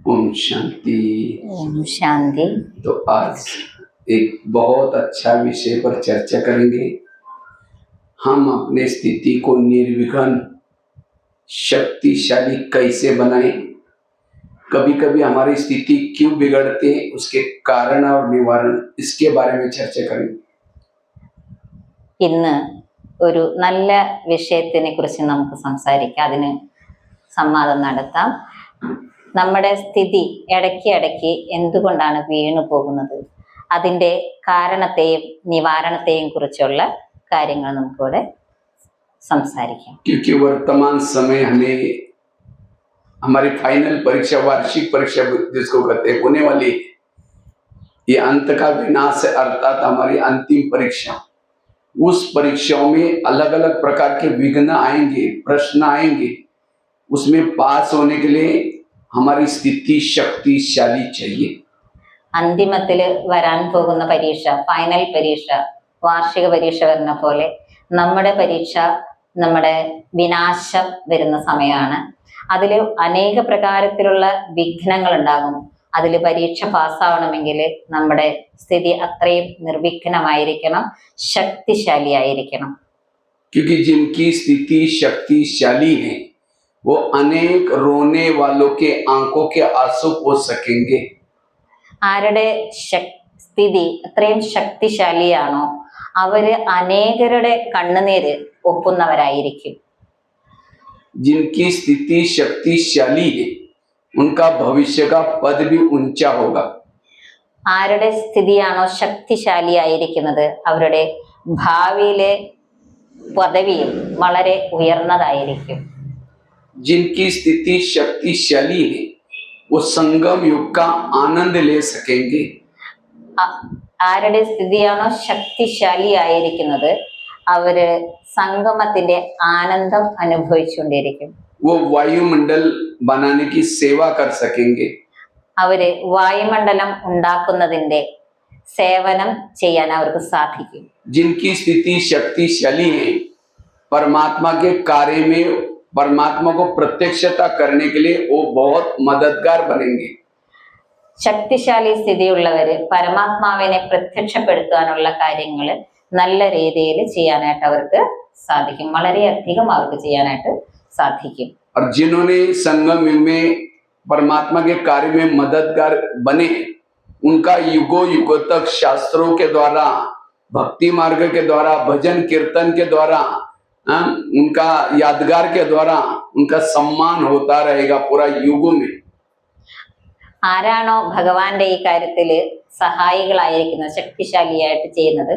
ओम शांति। ओम शांति। तो आज एक बहुत अच्छा विषय पर चर्चा करेंगे। हम अपने स्थिति को निर्विघ्न शक्तिशाली कैसे बनाएं। कभी कभी हमारी स्थिति क्यों बिगड़ती है, उसके कारण और निवारण, इसके बारे में चर्चा करेंगे। ഇന്ന് ഒരു നല്ല വിഷയത്തിനെ കുറിച്ച് നമുക്ക് സംസാരിക്കാം. അതിന് സംവാദം നടത്താം. നമ്മുടെ സ്ഥിതി ഇടയ്ക്ക് എന്തുകൊണ്ടാണ് വീണു പോകുന്നത്, അതിൻ്റെ കാരണത്തെയും നിവാരണത്തെയും കുറിച്ചുള്ള കാര്യങ്ങൾ നമുക്കിവിടെ സംസാരിക്കാം. क्योंकि वर्तमान समय हमें हमारी फाइनल परीक्षा, वार्षिक परीक्षा जिसको कहते हैं, होने वाली ये अंत का विनाश है, अर्थात हमारी अंतिम परीक्षा। उस परीक्षाओं में अलग अलग प्रकार के विघ्न आएंगे, प्रश्न आएंगे। उसमें पास होने के लिए हमारी स्थिति शक्तिशाली चाहिए. അന്തിമത്തിൽ വരാൻ പോകുന്ന പരീക്ഷ, ഫൈനൽ പരീക്ഷ, വാർഷിക പരീക്ഷ വരുന്ന പോലെ നമ്മുടെ പരീക്ഷ നമ്മുടെ വിനാശം വരുന്ന സമയമാണ്. അതിൽ അനേക പ്രകാരത്തിലുള്ള വിഘ്നങ്ങൾ ഉണ്ടാകും. അതിൽ പരീക്ഷ പാസ്സാവണമെങ്കിൽ നമ്മുടെ സ്ഥിതി അത്രയും നിർവിഘ്നമായിരിക്കണം, ശക്തിശാലിയായിരിക്കണം. क्योंकि जिनकी स्थिति शक्तिशाली है वो अनेक रोने वालों के आंखों के आंसू पोंछ सकेंगे. ആരുടെ സ്ഥിതി അത്രയും ശക്തിശാലിയാണോ അവര് അനേകരുടെ കണ്ണുനീര് ഒപ്പുന്നവരായിരിക്കും. जिनकी स्थिति शक्तिशाली है उनका भविष्य का पद भी ऊंचा होगा. ആരുടെ സ്ഥിതിയാണോ ശക്തിശാലിയായിരിക്കുന്നത് അവരുടെ ഭാവിയിലെ പദവിയും വളരെ ഉയർന്നതായിരിക്കും. जिनकी स्थिति शक्तिशाली है वो संगम युग का आनंद ले सकेंगे. ആരുടെ സ്ഥിതിയാണോ ശക്തിശാലിയായിരിക്കുന്നത് അവര് സംഗമത്തിന്റെ ആനന്ദം അനുഭവിച്ചുകൊണ്ടിരിക്കും. वो वायुमंडल बनाने की सेवा कर सकेंगे. അവര് വായുമണ്ഡലം ഉണ്ടാക്കുന്നതിന്റെ സേവനം ചെയ്യാൻ അവർക്ക് സാധിക്കും. जिनकी स्थिति शक्तिशाली है परमात्मा के कार्य में परमात्मा को प्रत्यक्षता करने के लिए वो बहुत मददगार बनेंगे. ശക്തിശാലി സ്ഥിതിയുള്ളവര് പരമാത്മാവിനെ പ്രത്യക്ഷപ്പെടുത്താനുള്ള കാര്യങ്ങൾ നല്ല രീതിയിൽ ചെയ്യാനായിട്ട് അവർക്ക് സാധിക്കും. വളരെയധികം അവർക്ക് ചെയ്യാനായിട്ട് സാധിക്കും. और जिन्होंने संगम युग में परमात्मा के कार्य में मददगार बने उनका युगों युगों तक शास्त्रों के द्वारा, भक्ति मार्ग के द्वारा, भजन कीर्तन के द्वारा, उनका यादगार के द्वारा उनका सम्मान होता रहेगा पूरा युगों में. ആരാണോ ഭഗവാന്റെ ഈ കാര്യത്തിൽ സഹായികളായിരിക്കുന്നത്, ശക്തിശാലിയായിട്ട് ചെയ്യുന്നത്,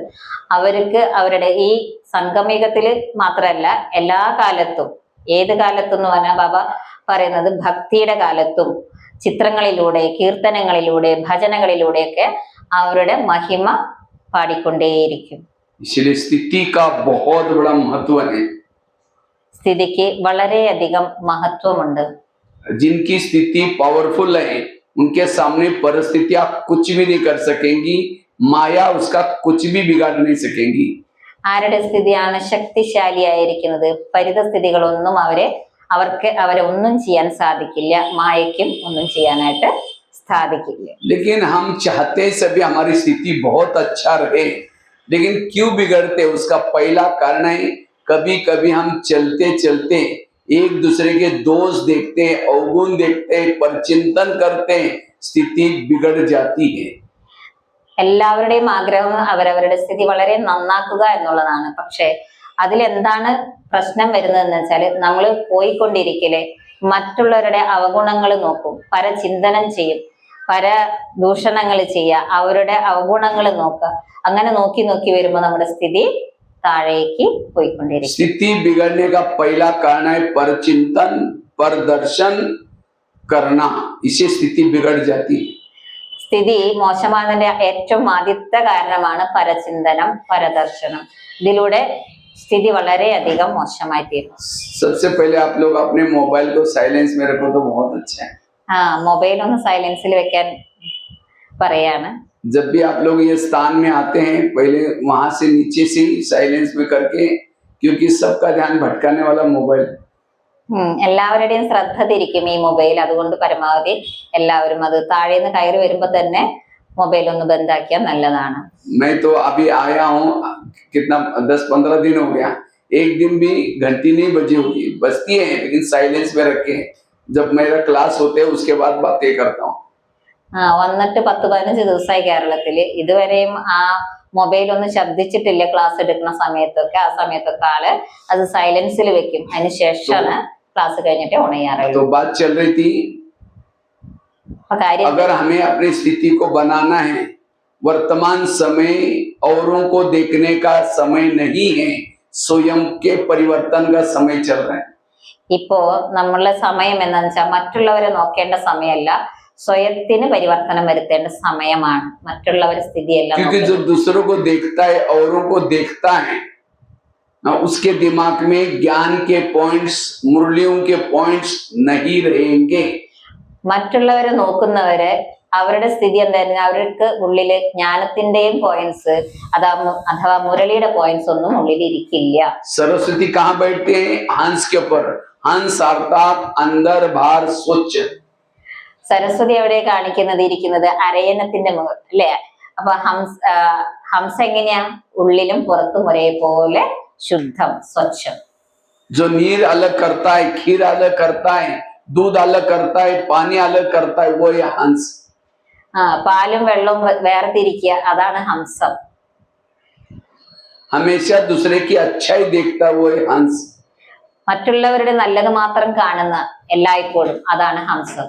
അവർക്ക് അവരുടെ ഈ സംഗമയുഗത്തിൽ മാത്രമല്ല എല്ലാ കാലത്തും, ഏത് കാലത്തും എന്ന് പറഞ്ഞാൽ ബാബ പറയുന്നത് ഭക്തിയുടെ കാലത്തും ചിത്രങ്ങളിലൂടെ, കീർത്തനങ്ങളിലൂടെ, ഭജനകളിലൂടെയൊക്കെ അവരുടെ മഹിമ പാടിക്കൊണ്ടേയിരിക്കും. इसलिए स्थिति का बहुत बड़ा महत्व है. സ്ഥിതിക്ക് വളരെയധികം മഹത്വമുണ്ട്. जिनकी स्थिति पावरफुल है उनके सामने परिस्थितियां कुछ भी नहीं कर सकेंगी, माया उसका कुछ भी बिगाड़ नहीं सकेंगी. ആരുടെ സ്ഥിതിയാണ് ശക്തിശാലിയായിരിക്കുന്നത് പരിതസ്ഥിതികളൊന്നും അവരെ ഒന്നും ചെയ്യാൻ സാധിക്കില്ല, മായയ്ക്കും ഒന്നും ചെയ്യാനായിട്ട് സാധിക്കില്ല. लेकिन हम चाहते सभी हमारी स्थिति बहुत अच्छा रहे, लेकिन क्यों बिगड़ते उसका पहला कारण है कभी कभी हम चलते चलते एक दूसरे के दोष देखते, अवगुण देखते, परचिंतन करते, स्थिति बिगड़ जाती है. എല്ലാവരുടെയും ആഗ്രഹം അവരവരുടെ സ്ഥിതി വളരെ നന്നാക്കുക എന്നുള്ളതാണ്. പക്ഷെ അതിലെന്താണ് പ്രശ്നം വരുന്നതെന്ന് വെച്ചാൽ നമ്മൾ പോയിക്കൊണ്ടിരിക്കലെ മറ്റുള്ളവരുടെ അവഗുണങ്ങൾ നോക്കും, പരചിന്തനം ചെയ്യും, പരദൂഷണങ്ങൾ ചെയ്യുക, അവരുടെ അവഗുണങ്ങൾ നോക്കുക. അങ്ങനെ നോക്കി നോക്കി വരുമ്പോൾ നമ്മുടെ സ്ഥിതി താഴേക്ക് പോയിക്കൊണ്ടിരിക്കും. स्थिति बिगड़ने का पहला कारण है परचिंतन, परदर्शन करना. इससे स्थिति बिगड़ जाती है. സ്ഥിതി മോശമാകുന്നതിന്റെ ഏറ്റവും ആദ്യത്തെ കാരണമാണ് പരചിന്തനം, പരദർശനം. ഇതിലൂടെ സ്ഥിതി വളരെയധികം മോശമായി തീരും. सबसे पहले आप लोग अपने मोबाइल को साइलेंस में रखो तो बहुत अच्छा है. മൊബൈൽ ഒന്ന് സൈലൻസിൽ വെക്കാൻ പറയാണ്. जब भी आप लोग ये स्थान में आते हैं पहले वहां से नीचे से ही साइलेंस में करके, क्योंकि सबका ध्यान भटकाने वाला मोबाइल. എല്ലാവരുടെയും ശ്രദ്ധ തിരിക്കും ഈ മൊബൈൽ. അതുകൊണ്ട് പരമാവധി എല്ലാവരും അത് താഴേന്ന് കയറി വരുമ്പോ തന്നെ മൊബൈൽ ഒന്ന് ബന്ധാക്കിയാൽ നല്ലതാണ്. मैं तो अभी आया हूँ, कितना 10-15 दिन हो गया, एक दिन भी घंटी नहीं बजी होगी, बजती है लेकिन साइलेंस में रखे हैं। जब मेरा क्लास होते है उसके बाद बातें करता हूँ. വന്നിട്ട് 10-15 ദിവസമായി കേരളത്തില്. ഇതുവരെയും ആ മൊബൈൽ ഒന്നും ശബ്ദിച്ചിട്ടില്ല ക്ലാസ് എടുക്കുന്ന സമയത്തൊക്കെ. ആ സമയത്തൊക്കെ ആള് അത് സൈലൻസിൽ വെക്കും. അതിനുശേഷമാണ് ക്ലാസ് കഴിഞ്ഞിട്ട് ഓൺ ചെയ്യാറുള്ളത്. तो बात चल रही थी, अगर हमें अपनी स्थिति को बनाना है, वर्तमान समय औरों को देखने का समय नहीं है, स्वयं के परिवर्तन का समय चल रहा है. ഇപ്പോ നമ്മളുടെ സമയം എന്താന്ന് വെച്ചാൽ മറ്റുള്ളവരെ നോക്കേണ്ട സമയമല്ല, സ്വയത്തിന് പരിവർത്തനം വരുത്തേണ്ട സമയമാണ്. മറ്റുള്ളവരുടെ സ്ഥിതിയല്ല. क्योंकि जो दूसरों को देखता है, औरों को देखता है, उसके दिमाग में ज्ञान के पॉइंट्स, मुरलियों के पॉइंट्स नहीं रहेंगे. മറ്റുള്ളവരെ നോക്കുന്നവരെ അവരുടെ സ്ഥിതി എന്തായിരുന്നു? അവർക്ക് ഉള്ളില് ജ്ഞാനത്തിന്റെയും പോയിന്റ്സ് അഥവാ മുരളിയുടെ പോയിന്റ്സ് ഒന്നും ഉള്ളിൽ ഇരിക്കില്ല. सरस्वती कहाँ बैठते हैं? हंस के ऊपर. हंस अर्थात अंदर बाहर स्वच्छ. സരസ്വതി എവിടെ കാണിക്കുന്നത്? ഇരിക്കുന്നത് അരയന്നത്തിന്റെ മുഖം അല്ലെ? അപ്പൊ ഹംസ എങ്ങനെയാ? ഉള്ളിലും പുറത്തും ഒരേപോലെ ശുദ്ധം, സ്വച്ഛം. जो नीर अलग करता है, खीर अलग करता है, दूध अलग करता है, पानी अलग करता है, वो ये हंस. പാലും വെള്ളവും വേർതിരിക്കുക, അതാണ് ഹംസം. हमेशा दूसरे की अच्छाई देखता है, वो ये हंस. മറ്റുള്ളവരുടെ നല്ലത് മാത്രം കാണുന്ന എല്ലായ്പ്പോഴും, അതാണ് ഹംസം.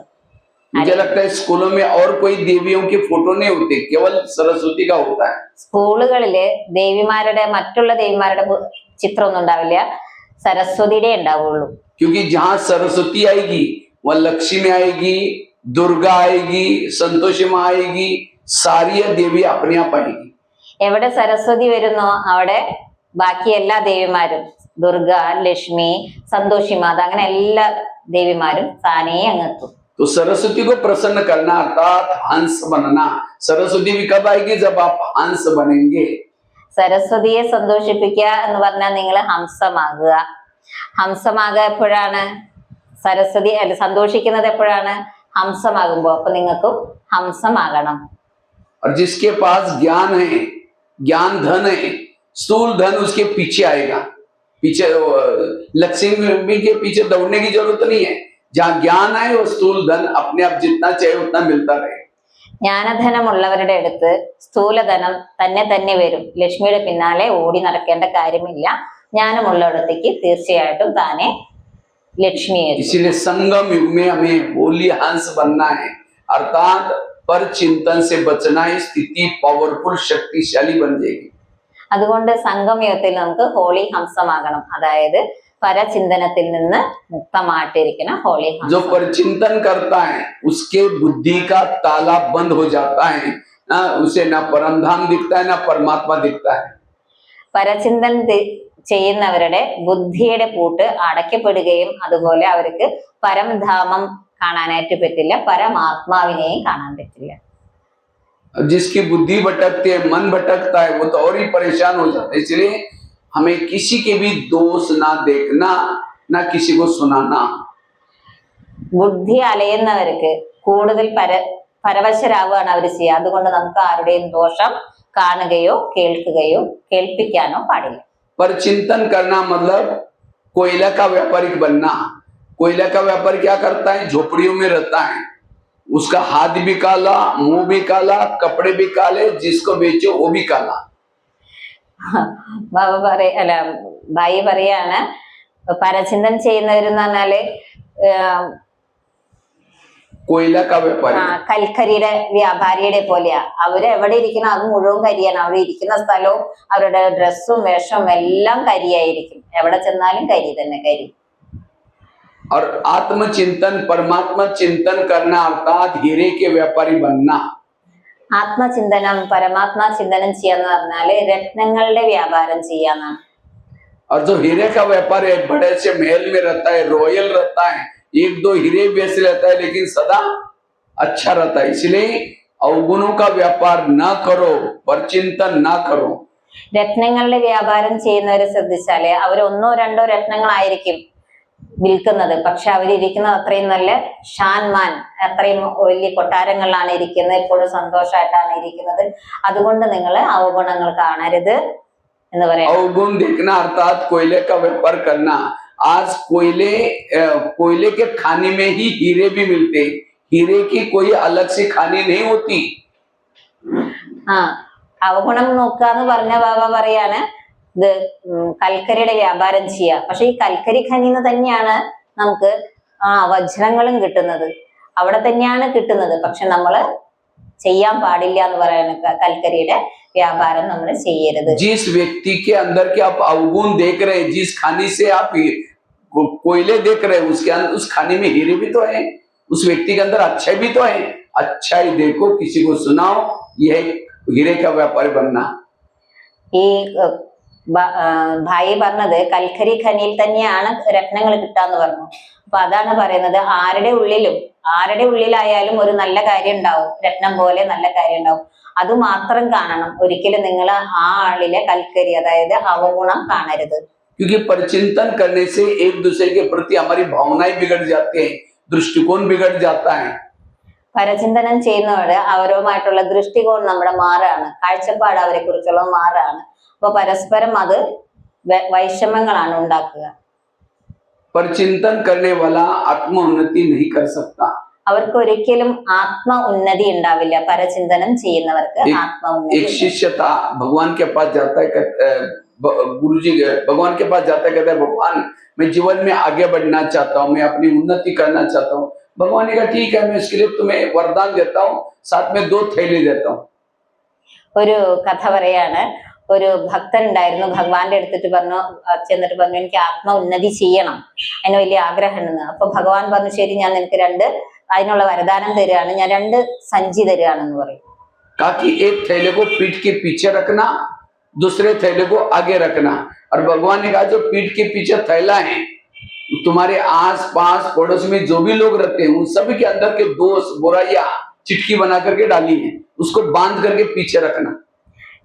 मुझे लगता है स्कूलों में और कोई देवियों की फोटो नहीं होती, केवल सरस्वती का होता है. സ്കൂളുകളില് മറ്റുള്ള ദേവിമാരുടെ ചിത്രം ഒന്നും ഉണ്ടാവില്ല, സരസ്വതിയുടെ ഉണ്ടാവുള്ളൂ. क्योंकि जहाँ सरस्वती आएगी वह लक्ष्मी आएगी, दुर्गा आएगी, संतोषी माँ आएगी, सारी देवी अपने आप आएगी. എവിടെ സരസ്വതി വരുന്നോ അവിടെ ബാക്കി എല്ലാ ദേവിമാരും, ദുർഗ, ലക്ഷ്മി, സന്തോഷി മാത, അങ്ങനെ എല്ലാ ദേവിമാരും താനേ അങ്ങെത്തും. तो सरस्वती को प्रसन्न करना अर्थात हंस बनना. सरस्वती भी कब आएगी? जब आप हंस बनेंगे. സരസ്വതിയെ സന്തോഷിപ്പിക്കുക എന്ന് പറഞ്ഞാൽ നിങ്ങൾ ഹംസമാകുക. ഹംസമാകുക എപ്പോഴാണ്? സരസ്വതി അല്ല സന്തോഷിക്കുന്നത് എപ്പോഴാണ്? ഹംസമാകുമ്പോ. അപ്പൊ നിങ്ങൾക്കും ഹംസമാകണം. और जिसके पास ज्ञान है, ज्ञान धन है, स्थूल धन उसके पीछे आएगा. पीछे लक्ष्मी के पीछे दौड़ने की जरूरत नहीं है. जहाँ ज्ञान आए वो स्थूल धन अपने आप जितना चाहिए उतना मिलता रहे. ജ്ഞാനധനമുള്ളവരുടെ അടുത്ത് സ്ഥൂലധനം തന്നെ വരും. ലക്ഷ്മിയുടെ പിന്നാലെ ഓടി നടക്കേണ്ട കാര്യമില്ല. ജ്ഞാനമുള്ളിടത്തേക്ക് തീർച്ചയായിട്ടും താനെ ലക്ഷ്മി. इसीलिए संगम युग में हमें होली हंस बनना है, अर्थात पर चिंतन से बचना है. स्थिति पावरफुल, शक्तिशाली बन जाएगी. അതുകൊണ്ട് സംഗമയുഗത്തിൽ നമുക്ക് ഹോളി ഹംസമാകണം. അതായത് പരചിന്തനത്തിൽ നിന്ന് മുക്തമായിട്ടിരിക്കുന്ന ഹോളി ഹംസം. जो परचिंतन करता है उसके बुद्धि का ताला बंद हो जाता है. उसे ना परमधाम दिखता है ना परमात्मा दिखता है. പരചിന്തൻ ചെയ്യുന്നവരുടെ ബുദ്ധിയുടെ പൂട്ട് അടയ്ക്കപ്പെടുകയും അതുപോലെ അവർക്ക് പരംധാമം കാണാനായിട്ട് പറ്റില്ല, പരമാത്മാവിനെയും കാണാൻ പറ്റില്ല. जिसकी बुद्धि भटकती है, मन भटकता है, वो तो और ही परेशान हो जाता है. इसलिए हमें किसी के भी दोष ना देखना, ना किसी को सुनाना. ബുദ്ധി അലയുന്നവർക്ക് കൂടുതൽ പരവശരാവുകയാണ് അവർ ചെയ്യുക. അതുകൊണ്ട് നമുക്ക് ആരുടെയും ദോഷം കാണുകയോ കേൾപ്പിക്കാനോ പാടില്ല. पर चिंतन करना मतलब कोयला का व्यापारिक बनना. कोयला का व्यापारी क्या करता है? झोपड़ियों में रहता है, उसका हाथ भी काला, मुंह भी काला, कपड़े भी काले, जिसको बेचो वो भी काला. ഭായി പറയാണ്, പരചിന്തൻ ചെയ്യുന്നവരെന്ന് പറഞ്ഞാല് कोयला का व्यापारी, കൽക്കരിയുടെ വ്യാപാരിയുടെ പോലെയാ. അവര് എവിടെ ഇരിക്കണം അത് മുഴുവൻ കരിയാണ്. അവിടെ ഇരിക്കുന്ന സ്ഥലവും അവരുടെ ഡ്രസ്സും വേഷവും എല്ലാം കരിയായിരിക്കും. എവിടെ ചെന്നാലും കരി തന്നെ, കരി. और आत्मचिंतन, परमात्मा चिंतन करना अर्थात हीरे के व्यापारी बनना. ആത്മചിന്തനം, പരമാത്മാ ചിന്തനം ചെയ്യാന്ന് പറഞ്ഞാല് രത്നങ്ങളുടെ വ്യാപാരം ചെയ്യാന്നാണ്. और जो हीरे का व्यापार है, बड़े से महल में रहता है, रॉयल रहता है, 1-2 हीरे बेच लेता है, लेकिन सदा अच्छा रहता है. इसलिए अवगुणों का व्यापार ना करो, परचिंतन ना करो. രത്നങ്ങളുടെ വ്യാപാരം ചെയ്യുന്നവരെ ശ്രദ്ധിച്ചാല് അവർ 1-2 രത്നങ്ങളായിരിക്കും വിൽക്കുന്നത്. പക്ഷെ അവരിയ്ക്കുന്നത് അത്രയും നല്ല ഷാൻമാൻ, അത്രയും വലിയ കൊട്ടാരങ്ങളിലാണ് ഇരിക്കുന്നത്, എപ്പോഴും സന്തോഷമായിട്ടാണ് ഇരിക്കുന്നത്. അതുകൊണ്ട് നിങ്ങൾ അവഗുണങ്ങൾ കാണരുത് എന്ന് പറയാം. अवगुण देखना अर्थात कोयले का व्यापार करना। आज कोयले के खाने में ही हीरे भी मिलते, हीरे की कोई अलग से खानी नहीं होती। അവഗുണം നോക്കുക എന്ന് പറഞ്ഞ ബാബ പറയാണ് ഇത് കൽക്കരിയുടെ വ്യാപാരം ചെയ്യുക. പക്ഷെ ഈ കൽക്കരി ഖനിന്ന് തന്നെയാണ് നമുക്ക് വജ്രങ്ങളും കിട്ടുന്നത്, അവിടെ തന്നെയാണ് കിട്ടുന്നത്. പക്ഷെ നമ്മള് ചെയ്യാൻ പാടില്ല എന്ന് പറയാണ്, കൽക്കരിയുടെ വ്യാപാരം നമ്മൾ ചെയ്യരുത്. जिस व्यक्ति के अंदर के आप अवगुण देख रहे हैं, जिस खाने से आप कोयले देख रहे हैं, उसके अंदर उस खाने में हीरे भी तो है, उस व्यक्ति के अंदर अच्छाई भी तो है। अच्छाई देखो, किसी को सुनाओ, यह हीरे का व्यापारी बनना। ഈ ഭായി പറഞ്ഞത് കൽക്കരി ഖനിയിൽ തന്നെയാണ് രത്നങ്ങൾ കിട്ടാന്ന് പറഞ്ഞു. അപ്പൊ അതാണ് പറയുന്നത്, ആരുടെ ഉള്ളിലായാലും ഒരു നല്ല കാര്യം ഉണ്ടാവും, രത്നം പോലെ നല്ല കാര്യം ഉണ്ടാവും. അത് മാത്രം കാണണം, ഒരിക്കലും നിങ്ങൾ ആ ആളിലെ കൽക്കരി അതായത് അവഗുണം കാണരുത്. क्योंकि परिचिंतन करने से एक दूसरे के प्रति हमारी भावनाएं बिगड़ जाती हैं, दृष्टिकोण बिगड़ जाता है। പരചിന്തനം ചെയ്യുന്നവരുടെ അവരുമായിട്ടുള്ള ദൃഷ്ടികോൺ നമ്മുടെ മാറാണ്, കാഴ്ചപ്പാട് അവരെ കുറിച്ചുള്ള മാറാണ്. അപ്പൊ പരസ്പരം അത് വൈഷമ്യങ്ങളാണ് ഉണ്ടാക്കുക. परिचिंतन करने वाला आत्म उन्नति नहीं कर सकता। അവർക്ക് ഒരിക്കലും ആത്മ ഉന്നതി ഉണ്ടാവില്ല. പരചിന്തനം ചെയ്യുന്നവർക്ക് ആത്മ ഉന്നതി. एक शिष्य था, भगवान के पास जाता है, गुरुजी भगवान के पास जाता है, कहता है भगवान मैं जीवन में आगे बढ़ना चाहता हूँ, मैं अपनी उन्नति करना चाहता हूँ। भगवान ने कहा ठीक है, मैं इसके लिए तुम्हें वरदान देता हूँ, साथ में 2 थैले देता हूँ। ഒരു കഥ പറയാണ്, ഒരു ഭക്തൻ ഉണ്ടായിരുന്നു, ഭഗവാന്റെ അടുത്തിട്ട് പറഞ്ഞു, ചെന്നിട്ട് പറഞ്ഞു എനിക്ക് ആത്മ ഉന്നതി ചെയ്യണം, അതിന് വലിയ ആഗ്രഹമുണ്ടെന്ന്. അപ്പൊ ഭഗവാൻ പറഞ്ഞു ശരി, ഞാൻ നിനക്ക് അതിനുള്ള വരദാനം തരികയാണ്, ഞാൻ 2 സഞ്ചി തരികയാണെന്ന് പറയും. ताकि एक थैले को पीठ के पीछे रखना, दूसरे थैले को आगे रखना। और भगवान ने कहा जो पीठ के पीछे थैला है, तुम्हारे आस पास पड़ोस में जो भी लोग रहते हैं, उन सभी के अंदर के दोष बुराइयां चिटकी बना करके डाली है, उसको बांध करके पीछे रखना।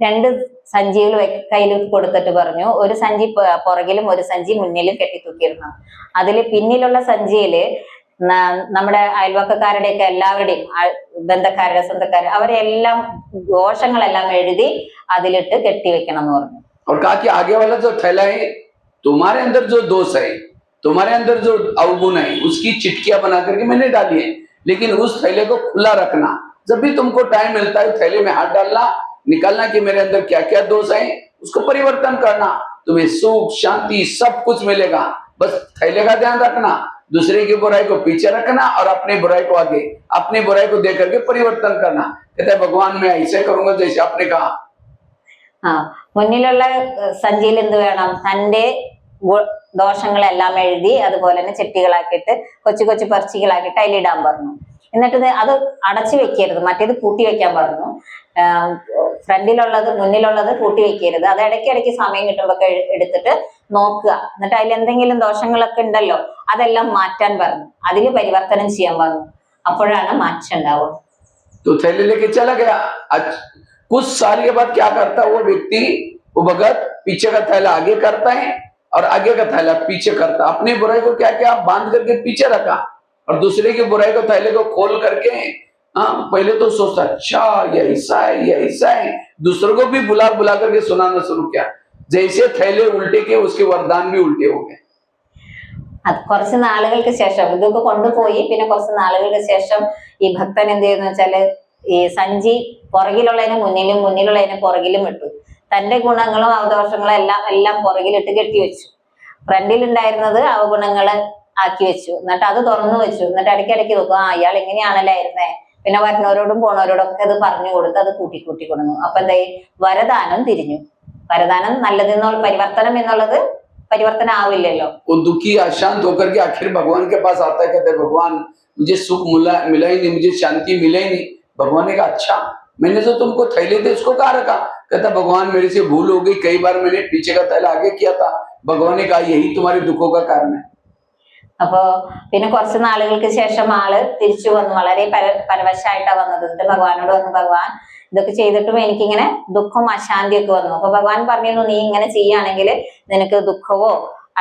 2 സഞ്ചികൾ കയ്യിൽ കൊടുത്തിട്ട് പറഞ്ഞു, ഒരു സഞ്ചി പുറകിലും ഒരു സഞ്ചി മുന്നിലും കെട്ടിത്തൂക്കിയിരുന്നു. അതില് പിന്നിലുള്ള സഞ്ചിയില് നമ്മുടെ അയൽവക്കക്കാരുടെയൊക്കെ എല്ലാവരുടെയും ബന്ധക്കാരുടെ സ്വന്തക്കാര് അവരെല്ലാം ദോഷങ്ങളെല്ലാം എഴുതി അതിലിട്ട് കെട്ടിവെക്കണം എന്ന് പറഞ്ഞു. और कहा कि आगे वाला जो थैला है, तुम्हारे अंदर जो दोष है, तुम्हारे अंदर जो अवगुण है, उसकी चिटकियां बना करके मैंने डाली है, लेकिन उस थैले को खुला रखना। जब भी तुमको टाइम मिलता है थैले में हाथ डालना, निकालना कि मेरे अंदर क्या क्या दोष है, उसको परिवर्तन करना, तुम्हें सुख शांति सब कुछ मिलेगा। बस थैले का ध्यान रखना, दूसरे की बुराई को पीछे रखना और अपनी बुराई को आगे, अपनी बुराई को देख करके परिवर्तन करना। कहते हैं भगवान मैं ऐसे करूंगा जैसे आपने कहा। മുന്നിലുള്ള സഞ്ചിയിൽ എന്ത് വേണം, തന്റെ ദോഷങ്ങളെല്ലാം എഴുതി അതുപോലെ തന്നെ ചെട്ടികളാക്കിയിട്ട് കൊച്ചു കൊച്ചു പറിച്ചികളാക്കിയിട്ട് അതിലിടാൻ പറഞ്ഞു. എന്നിട്ട് അത് അടച്ചു വെക്കരുത്, മറ്റേത് കൂട്ടി വെക്കാൻ പറഞ്ഞു. മുന്നിലുള്ളത് കൂട്ടി വെക്കരുത്, അത് ഇടയ്ക്കിടയ്ക്ക് സമയം കിട്ടുമ്പോ എടുത്തിട്ട് നോക്കുക. എന്നിട്ട് അതിൽ എന്തെങ്കിലും ദോഷങ്ങളൊക്കെ ഉണ്ടല്ലോ അതെല്ലാം മാറ്റാൻ പറഞ്ഞു, അതിൽ പരിവർത്തനം ചെയ്യാൻ പറഞ്ഞു. അപ്പോഴാണ് മാറ്റം ഉണ്ടാവുക. कुछ साल के बाद क्या करता है वो व्यक्ति, वो भगत पीछे का थैला आगे करता है और आगे का थैला पीछे करता है। अपनी बुराई को क्या क्या बांध करके पीछे रखा और दूसरे की बुराई को थैले को खोल करके पहले तो सोचता अच्छा ये ऐसा है, ये ऐसा है, दूसरों को भी बुला करके सुनाना शुरू किया। जैसे थैले उल्टे के उसके वरदान भी उल्टे हो गए। അത് കുറച്ച് നാളുകൾക്ക് ശേഷം ഇതൊക്കെ കൊണ്ടുപോയി, പിന്നെ കുറച്ച് നാളുകൾക്ക് ശേഷം ഈ ഭക്തൻ എന്ത് ചെയ്യുന്ന വെച്ചാല് ഈ സഞ്ചി പുറകിലുള്ളതിന് മുന്നിലും മുന്നിലുള്ളതിന് പുറകിലും ഇട്ടു. തന്റെ ഗുണങ്ങളും അവദോഷങ്ങളും എല്ലാം പുറകിലിട്ട് കെട്ടിവെച്ചു. ഫ്രണ്ടിലുണ്ടായിരുന്നത് അവഗുണങ്ങള് ആക്കി വെച്ചു. എന്നിട്ട് അത് തുറന്നു വെച്ചു. എന്നിട്ട് ഇടയ്ക്കിടയ്ക്ക് നോക്കും, ഇയാൾ എങ്ങനെയാണല്ലോ ആയിരുന്നേ. പിന്നെ വരുന്നവരോടും പോണവരോടൊക്കെ അത് പറഞ്ഞു കൊടുത്ത് അത് കൂട്ടി കൊടുന്നു. അപ്പൊ എന്തായി, വരദാനം തിരിഞ്ഞു. വരദാനം നല്ലതെന്നുള്ള പരിവർത്തനം എന്നുള്ളത് परिवर्तन आविल्लेलो। वो दुखी अशांत होकर के आखिर भगवान के पास आता है, कहते भगवान मुझे सुख मिला ही नहीं, मुझे शांति मिला ही नहीं। भगवान ने कहा अच्छा मैंने जो तुमको थैले थे उसको कहाँ रखा? कहता भगवान मेरे से भूल हो गई, कई बार मैंने पीछे का थैला आगे किया था। भगवान ने कहा यही तुम्हारे दुखों का कारण है। അപ്പോ പിന്നെ കുറച്ച് നാളുകൾക്ക് ശേഷം ആള് തിരിച്ചു വന്നു, വളരെ പരവശായിട്ടാ വന്നത്. എന്നിട്ട് ഭഗവാനോട് വന്നു, ഭഗവാൻ ഇതൊക്കെ ചെയ്തിട്ടും എനിക്കിങ്ങനെ ദുഃഖവും അശാന്തിയൊക്കെ വന്നു. അപ്പൊ ഭഗവാൻ പറഞ്ഞിരുന്നു, നീ ഇങ്ങനെ ചെയ്യുകയാണെങ്കിൽ നിനക്ക് ദുഃഖവോ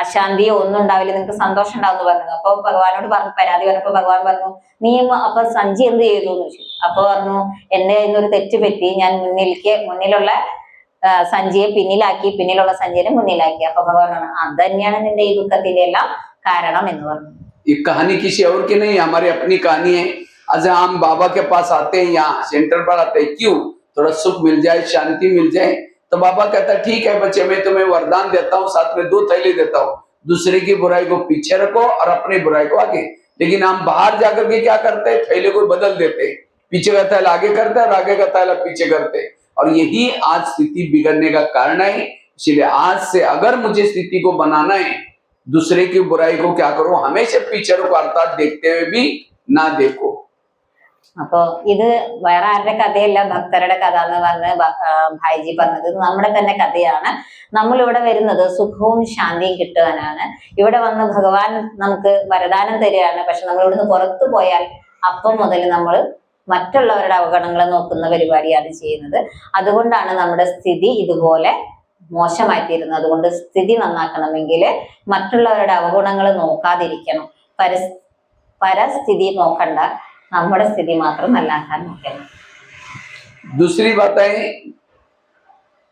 അശാന്തിയോ ഒന്നും ഉണ്ടാവില്ല, നിങ്ങൾക്ക് സന്തോഷം ഉണ്ടാവും എന്ന് പറഞ്ഞു. അപ്പൊ ഭഗവാനോട് പറഞ്ഞു, പരാതി പറഞ്ഞപ്പോ ഭഗവാൻ പറഞ്ഞു, നീ അപ്പൊ സഞ്ചി എന്ത് ചെയ്തു എന്ന് ചോദിച്ചു. അപ്പൊ പറഞ്ഞു, എന്റെ ഇന്നൊരു തെറ്റ് പറ്റി, ഞാൻ മുന്നിലുള്ള സഞ്ചിയെ പിന്നിലാക്കി, പിന്നിലുള്ള സഞ്ചിയെ മുന്നിലാക്കി. അപ്പൊ ഭഗവാൻ പറഞ്ഞു, അത് തന്നെയാണ് നിന്റെ ഈ ദുഃഖത്തിന്റെ എല്ലാം കാരണം എന്ന് പറഞ്ഞു. ये कहानी किसी और की नहीं, हमारी अपनी कहानी है। आज हम बाबा के पास आते हैं, यहाँ सेंटर पर आते हैं, क्यों? थोड़ा सुख मिल जाए, शांति मिल जाए। तो बाबा कहता है, ठीक है बच्चे, मैं तुम्हें वरदान देता हूँ, साथ में 2 थैले देता हूँ, दूसरे की बुराई को पीछे रखो और अपनी बुराई को आगे। लेकिन हम बाहर जाकर के क्या करते हैं, थैले को बदल देते हैं, पीछे का थैला आगे करते हैं और आगे का थैला पीछे करते हैं, और यही आज स्थिति बिगड़ने का कारण है। इसलिए आज से अगर मुझे स्थिति को बनाना है, दूसरे की बुराई को क्या करो, हमेशा पीछे रखो, अर्थात देखते हुए भी ना देखो। അപ്പൊ ഇത് വേറെ ആരുടെ കഥയല്ല, ഭക്തരുടെ കഥ എന്ന് പറഞ്ഞ് ഭായിജി പറഞ്ഞത്. ഇത് നമ്മുടെ തന്നെ കഥയാണ്. നമ്മൾ ഇവിടെ വരുന്നത് സുഖവും ശാന്തിയും കിട്ടുവാനാണ്. ഇവിടെ വന്ന് ഭഗവാൻ നമുക്ക് വരദാനം തരികയാണ്. പക്ഷെ നമ്മൾ ഇവിടുന്ന് പുറത്തു പോയാൽ അപ്പം മുതൽ നമ്മൾ മറ്റുള്ളവരുടെ അവഗണനകളെ നോക്കുന്ന പരിപാടിയാണ് ചെയ്യുന്നത്. അതുകൊണ്ടാണ് നമ്മുടെ സ്ഥിതി ഇതുപോലെ മോശമായിത്തീരുന്നത്. അതുകൊണ്ട് സ്ഥിതി നന്നാക്കണമെങ്കിൽ മറ്റുള്ളവരുടെ അവഗുണങ്ങൾ നോക്കാതിരിക്കണം. പരസ്ഥിതി നോക്കണ്ട, നമ്മുടെ സ്ഥിതി മാത്രം നല്ലാക്കാൻ നോക്കണം. दूसरी बात है,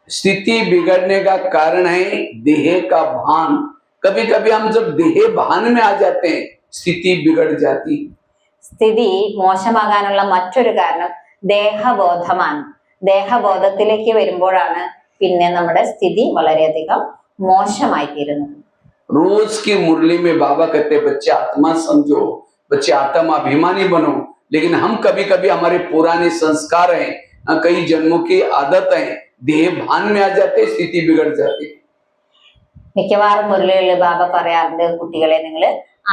स्थिति बिगड़ने का कारण है देह का भान। कभी कभी हम जब देह भान में आ जाते हैं, स्थिति बिगड़ जाती। സ്ഥിതി മോശമാകാനുള്ള മറ്റൊരു കാരണം ദേഹബോധമാണ്. ദേഹബോധത്തിലേക്ക് വരുമ്പോഴാണ് പിന്നെ നമ്മുടെ സ്ഥിതി വളരെയധികം മോശമായി തീരുന്നത്. रोज की मुरली में बाबा कहते, बच्चे आत्मा समझो, बच्चे आत्मा अभिमानी बनो। लेकिन हम कभी कभी हमारे पुराने संस्कार हैं, कई जन्मों की आदत है, देह भान में आ जाते, स्थिति बिगड़ जाती। മിക്കവാറും മുരളികളിൽ ബാബ പറയാറുണ്ട്, കുട്ടികളെ നിങ്ങൾ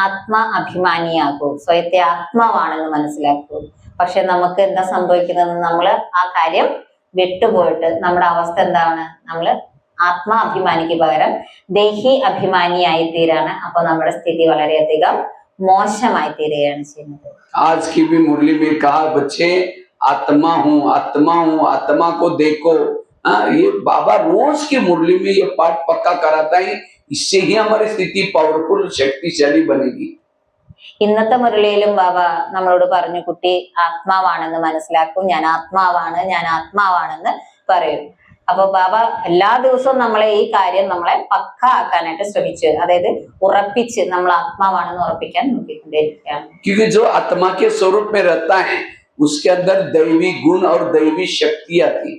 ആത്മാ അഭിമാനിയാകൂ, സ്വയത്തെ ആത്മാവാണെന്ന് മനസ്സിലാക്കൂ. പക്ഷെ നമുക്ക് എന്താ സംഭവിക്കുന്നത്, നമ്മൾ ആ കാര്യം വിട്ടുപോയിട്ട് നമ്മുടെ അവസ്ഥ എന്താണ്, നമ്മൾ ആത്മാ അഭിമാനിക്ക് പകരം ദേഹി അഭിമാനിയായി തീരാണ്. അപ്പൊ നമ്മുടെ സ്ഥിതി വളരെയധികം മോശമായി തീരുകയാണ് ചെയ്യുന്നത്. आज की भी मुरली में कहा, बच्चे आत्मा हूँ, आत्मा हूँ, आत्मा को देखो। ये बाबा रोज की मुरली में ये पाठ पक्का कराता है। इससे ही हमारी स्थिति पावरफुल, शक्तिशाली बनेगी। ഇന്നത്തെ മുരളിയിലും ബാബ നമ്മളോട് പറഞ്ഞു, കുട്ടി ആത്മാവാണെന്ന് മനസ്സിലാക്കും, ഞാൻ ആത്മാവാണെന്ന് പറയും. അപ്പൊ ബാബ എല്ലാ ദിവസവും നമ്മളെ ഈ കാര്യം നമ്മളെ പക്ക ആക്കാനായിട്ട് ശ്രമിച്ചു. അതായത് ഉറപ്പിച്ച് നമ്മൾ ആത്മാവാണെന്ന് ഉറപ്പിക്കാൻ നോക്കിക്കൊണ്ടിരിക്കുകയാണ്. क्योंकि जो आत्मा के स्वरूप में रहता है, उसके अंदर दैवी गुण और दैवी शक्तियां थी।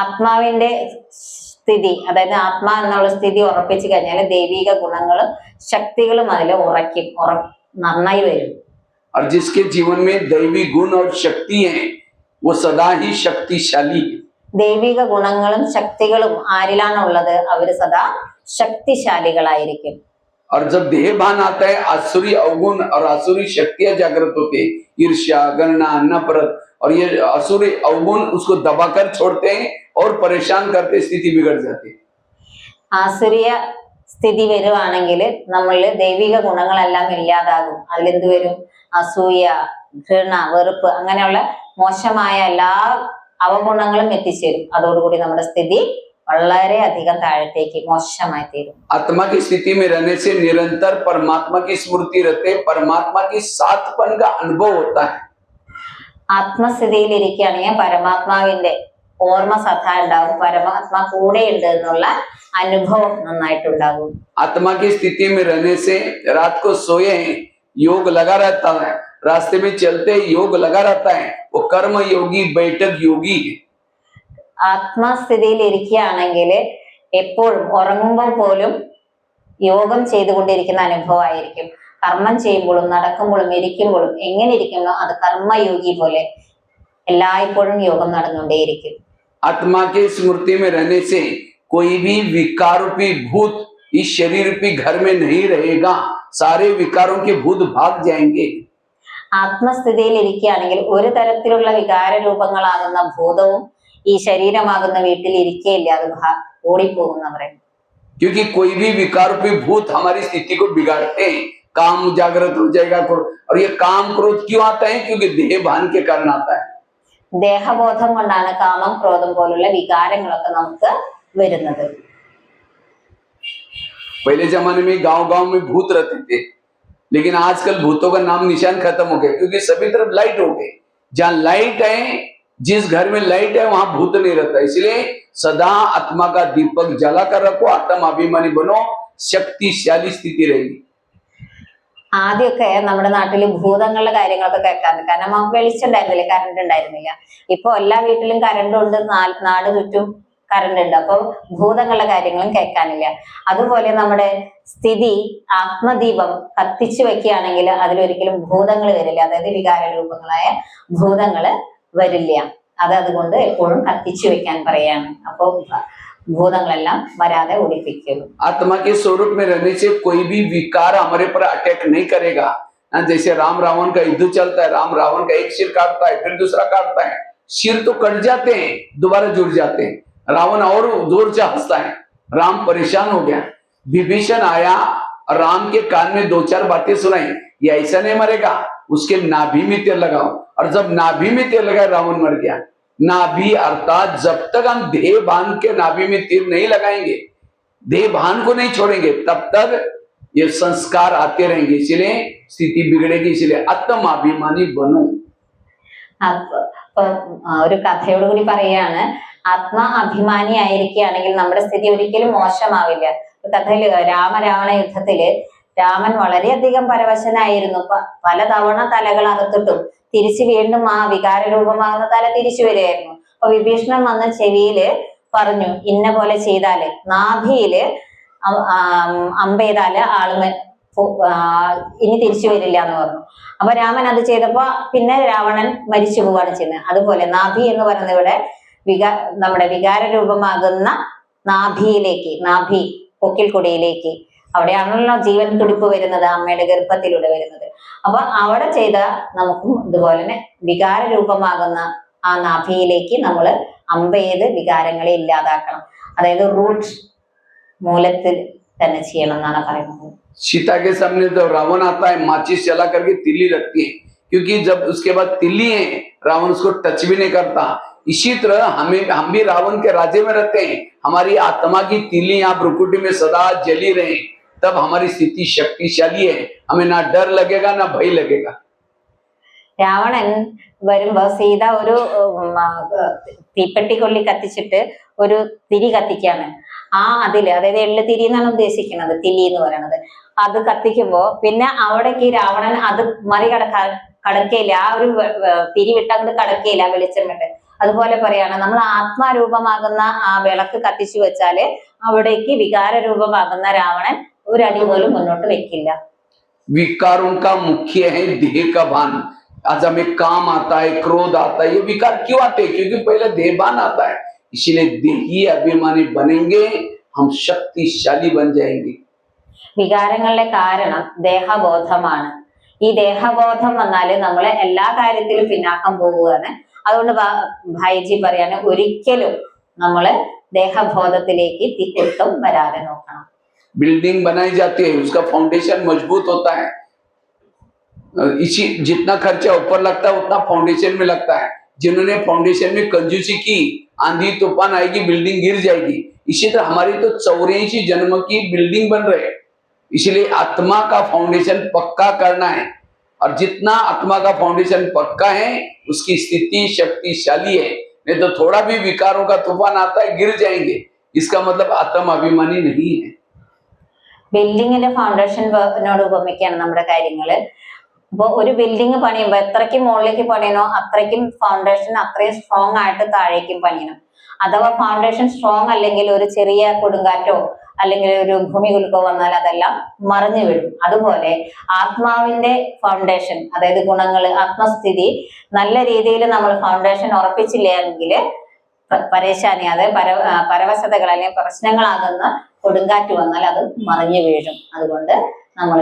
ആത്മാവിന്റെ സ്ഥിതി, അതായത് ആത്മാ എന്നുള്ള സ്ഥിതി ഉറപ്പിച്ചു കഴിഞ്ഞാൽ ദൈവിക ഗുണങ്ങളും ശക്തികളും അതിൽ നന്നായി വരും. और जिसके जीवन में दैवी गुण और शक्ति है, वो सदा ही शक्तिशाली है। ദൈവിക ഗുണങ്ങളും ശക്തികളും ആരിലാണുള്ളത്, അവര് സദാ ശക്തിശാലികളായിരിക്കും. और जब देह भान आता है, आसुरी अवगुण और आसुरी शक्तियां जागृत होते हैं, ईर्ष्या, घृणा, नफरत, और ये आसुरी अवगुण उसको दबाकर छोड़ते हैं और परेशान करते, स्थिति बिगड़ जाती है। ആസുരിയ സ്ഥിതി വരുവാണെങ്കിൽ നമ്മളിൽ ദൈവിക ഗുണങ്ങളെല്ലാം ഇല്ലാതാകും. അതിലെന്ത് വരും, അസൂയ, ഘൃണ, വെറുപ്പ്, അങ്ങനെയുള്ള മോശമായ എല്ലാ അവഗുണങ്ങളും എത്തിച്ചേരും. അതോടുകൂടി നമ്മുടെ സ്ഥിതി വളരെയധികം താഴത്തേക്ക് മോശമായി തീരും. आत्मा की स्थिति में रहने से निरंतर परमात्मा की स्मृति रहते, परमात्मा की साथपन का अनुभव होता है। ആത്മസ്ഥിതിയിൽ ഇരിക്കുകയാണെങ്കിൽ പരമാത്മാവിന്റെ ഓർമ്മ സദാ ഉണ്ടാകും, പരമാത്മാ കൂടെ ഉണ്ട് എന്നുള്ള അനുഭവം നന്നായിട്ടുണ്ടാകും. आत्मा की स्थिति में रहने से रात को सोए योग लगा रहता है, रास्ते में चलते योग लगा रहता है, वो कर्म योगी, बैठक योगी है। ആത്മസ്ഥിതിയിൽ ഇരിക്കുകയാണെങ്കിൽ എപ്പോഴും ഉറങ്ങുമ്പോൾ പോലും യോഗം ചെയ്തുകൊണ്ടിരിക്കുന്ന അനുഭവമായിരിക്കും. കർമ്മം ചെയ്യുമ്പോഴും നടക്കുമ്പോഴും ഇരിക്കുമ്പോഴും എങ്ങനെ ഇരിക്കുന്നു, അത് കർമ്മയോഗി പോലെ എല്ലായ്പ്പോഴും യോഗം നടന്നുകൊണ്ടേയിരിക്കും. आत्मा की स्मृति में रहने से कोई भी विकार रूपी भूत इस शरीर रूपी घर में नहीं रहेगा, सारे विकारों के भूत भाग जाएंगे। ആത്മസ്ഥിതിയിൽ ഇരിക്കുകയാണെങ്കിൽ ഒരു തരത്തിലുള്ള വികാര രൂപങ്ങളാകുന്ന ഭൂതവും ഈ ശരീരമാകുന്ന വീട്ടിൽ ഇരിക്കുകയില്ല, അത് ഓടിപ്പോകുന്നവരെ. क्योंकि कोई भी विकार रूपी भूत हमारी स्थिति को बिगाड़ते हैं। काम जागृत हो जाएगा, और ये काम क्रोध क्यों आता है, क्योंकि देह भान के कारण आता है। ദേഹബോധം കൊണ്ടാണ് കാമം, ക്രോധം പോലുള്ള വികാരങ്ങളൊക്കെ നമുക്ക് വരുന്നത്. पहले जमाने में गांव गांव में भूत रहते थे, लेकिन आजकल भूतों का नाम निशान खत्म हो गया, क्योंकि सभी तरफ लाइट हो गई। जहां लाइट है, जिस घर में लाइट है वहां भूत नहीं रहता। इसलिए सदा आत्मा का दीपक जला कर रखो, आत्म अभिमानी बनो, शक्तिशाली स्थिति रहेगी। ആദ്യമൊക്കെ നമ്മുടെ നാട്ടില് ഭൂതങ്ങളുടെ കാര്യങ്ങളൊക്കെ കേൾക്കാറുണ്ട്. കാരണം ആ വെളിച്ചം ഉണ്ടായിരുന്നില്ല, കറണ്ട് ഉണ്ടായിരുന്നില്ല. ഇപ്പൊ എല്ലാ വീട്ടിലും കറണ്ട് ഉണ്ട്, നാട് ചുറ്റും കറണ്ട് ഉണ്ട്. അപ്പൊ ഭൂതങ്ങളുടെ കാര്യങ്ങളും കേൾക്കാനില്ല. അതുപോലെ നമ്മുടെ സ്ഥിതി ആത്മദീപം കത്തിച്ചു വെക്കുകയാണെങ്കിൽ അതിലൊരിക്കലും ഭൂതങ്ങൾ വരില്ല, അതായത് വികാര രൂപങ്ങളായ ഭൂതങ്ങള് വരില്ല. അതുകൊണ്ട് എപ്പോഴും കത്തിച്ചു വെക്കാൻ പറയാണ്. അപ്പൊ ഭൂതങ്ങളെല്ലാം വരാതെ ഒളിപ്പിക്കും. आत्मा के स्वरूप में रहने से कोई भी विकार हमारे पर अटैक नहीं करेगा। जैसे राम रावण का युद्ध चलता है, राम रावण का एक सिर काटता है, फिर दूसरा काटता है, सिर तो कट जाते हैं, दोबारा जुड़ जाते हैं। रावण और जोर से हंसता है, राम परेशान हो गया। विभीषण आया, राम के कान में दो चार बातें सुनाई, ये ऐसा नहीं मरेगा, उसके नाभि में तेल लगाओ। और जब नाभि में तेल लगाया, रावण मर गया। नाभि अर्थात जब तक हम देह बांध के नाभि में तीर नहीं लगाएंगे, देह भान को नहीं छोड़ेंगे, तब तक ये संस्कार आते रहेंगे, इसलिए स्थिति बिगड़ेगी। इसलिए आत्माभिमानी बनो। ഒരു കഥയോട് കൂടി പറയാണ്, ആത്മാ അഭിമാനി ആയിരിക്കുകയാണെങ്കിൽ നമ്മുടെ സ്ഥിതി ഒരിക്കലും മോശമാവില്ല. കഥയില് രാമരാവണ യുദ്ധത്തില് രാമൻ വളരെയധികം പരവശനായിരുന്നു. പലതവണ തലകൾ അകത്തിട്ടും തിരിച്ചു വീണ്ടും ആ വികാര രൂപമാകുന്ന തല തിരിച്ചു വരികയായിരുന്നു. അപ്പൊ വിഭീഷണൻ വന്ന ചെവിയില് പറഞ്ഞു, ഇന്ന പോലെ ചെയ്താല് നാഭിയില് അമ്പെയ്താല് ആള് ഇനി തിരിച്ചു വരില്ല എന്ന് പറഞ്ഞു. അപ്പൊ രാമൻ അത് ചെയ്തപ്പോ പിന്നെ രാവണൻ മരിച്ചു പോവാണ് ചെയ്യുന്നത്. അതുപോലെ നാഭി എന്ന് പറയുന്നത് ഇവിടെ നമ്മുടെ വികാര രൂപമാകുന്ന നാഭിയിലേക്ക്, നാഭി പൊക്കിൽ കൊടിയിലേക്ക്, അവിടെയാണല്ലോ ജീവൻ തുടിപ്പ് വരുന്നത്, അമ്മയുടെ ഗർഭത്തിലൂടെ വരുന്നത്. അപ്പൊ അവിടെ ചെയ്ത നമുക്കും ഇതുപോലെ തന്നെ വികാര രൂപമാകുന്ന ആ നാഭിയിലേക്ക് നമ്മൾ അമ്പെയ്ത് വികാരങ്ങളെ ഇല്ലാതാക്കണം. അതായത് റൂട്ട് മൂലത്തിൽ തന്നെ ചെയ്യണം എന്നാണ് പറയുന്നത്. सीता के सामने जब रावण आता है, माचिस जला करके तिल्ली रखती है, क्योंकि जब उसके बाद तिल्ली है, रावण उसको टच भी नहीं करता। इसी तरह हम भी रावण के राज्य में रहते हैं, हमारी आत्मा की तिल्ली यहाँ भ्रुकुटी में सदा जली रहे, तब हमारी स्थिति शक्तिशाली है, हमें ना डर लगेगा ना भय लगेगा। രാവണൻ വരുമ്പോ സീത ഒരു തീപ്പെട്ടി കൊള്ളി കത്തിച്ചിട്ട് ഒരു തിരി കത്തിക്കാണ്. അതില്, അതായത് എള്ളു തിരി എന്നാണ് ഉദ്ദേശിക്കുന്നത്, തിരി എന്ന് പറയുന്നത്. അത് കത്തിക്കുമ്പോ പിന്നെ അവിടേക്ക് രാവണൻ അത് കടക്കയില്ല, ആ ഒരു തിരി വിട്ടങ്ങോട്ട് കടക്കയില്ല, വെളിച്ചം വിട്ട്. അതുപോലെ പറയാണ്, നമ്മൾ ആത്മാരൂപമാകുന്ന ആ വിളക്ക് കത്തിച്ചു വെച്ചാല് അവിടേക്ക് വികാര രൂപമാകുന്ന രാവണൻ ഒരടി പോലും മുന്നോട്ട് വെക്കില്ല. विकारों का मुख्य है देह का भान। आज हमें काम आता है, क्रोध आता है, ये विकार क्यों आते हैं? क्योंकि पहले देहभान आता है। इसलिए देही अभिमानी बनेंगे, हम शक्तिशाली बन जाएंगे। വികാരങ്ങളുടെ കാരണം ദേഹബോധമാണ്. ഈ ദേഹബോധം വന്നാല് നമ്മള് എല്ലാ കാര്യത്തിലും പിന്നാക്കം പോവുകയാണ്. അതുകൊണ്ട് ഭായിജി പറയാണ്, ഒരിക്കലും നമ്മള് ദേഹബോധത്തിലേക്ക് ഒട്ടും വരാതെ നോക്കണം. बिल्डिंग बनाई जाती है, उसका फाउंडेशन मजबूत होता है, इसी जितना खर्चा ऊपर लगता है उतना फाउंडेशन में लगता है। जिन्होंने फाउंडेशन में कंजूसी की, आंधी तूफान आएगी, बिल्डिंग गिर जाएगी। इसी तरह हमारी तो 84 जन्म की बिल्डिंग बन रहे, इसलिए आत्मा का फाउंडेशन पक्का करना है। और जितना आत्मा का फाउंडेशन पक्का है, उसकी स्थिति शक्तिशाली है। नहीं तो थोड़ा भी विकारों का तूफान आता है, गिर जाएंगे, इसका मतलब आत्म अभिमानी नहीं है। ബിൽഡിങ്ങിന്റെ ഫൗണ്ടേഷനോട് ഉപമിക്കാണ് നമ്മുടെ കാര്യങ്ങള്. അപ്പൊ ഒരു ബിൽഡിംഗ് പണിയുമ്പോ എത്രയ്ക്കും മുകളിലേക്ക് പണിയണോ അത്രയ്ക്കും ഫൗണ്ടേഷൻ അത്രയും സ്ട്രോങ് ആയിട്ട് താഴേക്കും പണിയണം. അഥവാ ഫൗണ്ടേഷൻ സ്ട്രോങ് അല്ലെങ്കിൽ ഒരു ചെറിയ കൊടുങ്കാറ്റോ അല്ലെങ്കിൽ ഒരു ഭൂമികുലുക്കോ വന്നാൽ അതെല്ലാം മറിഞ്ഞു വീഴും. അതുപോലെ ആത്മാവിന്റെ ഫൗണ്ടേഷൻ, അതായത് ഗുണങ്ങള്, ആത്മസ്ഥിതി നല്ല രീതിയിൽ നമ്മൾ ഫൗണ്ടേഷൻ ഉറപ്പിച്ചില്ലെങ്കിൽ പരേശാനി, അതായത് പരവശതകൾ അല്ലെങ്കിൽ പ്രശ്നങ്ങളാകുന്ന കൊടുങ്കാറ്റ് വന്നാൽ അത് മറിഞ്ഞു വീഴും. അതുകൊണ്ട് നമ്മൾ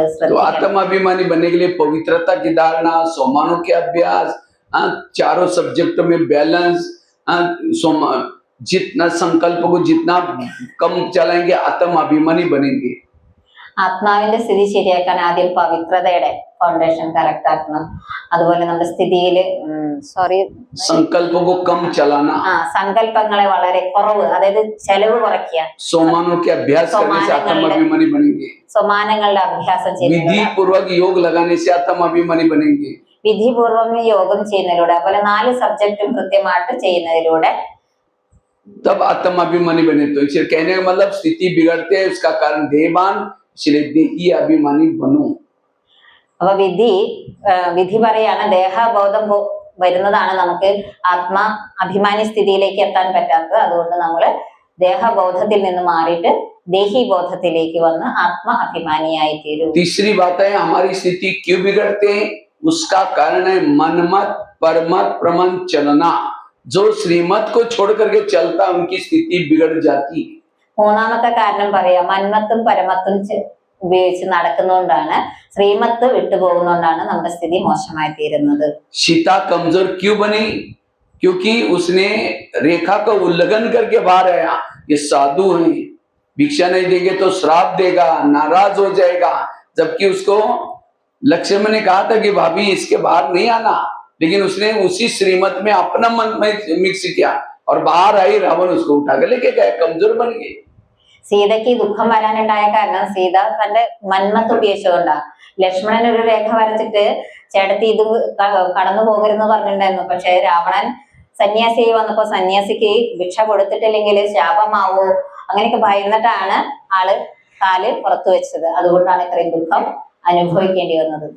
आत्माभिमानी बनने के लिए पवित्रता की धारणा, सोमानों के अभ्यास, चारों सब्जेक्टों में बैलेंस, जितना संकल्प को जितना कम चलाएंगे आत्माभिमानी बनेंगे. ആത്മാവിന്റെ സ്ഥിതി ശരിയാക്കാൻ ആദ്യം പവിത്രതയുടെ ഫൗണ്ടേഷൻ കറക്റ്റ് ആക്കണം. അതുപോലെ നമ്മുടെ സ്ഥിതിയിൽ संकल्पों को कम चलाना, സങ്കല്പങ്ങളെ വളരെ കുറവ്, അതായത് ചെലവ് കുറയ്ക്കുക. सोमानों के अभ्यास करने से आत्माभिमानी बनेंगे. സോമാനങ്ങളുടെ അഭ്യാസം ചെയ്യുന്നത്, विधि पूर्वक योग लगाने से आत्माभिमानी बनेंगे. വിധിപൂർവം യോഗം ചെയ്യുന്നതിലൂടെ, അതുപോലെ 4 സബ്ജക്റ്റും കൃത്യമായിട്ട് ചെയ്യുന്നതിലൂടെ तब आत्माभिमानी बने. तो इसे कहने का मतलब स्थिति बिगड़ते है उसका कारण देहवान, इसलिए देही अभिमानी बनो. അപ്പൊ വിധി പറയാണ് ദേഹബോധം വരുന്നതാണ് നമുക്ക് ആത്മാ അഭിമാനി സ്ഥിതിയിലേക്ക് എത്താൻ പറ്റാത്തത്. അതുകൊണ്ട് നമ്മൾ ദേഹബോധത്തിൽ നിന്ന് മാറിയിട്ട് ദേഹി ബോധത്തിലേക്ക് വന്ന് ആത്മ അഭിമാനിയായി തീരും. तीसरी बात है हमारी स्थिति क्यों बिगड़ते हैं, उसका कारण है मनमत परमत प्रमन चलना. जो श्रीमत को छोड़ करके चलता उनकी स्थिति बिगड़ जाती है. മൂന്നാമത്തെ കാരണം പറയാം, മന്മത്തും പരമത്തും ഉപയോഗിച്ച് നടക്കുന്നതുകൊണ്ടാണ്, ശ്രീമത്ത് വിട്ടുപോകുന്നതുകൊണ്ടാണ് നമ്മുടെ സ്ഥിതി മോശമായി തീരുന്നത്. सीता कमजोर क्यों बनी, क्योंकि उसने रेखा का उल्लंघन करके बाहर आया. ये साधु है, भिक्षा नहीं देंगे तो श्राप देगा, नाराज हो जाएगा. जबकि उसको लक्ष्मण ने कहा था कि भाभी इसके बाहर नहीं आना, लेकिन उसने उसी श्रीमत में अपना मन में मिक्स किया और बाहर आई, रावण उसको उठा कर लेके गया, कमजोर बन गई. സീതയ്ക്ക് ദുഃഖം വരാനുണ്ടായ കാരണം സീത തന്റെ മന്മത്ത് ഉപയോഗിച്ചുകൊണ്ടാ. ലക്ഷ്മണൻ ഒരു രേഖ വരച്ചിട്ട് ചേട്ടത്തി ഇത് കടന്നു പോകരുതെന്ന് പറഞ്ഞിട്ടുണ്ടായിരുന്നു. പക്ഷെ രാവണൻ സന്യാസിയായി വന്നപ്പോ സന്യാസിക്ക് ഭിക്ഷ കൊടുത്തിട്ടില്ലെങ്കിൽ ശാപമാവോ അങ്ങനെയൊക്കെ ഭയന്നിട്ടാണ് ആള് കാല് പുറത്തു വെച്ചത്. അതുകൊണ്ടാണ് ഇത്രയും ദുഃഖം അനുഭവിക്കേണ്ടി വന്നത്.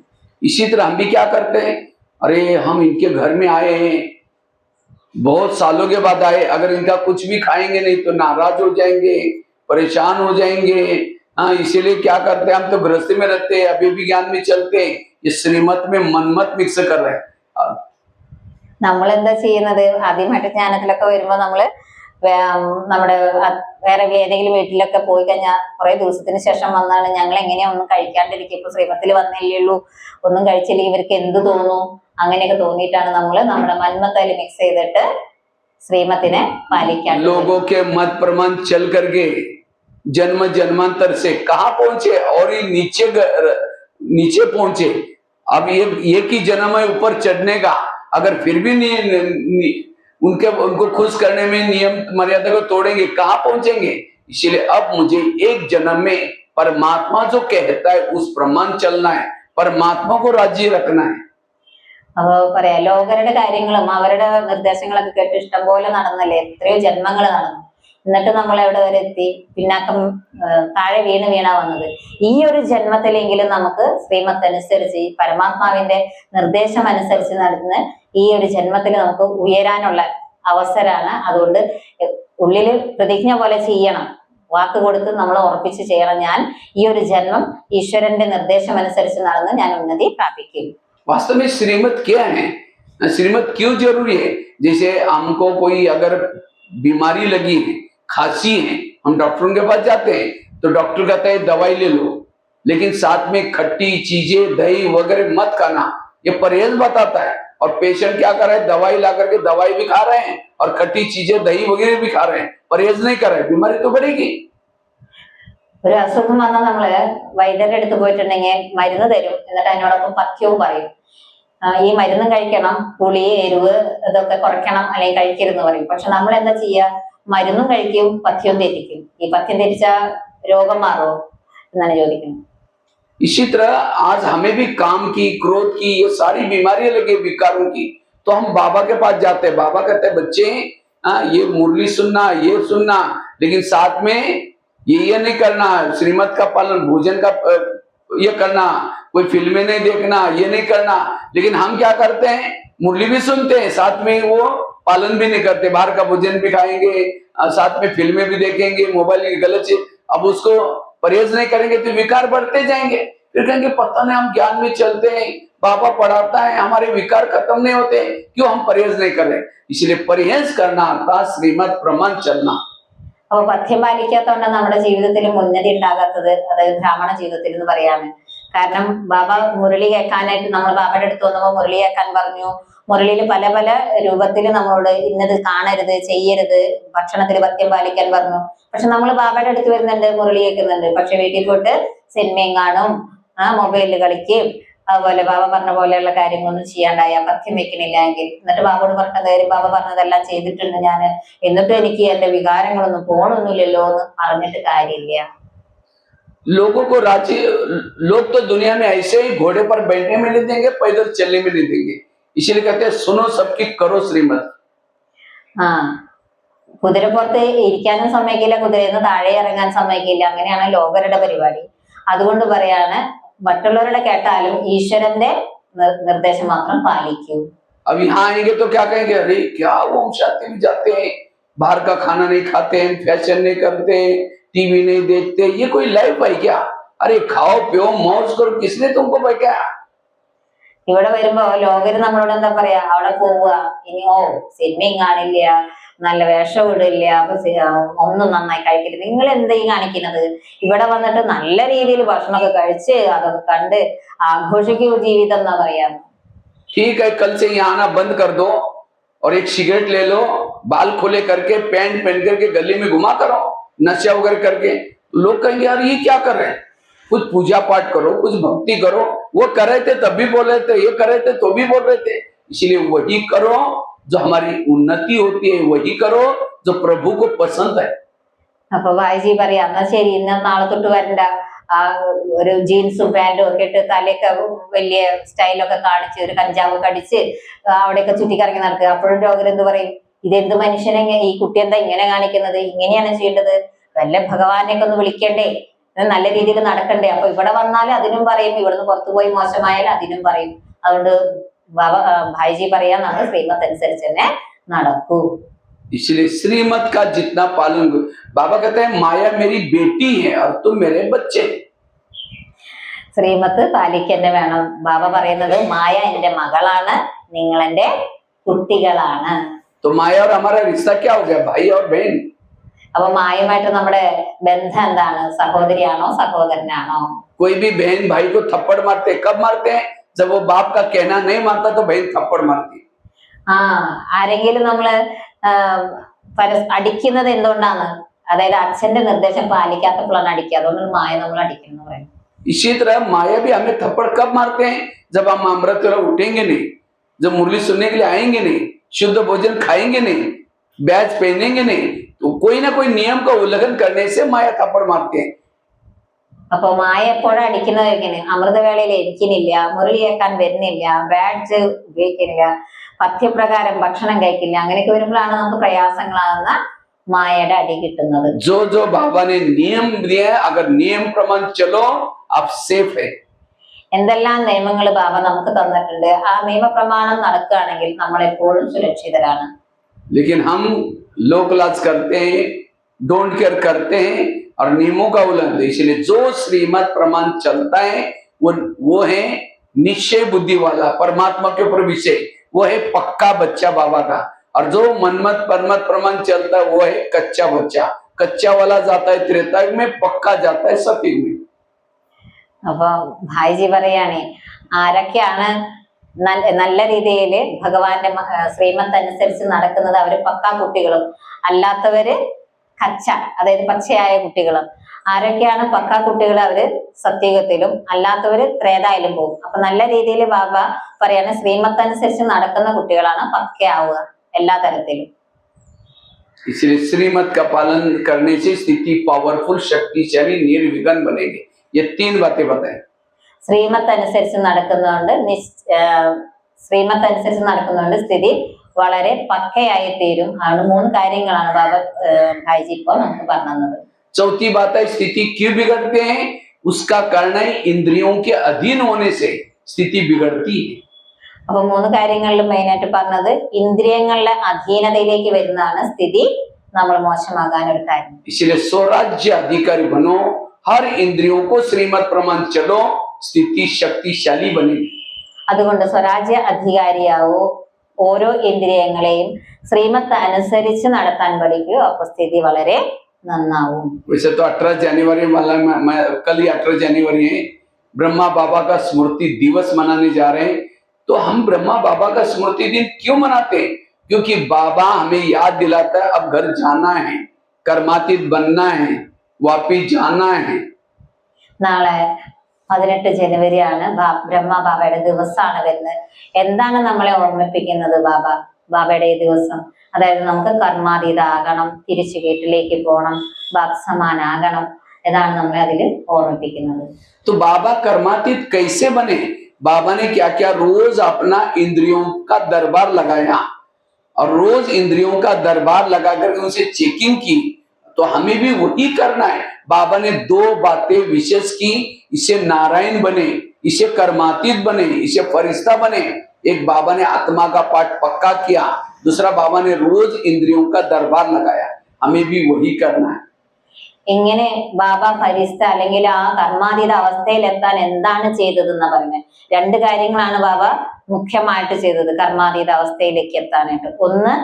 इसी तरह हम भी क्या करते हैं, अरे हम इनके घर में आए हैं, बहुत सालों के बाद आए, अगर इनका कुछ भी खाएंगे नहीं तो नाराज हो जाएंगे, परेशान हो जाएंगे. हाँ, इसीलिए क्या करते हैं, हम तो गृहस्थी में रहते हैं, अभी भी ज्ञान में चलते हैं, ये श्रीमत में मनमत मिक्स कर रहे हैं. നമ്മൾ എന്താ ചെയ്യുന്നത്, ആദ്യമായിട്ട് ജ്ഞാനത്തിലൊക്കെ വരുമ്പോ നമ്മള് നമ്മുടെ വേറെ ഏതെങ്കിലും വീട്ടിലൊക്കെ പോയി കഴിഞ്ഞാൽ കുറെ ദിവസത്തിന് ശേഷം വന്നാണ് ഞങ്ങൾ എങ്ങനെയാ ഒന്നും കഴിക്കാണ്ടിരിക്കും, ഇപ്പൊ ശ്രീമത്തിൽ വന്നില്ലേ ഉള്ളൂ, ഒന്നും കഴിച്ചില്ലെങ്കിൽ ഇവർക്ക് എന്ത് തോന്നും, അങ്ങനെയൊക്കെ തോന്നിയിട്ടാണ് നമ്മൾ നമ്മുടെ മന്മത്തയിൽ മിക്സ് ചെയ്തിട്ട് ശ്രീമത്തിനെ പാലിക്കാൻ. लोगों के मत प्रमाण चल करके जन्म जन्मांतर से कहाँ पहुंचे और ये नीचे पहुंचे. अब ये एक ही जन्म है ऊपर चढ़ने का, अगर फिर भी उनको खुश करने में नियम मर्यादा को तोड़ेंगे कहाँ पहुंचेंगे. इसलिए अब मुझे एक जन्म में परमात्मा जो कहता है उस प्रमाण चलना है, परमात्मा को राजी रखना है. അപ്പൊ പറയാ, ലോകരുടെ കാര്യങ്ങളും അവരുടെ നിർദ്ദേശങ്ങളൊക്കെ കേട്ട് ഇഷ്ടം പോലെ നടന്നല്ലേ, എത്രയോ ജന്മങ്ങൾ നടന്നു, എന്നിട്ട് നമ്മൾ എവിടെ വരെ എത്തി, പിന്നാക്കം താഴെ വീണാ വന്നത്. ഈ ഒരു ജന്മത്തിലെങ്കിലും നമുക്ക് ശ്രീമത്ത് അനുസരിച്ച് ഈ പരമാത്മാവിന്റെ നിർദ്ദേശം അനുസരിച്ച് നടന്ന് ഈ ഒരു ജന്മത്തിൽ നമുക്ക് ഉയരാനുള്ള അവസരമാണ്. അതുകൊണ്ട് ഉള്ളില് പ്രതിജ്ഞ പോലെ ചെയ്യണം, വാക്ക് കൊടുത്ത് നമ്മൾ ഉറപ്പിച്ച് ചെയ്യണം, ഞാൻ ഈ ഒരു ജന്മം ഈശ്വരന്റെ നിർദ്ദേശം അനുസരിച്ച് നടന്ന് ഞാൻ ഉന്നതി പ്രാപിക്കും. वास्तव में श्रीमत क्या है, श्रीमत क्यों जरूरी है. जैसे हमको कोई अगर बीमारी लगी है, खांसी है, हम डॉक्टरों के पास जाते हैं तो डॉक्टर कहता है दवाई ले लो, लेकिन साथ में खट्टी चीजें दही वगैरह मत खाना, ये परहेज बताता है. और पेशेंट क्या कर रहे हैं, दवाई ला करके दवाई भी खा रहे हैं और खट्टी चीजें दही वगैरह भी खा रहे हैं, परहेज नहीं कर रहे, बीमारी तो बढ़ेगी. ഒരു അസുഖം വന്നാൽ നമ്മള് വൈദ്യരുടെ അടുത്ത് പോയിട്ടുണ്ടെങ്കിൽ മരുന്ന് തരും, എന്നിട്ട് അതിനോടൊപ്പം പഥ്യവും പറയും. ഈ മരുന്നും കഴിക്കണം, പുളി എരിവ് ഇതൊക്കെ കുറയ്ക്കണം, അല്ലെങ്കിൽ കഴിക്കരുതെന്ന് പറയും. പക്ഷെ നമ്മൾ എന്താ ചെയ്യുക, മരുന്നും കഴിക്കും, പഥ്യവും തെറ്റിക്കും. ഈ പഥ്യം തെറ്റിച്ച രോഗം മാറുമോ എന്നാണ് ചോദിക്കുന്നത്. इसी तरह आज हमें भी काम की, क्रोध की, ये सारी बीमारियां लगी विकारों की, तो हम बाबा के पास जाते हैं. बाबा कहते हैं बच्चे ये मुरली सुनना, ये सुनना, लेकिन साथ में ये नहीं करना, श्रीमत का पालन, भोजन का ये करना, कोई फिल्में नहीं देखना, ये नहीं करना. लेकिन हम क्या करते हैं, मुरली भी सुनते हैं, साथ में वो पालन भी नहीं करते, बाहर का भोजन भी खाएंगे, साथ में फिल्में भी देखेंगे, मोबाइल की गलत चीज. अब उसको परहेज नहीं करेंगे तो विकार बढ़ते जाएंगे. फिर कहेंगे पता नहीं हम ज्ञान में चलते हैं, बाबा पढ़ाता है, हमारे विकार खत्म नहीं होते, क्यों हम परहेज नहीं कर रहे. इसलिए परहेज करना अर्थात श्रीमत प्रमाण चलना. അപ്പൊ പഥ്യം പാലിക്കാത്തതുകൊണ്ട് നമ്മുടെ ജീവിതത്തിൽ ഉന്നതി ഉണ്ടാകാത്തത്, അതായത് ബ്രാഹ്മണ ജീവിതത്തിൽ എന്ന് പറയാണ്. കാരണം ബാബ മുരളി കേൾക്കാനായിട്ട് നമ്മൾ ബാബയുടെ അടുത്ത് വന്നപ്പോ മുരളി കേൾക്കാൻ പറഞ്ഞു, മുരളിയിൽ പല പല രൂപത്തിൽ നമ്മളോട് ഇന്നത് കാണരുത്, ചെയ്യരുത്, ഭക്ഷണത്തിൽ പഥ്യം പാലിക്കാൻ പറഞ്ഞു. പക്ഷെ നമ്മൾ ബാബയുടെ അടുത്ത് വരുന്നുണ്ട്, മുരളി കേൾക്കുന്നുണ്ട്, പക്ഷെ വീട്ടിൽ പോയിട്ട് സിനിമയും കാണും, മൊബൈലിൽ കളിക്കും, അതുപോലെ ബാബ പറഞ്ഞ പോലെയുള്ള കാര്യങ്ങളൊന്നും ചെയ്യാണ്ടായ, പഥ്യം വെക്കണില്ല എങ്കിൽ, എന്നിട്ട് ബാബയോട് പറഞ്ഞ കാര്യം ബാബ പറഞ്ഞതെല്ലാം ചെയ്തിട്ടുണ്ട് ഞാൻ, എന്നിട്ടും എനിക്ക് എന്റെ വികാരങ്ങളൊന്നും പോണൊന്നുമില്ലല്ലോ എന്ന് പറഞ്ഞിട്ട് കാര്യമില്ല. लोगों को राजी लोग तो दुनिया में ऐसे ही घोड़े पर बैठने में नहीं देंगे, पैदल चलने में नहीं देंगे, इसलिए कहते हैं सुनो सबकी करो श्रीमत. കുതിരപ്പുറത്ത് ഇരിക്കാനും സമ്മതിക്കില്ല, കുതിരയിൽ നിന്ന് താഴെ ഇറങ്ങാൻ സമ്മതിക്കില്ല, അങ്ങനെയാണ് ലോകരുടെ പരിപാടി. അതുകൊണ്ട് പറയാണ് മറ്റുള്ളവരുടെ കേട്ടാലും ഈശ്വരന്റെ നിർദ്ദേശം മാത്രം പാലിക്കൂ. अब यहाँ आएंगे तो क्या कहेंगे, अरे क्या ओम शांति में जाते हैं, बाहर का खाना नहीं खाते हैं, फैशन नहीं करते, टीवी नहीं देखते, ये कोई लाइफ है क्या? अरे खाओ पियो मौज करो, किसने तुमको बैठाया? ഇവിടെ വരുമ്പോ ലോകര് നമ്മളോട് എന്താ പറയാ, അവിടെ പോവുക, ഇനി സിനിമയും കാണില്ല, നല്ല വേഷം ഇടില്ല, അപ്പൊ ഒന്നും നന്നായി കഴിക്കില്ല, നിങ്ങൾ എന്താ ഈ കാണിക്കുന്നത്? ഇവിടെ വന്നിട്ട് നല്ല രീതിയിൽ ഭക്ഷണമൊക്കെ കഴിച്ച് അതൊക്കെ കണ്ട് ആഘോഷിക്കൂ ജീവിതം എന്നാ പറയാ. ठीक है, कल से यहाँ आना बंद कर दो और एक सिगरेट ले लो, बाल खोले करके पैंट पहन करके गली में घुमा करो, नशा वगैरह करके. लोग कहेंगे यार ये क्या कर रहे हैं, कुछ पूजा पाठ करो, कुछ भक्ति करो. वो कर रहे थे तब भी बोल रहे थे, ये कर रहे थे तो भी बोल रहे थे. इसलिए वही करो जो हमारी उन्नति होती है, वही करो जो प्रभु को पसंद है. അപ്പൊ ഭായിജി പറയാ, എന്നാ ശരി, ഇന്ന് നാളെ തൊട്ട് വരണ്ട, ഒരു ജീൻസും പാന്റും ഒക്കെ ഇട്ട് തലയൊക്കെ വലിയ സ്റ്റൈലൊക്കെ കാണിച്ച് ഒരു കഞ്ചാവ് കടിച്ച് അവിടെയൊക്കെ ചുറ്റിക്കറങ്ങി നടക്കുക. അപ്പോഴും രോഗർ എന്ത് പറയും, ഇതെന്ത് മനുഷ്യനെ, ഈ കുട്ടി എന്താ ഇങ്ങനെ കാണിക്കുന്നത്, ഇങ്ങനെയാണ് ചെയ്യേണ്ടത്, വല്ല ഭഗവാനെയൊക്കെ ഒന്ന് വിളിക്കണ്ടേ, നല്ല രീതിയിൽ നടക്കണ്ടേ. അപ്പൊ ഇവിടെ വന്നാൽ അതിനും പറയും, ഇവിടുന്ന് പുറത്തു പോയി മോശമായാൽ അതിനും പറയും. അതുകൊണ്ട് ഭായിജി പറയാ, നമ്മൾ ശ്രീമത്ത് അനുസരിച്ച് തന്നെ നടക്കൂ. इसलिए श्रीमत का जितना पालन, बाबा कहते हैं माया मेरी बेटी है और तुम मेरे बच्चे. ശ്രീമത്ത് പാലിക്കന്നെ വേണം. ബാബ പറയുന്നത് മായ എന്റെ മകളാണ്, നിങ്ങൾ എന്റെ കുട്ടികളാണ്. तो माया और हमारा रिश्ता क्या हो गया, भाई और बहन. അപ്പൊ മായമായിട്ട് നമ്മുടെ ബന്ധം എന്താണ്? സഹോദരിയാണോ സഹോദരനാണോ? कोई भी बहन भाई को थप्पड़ मारते, कब मारते हैं? जब वो बाप का कहना नहीं मानता तो बहन थप्पड़ मारती. ആരെങ്കിലും നമ്മള് അടിക്കുന്നത് എന്തുകൊണ്ടാണ്? അതായത് അച്ഛന്റെ നിർദ്ദേശം പാലിക്കാത്തപ്പോഴാണ് അടിക്കുക. അതുകൊണ്ടാണ് മായ നമ്മൾ അടിക്കുന്നത് പറയുന്നത്. इसी तरह माया भी हमें थप्पड़ कब मारते हैं? जब हम अमृत वेला उठेंगे नहीं, जब मुरली सुनने के लिए आएंगे नहीं, शुद्ध भोजन खाएंगे नहीं, बैज पहनेंगे नहीं, तो कोई ना कोई नियम का उल्लंघन करने से माया थप्पड़ मारते हैं. അപ്പൊ മായ എപ്പോഴാണ് അടിക്കുന്നത്? എങ്ങനെ? അമൃതവേളയിൽ ഇരിക്കുന്നില്ല, മുരളി കേൾക്കാൻ വരുന്നില്ല, ബാഡ്ജ് ഉപയോഗിക്കുന്നില്ല, പഥ്യപ്രകാരം ഭക്ഷണം കഴിക്കില്ല, അങ്ങനെയൊക്കെ വരുമ്പോഴാണ് നമുക്ക് പ്രയാസങ്ങളാകുന്ന മായയുടെ അടി കിട്ടുന്നത്. जो जो बाबा ने नियम दिया, अगर नियम प्रमाण चलो आप सेफ है. എന്തെല്ലാം നിയമങ്ങൾ ബാബ നമുക്ക് തന്നിട്ടുണ്ട്, ആ നിയമപ്രമാണം നടക്കുകയാണെങ്കിൽ നമ്മൾ എപ്പോഴും സുരക്ഷിതരാണ്. लेकिन हम लोक लाज करते हैं, डोंट केयर करते हैं और नियमों का उल्लंघन. इसलिए जो श्रीमत प्रमाण चलता है वो है निश्चय बुद्धि वाला, परमात्मा के ऊपर विषय, वो है पक्का बच्चा बाबा का. और जो मनमत परमत प्रमाण चलता है वो है कच्चा बच्चा. कच्चा वाला जाता है त्रेता युग में, पक्का जाता है सतयुग में. അപ്പൊ ഭായിജി പറയാണ്, ആരൊക്കെയാണ് നല്ല രീതിയിൽ ഭഗവാന്റെ ശ്രീമത്ത് അനുസരിച്ച് നടക്കുന്നത് അവര് പക്കാ കുട്ടികളും, അല്ലാത്തവര് കച്ച, അതായത് പച്ചയായ കുട്ടികളും. ആരൊക്കെയാണ് പക്കാ കുട്ടികൾ, അവര് സത്യയുഗത്തിലും, അല്ലാത്തവര് ത്രേതായിലും പോകും. അപ്പൊ നല്ല രീതിയിൽ ബാബ പറയാണ്, ശ്രീമത്ത് അനുസരിച്ച് നടക്കുന്ന കുട്ടികളാണ് പക്കയാവുക എല്ലാ തരത്തിലും. इसलिए श्रीमत का पालन करने से स्थिति पावरफुल, शक्तिशाली, निर्विघ्न बनेगी. ये 3 बातें बताएं. ശ്രീമത്ത് അനുസരിച്ച് നടക്കുന്നതുകൊണ്ട് സ്ഥിതി വളരെ പക്കയായി തീരും. ആണ് 3 കാര്യങ്ങളാണ് ബാബ ഭായിജി ഇപ്പോൾ നമുക്ക് പറഞ്ഞത്. चौथी बात है स्थिति क्यों बिगड़ते हैं, उसका कारण है इंद्रियों के अधीन होने से स्थिति बिगड़ती है. അപ്പൊ 3 കാര്യങ്ങളിലും മെയിനായിട്ട് പറഞ്ഞത് ഇന്ദ്രിയങ്ങളുടെ അധീനതയിലേക്ക് വരുന്നതാണ് സ്ഥിതി നമ്മൾ മോശമാകാൻ ഒരു കാര്യം. इसलिए स्वराज्य अधिकारी बनो, हर इंद्रियों को श्रीमत प्रमाण चलो, स्थिति शक्तिशाली बनेगी. അതുകൊണ്ട് സ്വരാജ്യ അധികാരിയാവൂ, ഓരോ ഇന്ദ്രിയങ്ങളെയും ശ്രീമത്ത് അനുസരിച്ച് നടത്താൻ പഠിക്കൂ, അപ്പൊ സ്ഥിതി വളരെ നന്നാവും. वैसे तो 18 जनवरी वाला कल ही 18 जनवरी है, ब्रह्मा बाबा का स्मृति दिवस मनाने जा रहे हैं. तो हम ब्रह्मा बाबा का स्मृति दिन क्यों मनाते हैं? क्योंकि बाबा हमें याद दिलाता है अब घर जाना है, कर्मातीत बनना है, वापिस जाना है. നാളെ 18 ജനുവരിയാണ് ബ്രഹ്മ ബാബയുടെ ദിവസമാണ് വരുന്നത്. എന്താണ് നമ്മളെ ഓർമ്മിപ്പിക്കുന്നത് ബാബയുടെ ഈ ദിവസം? അതായത് നമുക്ക് കർമാതീതാകണം, തിരിച്ചു വീട്ടിലേക്ക് പോകണം, ബാബ് സമാനാകണം എന്നാണ് നമ്മളെ അതിൽ ഓർമ്മിപ്പിക്കുന്നത്. तो बाबा कर्मातीत कैसे बने? बाबा ने क्या क्या रोज अपना इंद्रियों का दरबार लगाया और रोज इंद्रियों का दरबार लगा करके उनसे चेकिंग की. तो हमें भी वही करना है. बाबा ने 2 बातें विशेष की, इसे नारायण बने, इसे कर्मातीत बने, इसे फरिश्ता बने. एक बाबा ने आत्मा का पाठ पक्का किया, दूसरा बाबा ने रोज इंद्रियों का दरबार लगाया. हमें भी वही करना है. ഇങ്ങനെ ബാബ ഫരിസ്ത അല്ലെങ്കിൽ ആ കർമാതീത അവസ്ഥയിലെത്താൻ എന്താണ് ചെയ്തതെന്ന് പറഞ്ഞത്? 2 കാര്യങ്ങളാണ് ബാബ മുഖ്യമായിട്ട് ചെയ്തത് കർമാതീത അവസ്ഥയിലേക്ക് എത്താനായിട്ട്. ഒന്ന്,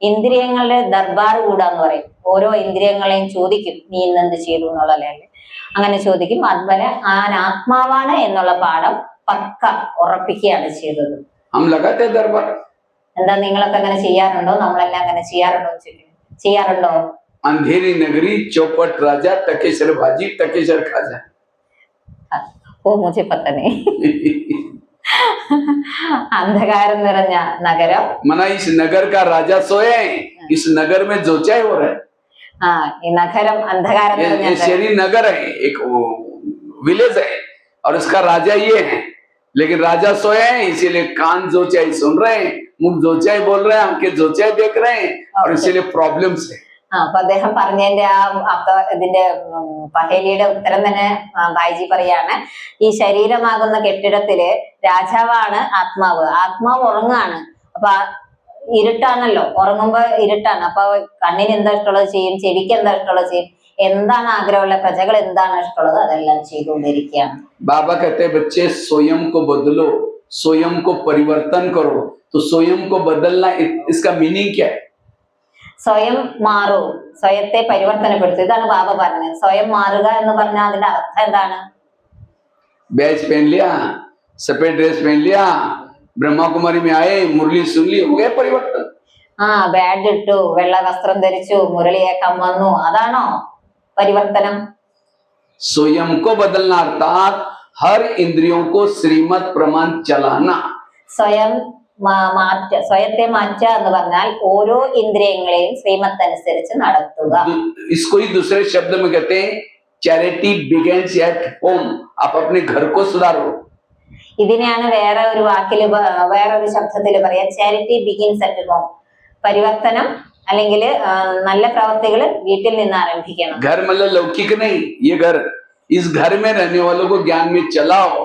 ഇന്ദ്രിയങ്ങളുടെ ദർബാർ കൂടാന്ന് പറയും. ഓരോ ഇന്ദ്രിയങ്ങളെയും ചോദിക്കും, നീ ഇന്ന് എന്ത് ചെയ്തു എന്നുള്ളതല്ലേ. അങ്ങനെ ചോദിക്കും. അതുപോലെ ഞാൻ ആത്മാവാണ് എന്നുള്ള പാഠം പക്ക ഉറപ്പിക്കുകയാണ് ചെയ്തത്. എന്താ നിങ്ങളൊക്കെ അങ്ങനെ ചെയ്യാറുണ്ടോ? നമ്മളെല്ലാം അങ്ങനെ ചെയ്യാറുണ്ടോ? ചെയ്യാറുണ്ടോ? अंधेरी नगरी, चौपट राजा, टकेसर भाजी, टकेसर खाजा. ഓ മുझे पता नहीं. अंधकार निरंज नगरम. मना इस नगर का राजा सोए, इस नगर में जो चाहे हो रहा है. हाँ, ये नगरम अंधकार ये शहरी नगर है, एक विलेज है और इसका राजा ये है. लेकिन राजा सोए हैं, इसीलिए कान जो चाहे सुन रहे हैं, मुख जो चाहे बोल रहे हैं, आंखें जो चाहे देख रहे हैं और इसीलिए प्रॉब्लम्स है. അപ്പൊ അദ്ദേഹം പറഞ്ഞതിന്റെ ഇതിന്റെ പഹേലിയുടെ ഉത്തരം തന്നെ ഭായിജി പറയാണ്. ഈ ശരീരമാകുന്ന കെട്ടിടത്തില് രാജാവാണ് ആത്മാവ്. ആത്മാവ് ഉറങ്ങാണ്. അപ്പൊ ഇരുട്ടാണല്ലോ, ഉറങ്ങുമ്പോ ഇരുട്ടാണ്. അപ്പൊ കണ്ണിന് എന്താ ഇഷ്ടമുള്ളത് ചെയ്യും, ചെവിക്ക് എന്താ ഇഷ്ടമുള്ളത് ചെയ്യും. എന്താണ് ആഗ്രഹമുള്ള പ്രജകൾ എന്താണ് ഇഷ്ടമുള്ളത് അതെല്ലാം ചെയ്തുകൊണ്ടിരിക്കുകയാണ്. बाबा कहते हैं बच्चे स्वयं को बदलो, स्वयं को परिवर्तन करो. तो स्वयं को बदलना, इसका मीनिंग क्या है? സ്വയം മാറൂ, സ്വയത്തെ പരിവർത്തനപ്പെടുത്തുക. ഇതാണ് ബാബ പറഞ്ഞത്. സ്വയം മാറുക എന്ന് പറഞ്ഞാൽ അതിന്റെ അർത്ഥം എന്താണ്? बैच पहन लिया, सफेद ड्रेस पहन लिया, ब्रह्मा कुमारी में आए, मुरली सुन ली, हो गया परिवर्तन. ബാഡ് ഇട്ടു, വെള്ള വസ്ത്രം ധരിച്ചു, മുരളിയേക്കാൻ വന്നു, അതാണോ പരിവർത്തനം? स्वयं को बदलना अर्थात हर इंद्रियों को श्रीमत प्रमाण चलाना. സ്വയത്തെ മാറ്റുക എന്ന് പറഞ്ഞാൽ ഓരോ ഇന്ദ്രിയങ്ങളെയും ശ്രീമത്ത് അനുസരിച്ച് നടത്തുക. इसको ही दूसरे शब्द में कहते हैं चैरिटी बिगिंस एट होम. आप अपने घर को सुधारो. ഇതിനെയാണ് വേറെ ഒരു വാക്കില് വേറൊരു ശബ്ദത്തിൽ പറയാ, ചാരിറ്റി ബിഗിൻസ് അറ്റ് ഹോം. പരിവർത്തനം അല്ലെങ്കിൽ നല്ല പ്രവർത്തികൾ വീട്ടിൽ നിന്ന് ആരംഭിക്കണം. घर मतलब लौकिक नहीं, ये घर, इस घर में रहने वालों को ज्ञान में चलाओ,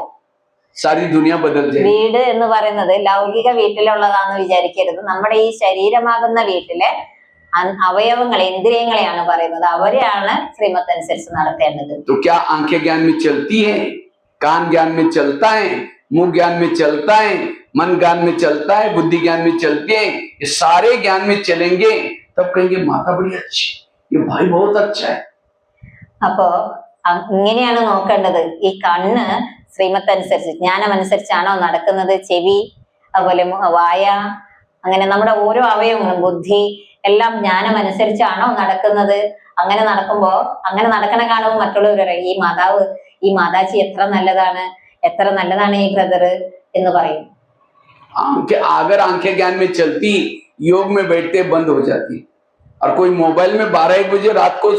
सारी दुनिया बदल जाएगी. വീട് എന്ന് പറയുന്നത് ലൗകിക വീട്ടിലുള്ളതാണെന്ന് വിചാരിക്കരുത്. നമ്മുടെ ഈ ശരീരമാകുന്ന വീട്ടിലെ അവയവങ്ങളെ, ഇന്ദ്രിയങ്ങളെയാണ് പറയുന്നത്. അവരെയാണ് ശ്രീമത്ത് അനുസരിച്ച് നടത്തേണ്ടത്. तो क्या आंखें ज्ञान में चलती है, कान ज्ञान में चलता है, मुंह ज्ञान में चलता है, मन ज्ञान में चलता है, बुद्धि ज्ञान में चलती है. ये सारे ज्ञान में चलेंगे तब कहेंगे माता बड़ी अच्छी, ये भाई बहुत अच्छा है. അപ്പോ ഇങ്ങനെയാണ് നോക്കേണ്ടത്. ഈ കണ്ണ് ശ്രീമത്ത് അനുസരിച്ച്, ജ്ഞാനം അനുസരിച്ചാണോ നടക്കുന്നത്? ചെവി, അതുപോലെ വായ, അങ്ങനെ നമ്മുടെ ഓരോ അവയവങ്ങളും, ബുദ്ധി എല്ലാം ജ്ഞാനം അനുസരിച്ചാണോ നടക്കുന്നത്? അങ്ങനെ നടക്കുമ്പോ, അങ്ങനെ നടക്കണ കാണുമ്പോൾ മറ്റുള്ളവർ പറയും, ഈ മാതാജി എത്ര നല്ലതാണ്, എത്ര നല്ലതാണ് ഈ ബ്രദർ എന്ന് പറയും. अगर आंखें ज्ञान में चलती, योग में बैठते बंद हो जाती. और कोई मोबाइल में 12-1 बजे रात को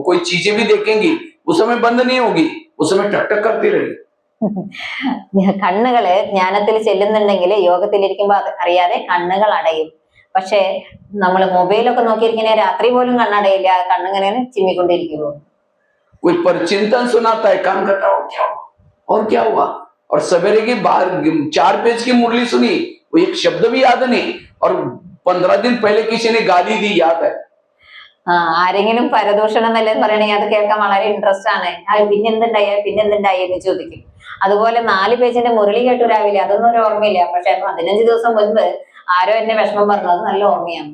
कोई चीजें भी देखेंगी, उस समय बंद नहीं होगी, उस समय टक टक करती रहेगी. കണ്ണുകള് ജ്ഞാനത്തിൽ ചെല്ലുന്നുണ്ടെങ്കിൽ യോഗത്തിലിരിക്കുമ്പോ അറിയാതെ കണ്ണുകൾ അടയും. പക്ഷെ നമ്മൾ മൊബൈലൊക്കെ നോക്കിയിരിക്കുന്ന രാത്രി പോലും കണ്ണടയില്ല, കണ്ണിങ്ങനെ ചിമ്മിക്കൊണ്ടിരിക്കുമോ. कोई परचिंतन सुनाता है, कान कटाओ, क्या हुआ और क्या हुआ, और सवेरे की 4 पेज की मुरली सुनी, वो एक शब्द भी याद नहीं, और 15 दिन पहले किसी ने गाली दी, याद है. ആരെങ്കിലും പരദൂഷണം നല്ലതെന്ന് പറയണെങ്കിൽ അത് കേൾക്കാൻ വളരെ ഇൻട്രസ്റ്റ് ആണ്. പിന്നെന്തുണ്ടായി എന്ന് ചോദിക്കും. അതുപോലെ 4 പേജിന്റെ മുരളി കേട്ടു രാവിലെ, അതൊന്നും ഒരു ഓർമ്മയില്ല. പക്ഷെ 15 ദിവസം മുൻപ് ആരോ എന്നെ വിഷമം പറഞ്ഞു, അത് നല്ല ഓർമ്മയാണ്.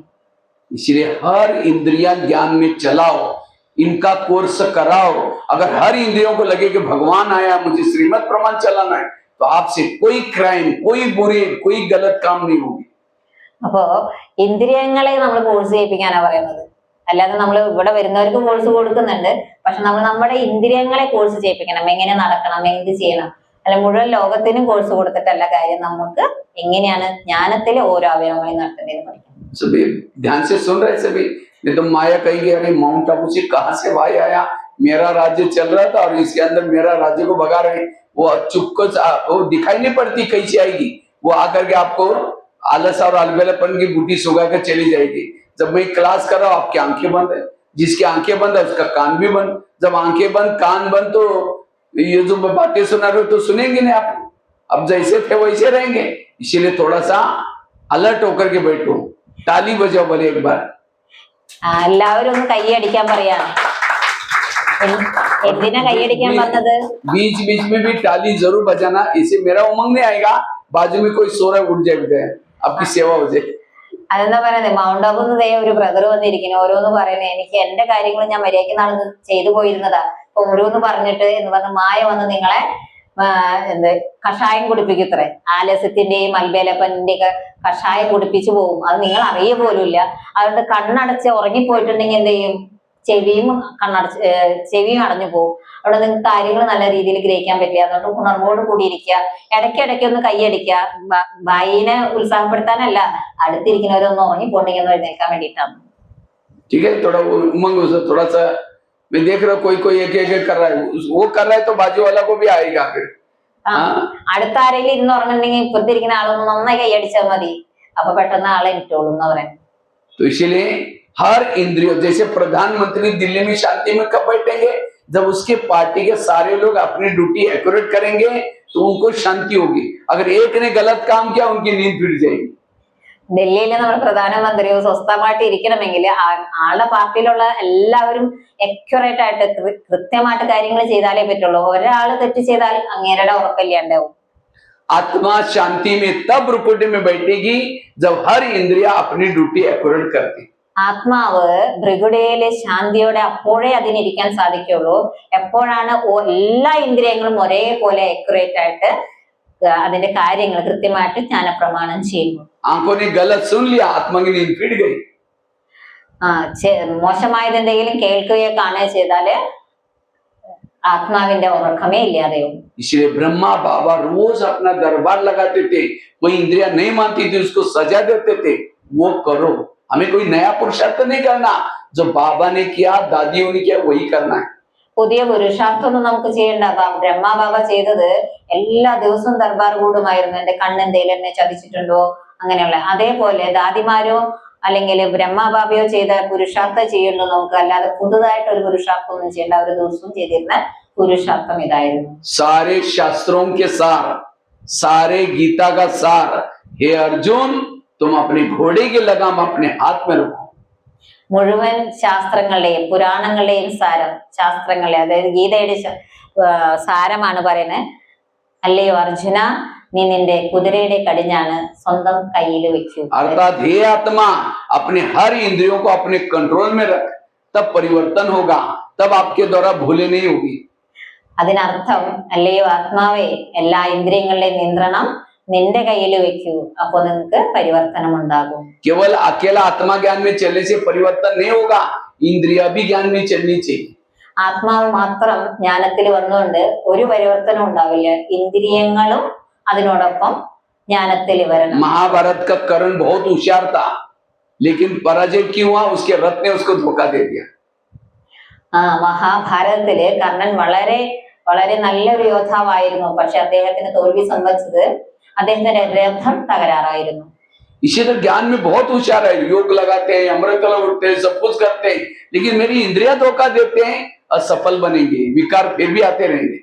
इसलिए हर इंद्रिया ज्ञान में चलाओ, इनका कोर्स कराओ. अगर हर इंद्रियों को लगे कि भगवान आया, मुझे श्रीमत प्रमाण चलाना है, तो तो आपसे कोई क्राइम, कोई बुरे, कोई गलत काम नहीं होगी। അപ്പോ ഇന്ദ്രിയങ്ങളെ നമ്മൾ കോഴ്സ് ചെയ്യിപ്പിക്കാനാ പറയുന്നത്. അല്ലാതെ നമ്മൾ ഇവിടെ വരുന്നവർക്ക് കോഴ്സ് കൊടുക്കുന്നുണ്ട്. പക്ഷെ നമ്മൾ നമ്മുടെ ഇന്ദ്രിയങ്ങളെ കോഴ്സ് ചെയ്യിപ്പിക്കണം. എങ്ങനെ നടക്കണം, എന്ത് ചെയ്യണം. അല്ല മുഴുവൻ ലോകത്തിനും കോഴ്സ് കൊടുത്തിട്ടല്ല കാര്യം. നമുക്ക് എങ്ങനെയാണ് ജ്ഞാനത്തിലെ ഓരോ അവയവങ്ങളെയും നടത്തേണ്ടതെന്ന് പഠിക്കണം. सभी ध्यान से सुन रहे सभी। नहीं तो माया कहेगी अरे माउंट आबू से कहां से भाई आया, मेरा राज्य चल रहा था और इसके अंदर मेरा राज्य को भगा रहे हैं। वो चुपको वो दिखाई नहीं पड़ती कैसी आएगी, वो आकर के आपको आलस और अलबेलापन की बूटी सुगा कर चली जाएगी। जब मैं क्लास कर रहा हूँ आपकी आंखें बंद है, जिसकी आंखें बंद है उसका कान भी बंद। जब आंखें बंद कान बंद तो ये जो बातें सुना रहे हो तो सुनेंगे नहीं आप। अब जैसे थे वैसे रहेंगे। इसीलिए थोड़ा सा अलर्ट होकर के बैठो। ताली बजाओ बोले एक बार। എല്ലാവരും ഒന്ന് കൈയടിക്കാൻ പറയാണ്. എന്തിനാ കൈയടിക്കാൻ പറഞ്ഞത്? बीच बीच में भी ताली जरूर बजाना, इससे मेरा उमंग नहीं आएगा। बाजू में कोई सो रहा है उठ जाए, आपकी सेवा हो जाए। അതെന്താ പറയുന്നത്, മൗണ്ട് ആബു ഒരു ബ്രദർ വന്നിരിക്കുന്നു, ഓരോന്ന് പറയുന്നത്. എനിക്ക് എന്റെ കാര്യങ്ങൾ ഞാൻ മര്യാദയ്ക്ക് നടന്ന് ചെയ്തു പോയിരുന്നതാ. അപ്പൊ ഓരോന്ന് പറഞ്ഞിട്ട് എന്ന് പറഞ്ഞ മായ വന്ന് നിങ്ങളെ എന്ത് കഷായം കുടിപ്പിക്കത്രേ. ആലസ്യത്തിന്റെയും അൽബേലപ്പന്റെയും ഒക്കെ കഷായം കുടിപ്പിച്ചു പോകും. അത് നിങ്ങൾ അറിയ പോലുമില്ല. അതുകൊണ്ട് കണ്ണടച്ച് ഉറങ്ങിപ്പോയിട്ടുണ്ടെങ്കിൽ എന്ത് ചെയ്യും, ചെവിയും അടഞ്ഞു പോകും. അവിടെ നിങ്ങൾക്ക് കാര്യങ്ങൾ നല്ല രീതിയിൽ ഗ്രഹിക്കാൻ പറ്റില്ല. അതുകൊണ്ട് ഉണർവോട് കൂടിയിരിക്കുക. ഇടയ്ക്കിടയ്ക്ക് ഒന്ന് കൈയടിക്കുക. ഭായിനെ ഉത്സാഹപ്പെടുത്താനല്ല, അടുത്തിരിക്കുന്നവരൊന്ന് ഉറങ്ങിപ്പോണ്ടെങ്കിൽ ഒന്ന് എഴുന്നേൽക്കാൻ വേണ്ടിയിട്ടാണ്. ठीक है, थोड़ा उमंग थोड़ा सा मैं देख रहा हूँ कोई एक एक कर रहा है, वो कर रहा है तो बाजू वाला को भी आएगा फिर। അടുത്ത ആരെങ്കിലും ഇരുന്ന് ഉറങ്ങുന്നുണ്ടെങ്കിൽ ഇപ്പുറത്തിരിക്കുന്ന ആളൊന്ന് നന്നായി കൈയടിച്ചാൽ മതി. അപ്പൊ പെട്ടെന്ന് ആളെ ഇട്ടോളൂ എന്ന് പറയാം. तो इसीलिए हर इंद्रियों, जैसे प्रधानमंत्री दिल्ली में शांति में कब बैठेंगे, जब उसके पार्टी के सारे लोग अपनी ड्यूटी एक्यूरेट करेंगे तो उनको शांति होगी। अगर एक ने गलत काम किया उनकी नींद फिर जाएगी। ഡൽഹിയിലെ നമ്മുടെ പ്രധാനമന്ത്രിയോ സ്വസ്ഥമായിട്ട് ഇരിക്കണമെങ്കിൽ ആളുടെ പാർട്ടിയിലുള്ള എല്ലാവരും അക്യുറേറ്റ് ആയിട്ട് കൃത്യമായിട്ട് കാര്യങ്ങൾ ചെയ്താലേ പറ്റുള്ളൂ. ഒരാള് തെറ്റ് ചെയ്താൽ അങ്ങേരുടെ ഉറക്കല്ലാണ്ടാവും. आत्मा शांति में तब रुपटे में बैठेगी जब हर इंद्रिया अपनी ड्यूटी एक्यूरेट करती। ആത്മാവ് ഭൃഗുടയിലെ ശാന്തിയോടെ അപ്പോഴേ അതിനിരിക്കാൻ സാധിക്കുള്ളൂ എപ്പോഴാണ് എല്ലാ ഇന്ദ്രിയങ്ങളും ഒരേപോലെ അക്യുറേറ്റ് ആയിട്ട് അതിന്റെ കാര്യങ്ങൾ കൃത്യമായിട്ട് ജ്ഞാനപ്രമാണം ചെയ്യുന്നു. आंखों ने गलत सुन लिया, आत्मा की नींद फिट गई। മോശമായത് എന്തെങ്കിലും കേൾക്കുകയോ കാണുകയോ ചെയ്താല് ആത്മാവിന്റെ ഉറക്കമേ ഇല്ലാതെയും. इसलिए ब्रह्मा बाबा रोज अपना दरबार लगाते थे। कोई इंद्रिया नहीं मानती थी उसको सजा देते थे, वो करो। हमें कोई नया पुरुषार्थ नहीं करना, जो बाबा ने किया दादियों ने किया वही करना है। പുതിയ പുരുഷാർത്ഥമൊന്നും നമുക്ക് ചെയ്യണ്ട. ബ്രഹ്മ ബാബ ചെയ്തത് എല്ലാ ദിവസവും ദർബാർ കൂടുമായിരുന്നു. എന്റെ കണ്ണെന്തേലും എന്നെ ചതിച്ചിട്ടുണ്ടോ അങ്ങനെയുള്ള. അതേപോലെ ദാദിമാരോ അല്ലെങ്കിൽ ബ്രഹ്മ ബാബയോ ചെയ്ത പുരുഷാർത്ഥം ചെയ്യുന്നു നമുക്ക്. അല്ലാതെ പുതുതായിട്ട് ഒരു പുരുഷാർത്ഥം ഒന്നും ചെയ്യേണ്ട. ഒരു ദിവസവും ചെയ്തിരുന്ന പുരുഷാർത്ഥം ഇതായിരുന്നു. सारे शास्त्रों के सार, सारे गीता का सार, हे अर्जुन तुम अपने घोड़े की लगाम अपने हाथ में रखो। മുഴുവൻ ശാസ്ത്രങ്ങളുടെയും പുരാണങ്ങളുടെയും സാരം, ശാസ്ത്രങ്ങളെ അതായത് ഗീതയുടെ സാരമാണ് പറയുന്നത്. അല്ലയോ അർജുന, നീ നിന്റെ കുതിരയുടെ കടിഞ്ഞാണ് സ്വന്തം കയ്യിൽ വെക്കൂ. अर्थात हे आत्मा अपने हर इंद्रियों को अपने कंट्रोल में रख, तब परिवर्तन होगा, तब आपके द्वारा भूले नहीं होगी। അതിനർത്ഥം അല്ലയോ ആത്മാവേ, എല്ലാ ഇന്ദ്രിയങ്ങളുടെയും നിയന്ത്രണം നിന്റെ കയ്യിൽ വെക്കൂ, അപ്പൊ നിങ്ങൾക്ക് പരിവർത്തനം ഉണ്ടാകും. केवल अकेला आत्मा ज्ञान में चलने से परिवर्तन नहीं होगा, इंद्रिया भी ज्ञान में चलनी चाहिए। ആത്മാവ് മാത്രം ജ്ഞാനത്തിൽ വന്നുകൊണ്ട് ഒരു പരിവർത്തനം ഉണ്ടാവില്ല. ഇന്ദ്രിയങ്ങളും അതിനോടൊപ്പം ജ്ഞാനത്തിൽ വരണം. महाभारत का कर्ण बहुत होशियार था, लेकिन पराजय क्यों हुआ? उसके रथ ने उसको धोखा दे दिया। മഹാഭാരതത്തില് കർണൻ വളരെ വളരെ നല്ലൊരു യോദ്ധാവായിരുന്നു. പക്ഷെ അദ്ദേഹത്തിന് തോൽവി സംഭവിച്ചത് അദ്ദേഹത്തിന്റെ രഥം തകരാറായിരുന്നു. इसी तरह ज्ञान में बहुत होशियार है, योग लगाते हैं, अमृत उठते हैं, सब कुछ करते हैं, लेकिन मेरी इंद्रिया धोखा देते हैं, असफल बनेंगे, विकार फिर भी आते रहेंगे।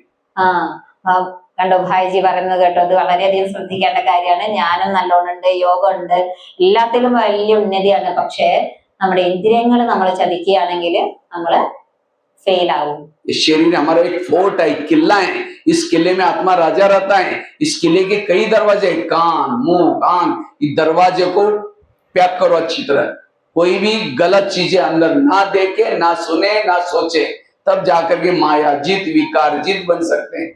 കണ്ടോ ഭായിജി പറയുന്നത് കേട്ടോ, അത് വളരെയധികം ശ്രദ്ധിക്കേണ്ട കാര്യമാണ്. ജ്ഞാനം നല്ലോണുണ്ട്, യോഗം ഉണ്ട്, എല്ലാത്തിലും വലിയ ഉന്നതിയാണ്. പക്ഷെ നമ്മുടെ ഇന്ദ്രിയങ്ങൾ നമ്മൾ ചതിക്കുകയാണെങ്കിൽ നമ്മള് फेल आऊं। इस शरीर हमारा एक फोर्ट है, किला है। इस किले में आत्मा राजा रहता है। इस किले के कई दरवाजे, कान मुंह कान, इस दरवाजे को पैक करो अच्छी तरह। कोई भी गलत चीजें अंदर ना देखे, ना सुने, ना सोचे, तब जाकर के माया जीत विकार जीत बन सकते हैं।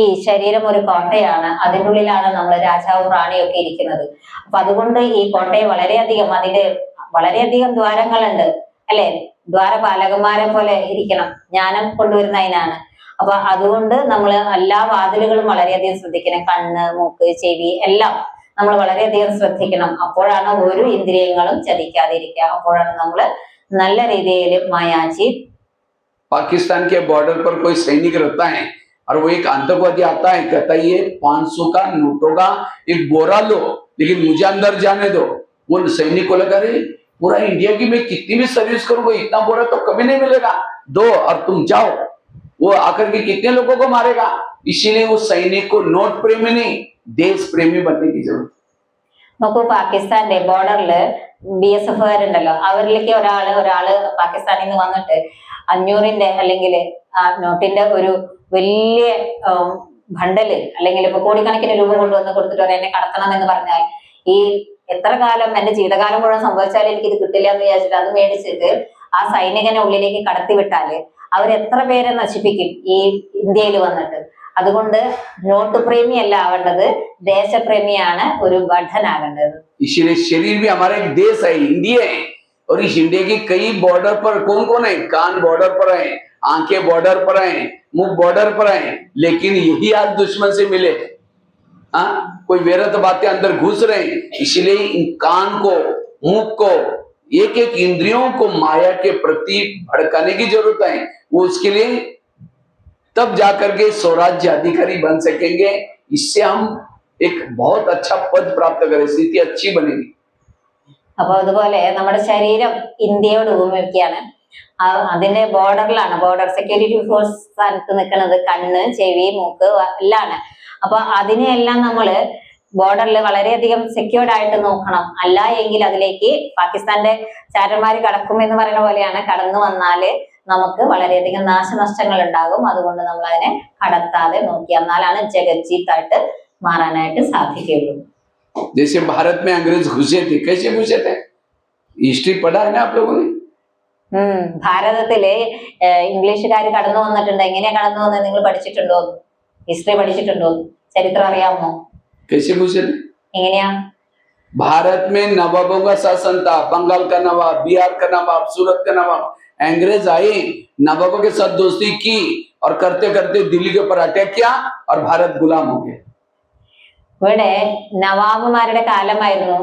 ഈ ശരീരം ഒരു കോട്ടയാണ്, അതിൻ്റെ ഉള്ളിലാണ് നമ്മൾ രാജാവും റാണിയും ഒക്കെ ഇരിക്കുന്നത്. അപ്പൊ അതുകൊണ്ട് ഈ കോട്ടയെ വളരെയധികം, അതിന്റെ വളരെയധികം ദ്വാരങ്ങളുണ്ട് അല്ലെ, ദ്വാരപാലകന്മാരെ പോലെ ഇരിക്കണം, ജ്ഞാനം കൊണ്ടുവരുന്നതിനാണ്. അപ്പൊ അതുകൊണ്ട് നമ്മൾ എല്ലാ വാതിലുകളും വളരെയധികം ശ്രദ്ധിക്കണം, കണ്ണ്, മൂക്ക്, ചെവി എല്ലാം നമ്മൾ വളരെയധികം ശ്രദ്ധിക്കണം. അപ്പോഴാണ് ഒരു ഇന്ദ്രിയങ്ങളും ചതിക്കാതിരിക്കുക, അപ്പോഴാണ് നമ്മൾ നല്ല രീതിയിൽ മായാജി. पाकिस्तान के बॉर्डर पर कोई सैनिक रहता है और वो एक आतंकवादी आता है, कहता है ये 500 का नोटों का एक बोरा लो, लेकिन मुझे अंदर जाने दो। वो सैनिक को लगा, अरे पूरा इंडिया की मैं कितनी भी सर्विस करूंगा, इतना बोरा तो कभी नहीं मिलेगा, दो और तुम जाओ। वो आकर के कितने लोगों को मारेगा। इसीलिए उस सैनिक को नोट प्रेमी नहीं, देश प्रेमी बनने की जरूरत। നോക്കൂ, പാകിസ്ഥാന്റെ ബോർഡറില് BSF-കാരുണ്ടല്ലോ, അവരിലേക്ക് ഒരാള് പാകിസ്ഥാനിൽ നിന്ന് വന്നിട്ട് 500 അല്ലെങ്കിൽ ആ നോട്ടിന്റെ ഒരു വലിയ ബണ്ടല് അല്ലെങ്കിൽ ഇപ്പൊ കോടിക്കണക്കിന് രൂപ കൊണ്ടുവന്ന് കൊടുത്തിട്ട് എന്നെ കടത്തണം എന്ന് പറഞ്ഞാൽ, ഈ എത്ര കാലം എന്റെ ജീവിതകാലം മുഴുവൻ സംഭവിച്ചാലും എനിക്ക് ഇത് കിട്ടില്ല എന്ന് വിചാരിച്ചിട്ട് അത് മേടിച്ചിട്ട് ആ സൈനികനെ ഉള്ളിലേക്ക് കടത്തി വിട്ടാല് അവരെത്ര പേരെ നശിപ്പിക്കും ഈ ഇന്ത്യയിൽ വന്നിട്ട്. അതുകൊണ്ട് നോട്ട് പ്രേമിയല്ല ആവേണ്ടത്, ദേശപ്രേമിയാണ് ഒരു ഭടനാകേണ്ടത്. इसीलिए शरीर भी हमारा एक देश है, इंडिया है, और इस इंडिया की कई बॉर्डर पर कौन कौन है, कान बॉर्डर पर है, आंखें बॉर्डर पर है, मुंह बॉर्डर पर है, लेकिन यही आज दुश्मन से मिले। हाँ, कोई बेरत बातें अंदर घुस रहे हैं। इसलिए इन कान को, मुंह को, एक एक इंद्रियों को माया के प्रति भड़काने की जरूरत है। वो उसके लिए तब जाकर के स्वराज्य अधिकारी बन सकेंगे। इससे हम एक बहुत अच्छा पद प्राप्त करें, स्थिति अच्छी बनेगी। അപ്പൊ അതുപോലെ നമ്മുടെ ശരീരം ഇന്ത്യയോട് ഉപമിക്കുകയാണ്. അതിന്റെ ബോർഡറിലാണ്, ബോർഡർ സെക്യൂരിറ്റി ഫോഴ്സ് സ്ഥാനത്ത് നിൽക്കുന്നത് കണ്ണ്, ചെവി, മൂക്ക് എല്ലാം. അപ്പൊ അതിനെയെല്ലാം നമ്മള് ബോർഡറിൽ വളരെയധികം സെക്യൂർഡ് ആയിട്ട് നോക്കണം. അല്ല എങ്കിൽ അതിലേക്ക് പാകിസ്ഥാന്റെ ചാരന്മാര് കടക്കും എന്ന് പറയുന്ന പോലെയാണ്, കടന്നു വന്നാല് നമുക്ക് വളരെയധികം നാശനഷ്ടങ്ങൾ ഉണ്ടാകും. അതുകൊണ്ട് നമ്മൾ അതിനെ കടത്താതെ നോക്കി എന്നാലാണ് ജഗജ്ജീത്തായിട്ട് മാറാനായിട്ട് സാധിക്കുകയുള്ളൂ. जैसे भारत में अंग्रेज घुसे थे, कैसे घुसे थे, हिस्ट्री पढ़ा है ना आप लोगों ने? ഭാരതത്തില് ഇംഗ്ലീഷുകാർ കടന്നു വന്നിട്ടുണ്ട്. എങ്ങനെയാ കടന്നു വന്നത് നിങ്ങൾ പഠിച്ചിട്ടുണ്ടോ? ഹിസ്റ്ററി പഠിച്ചിട്ടുണ്ടോ? ചരിത്രം അറിയാമോ? कैसे घुसे थे? എങ്ങനെയാ? भारत में नवाबों का शासन था, बंगाल का नवाब, बिहार का नवाब, सूरत का नवाब। अंग्रेज आए, नवाबों के साथ दोस्ती की और करते करते दिल्ली के ऊपर अटैक किया और भारत गुलाम हो गया। ഇവിടെ നവാബുമാരുടെ കാലമായിരുന്നു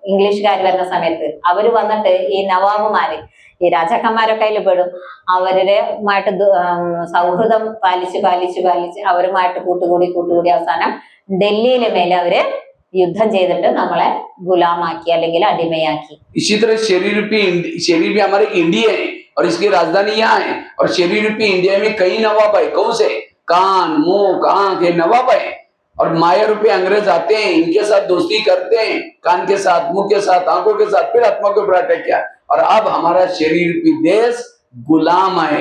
ഇംഗ്ലീഷുകാർ വരുന്ന സമയത്ത്. അവര് വന്നിട്ട് ഈ നവാബുമാര്, ഈ രാജാക്കന്മാരൊക്കെ അതിൽ പെടും, അവരുമായിട്ട് സൗഹൃദം പാലിച്ച് അവരുമായിട്ട് കൂട്ടുകൂടി അവസാനം ഡൽഹിയിലെ മേലെ അവര് യുദ്ധം ചെയ്തിട്ട് നമ്മളെ ഗുലാമാക്കി അല്ലെങ്കിൽ അടിമയാക്കി. इसी तरह शरीर भी हमारे इंडिया है और इसकी राजधानी यहाँ है। और शरीर रूपी इंडिया में कई नवाब है। कौन से? कान, मुंह, आंख, ये नवाब है। और माया रूपी अंग्रेज आते हैं, इनके साथ दोस्ती करते हैं, कान के साथ, मुंह के साथ, आंखों के साथ, फिर आत्मा के ऊपर अटैक किया। और अब हमारा शरीर रूपी देश गुलाम है,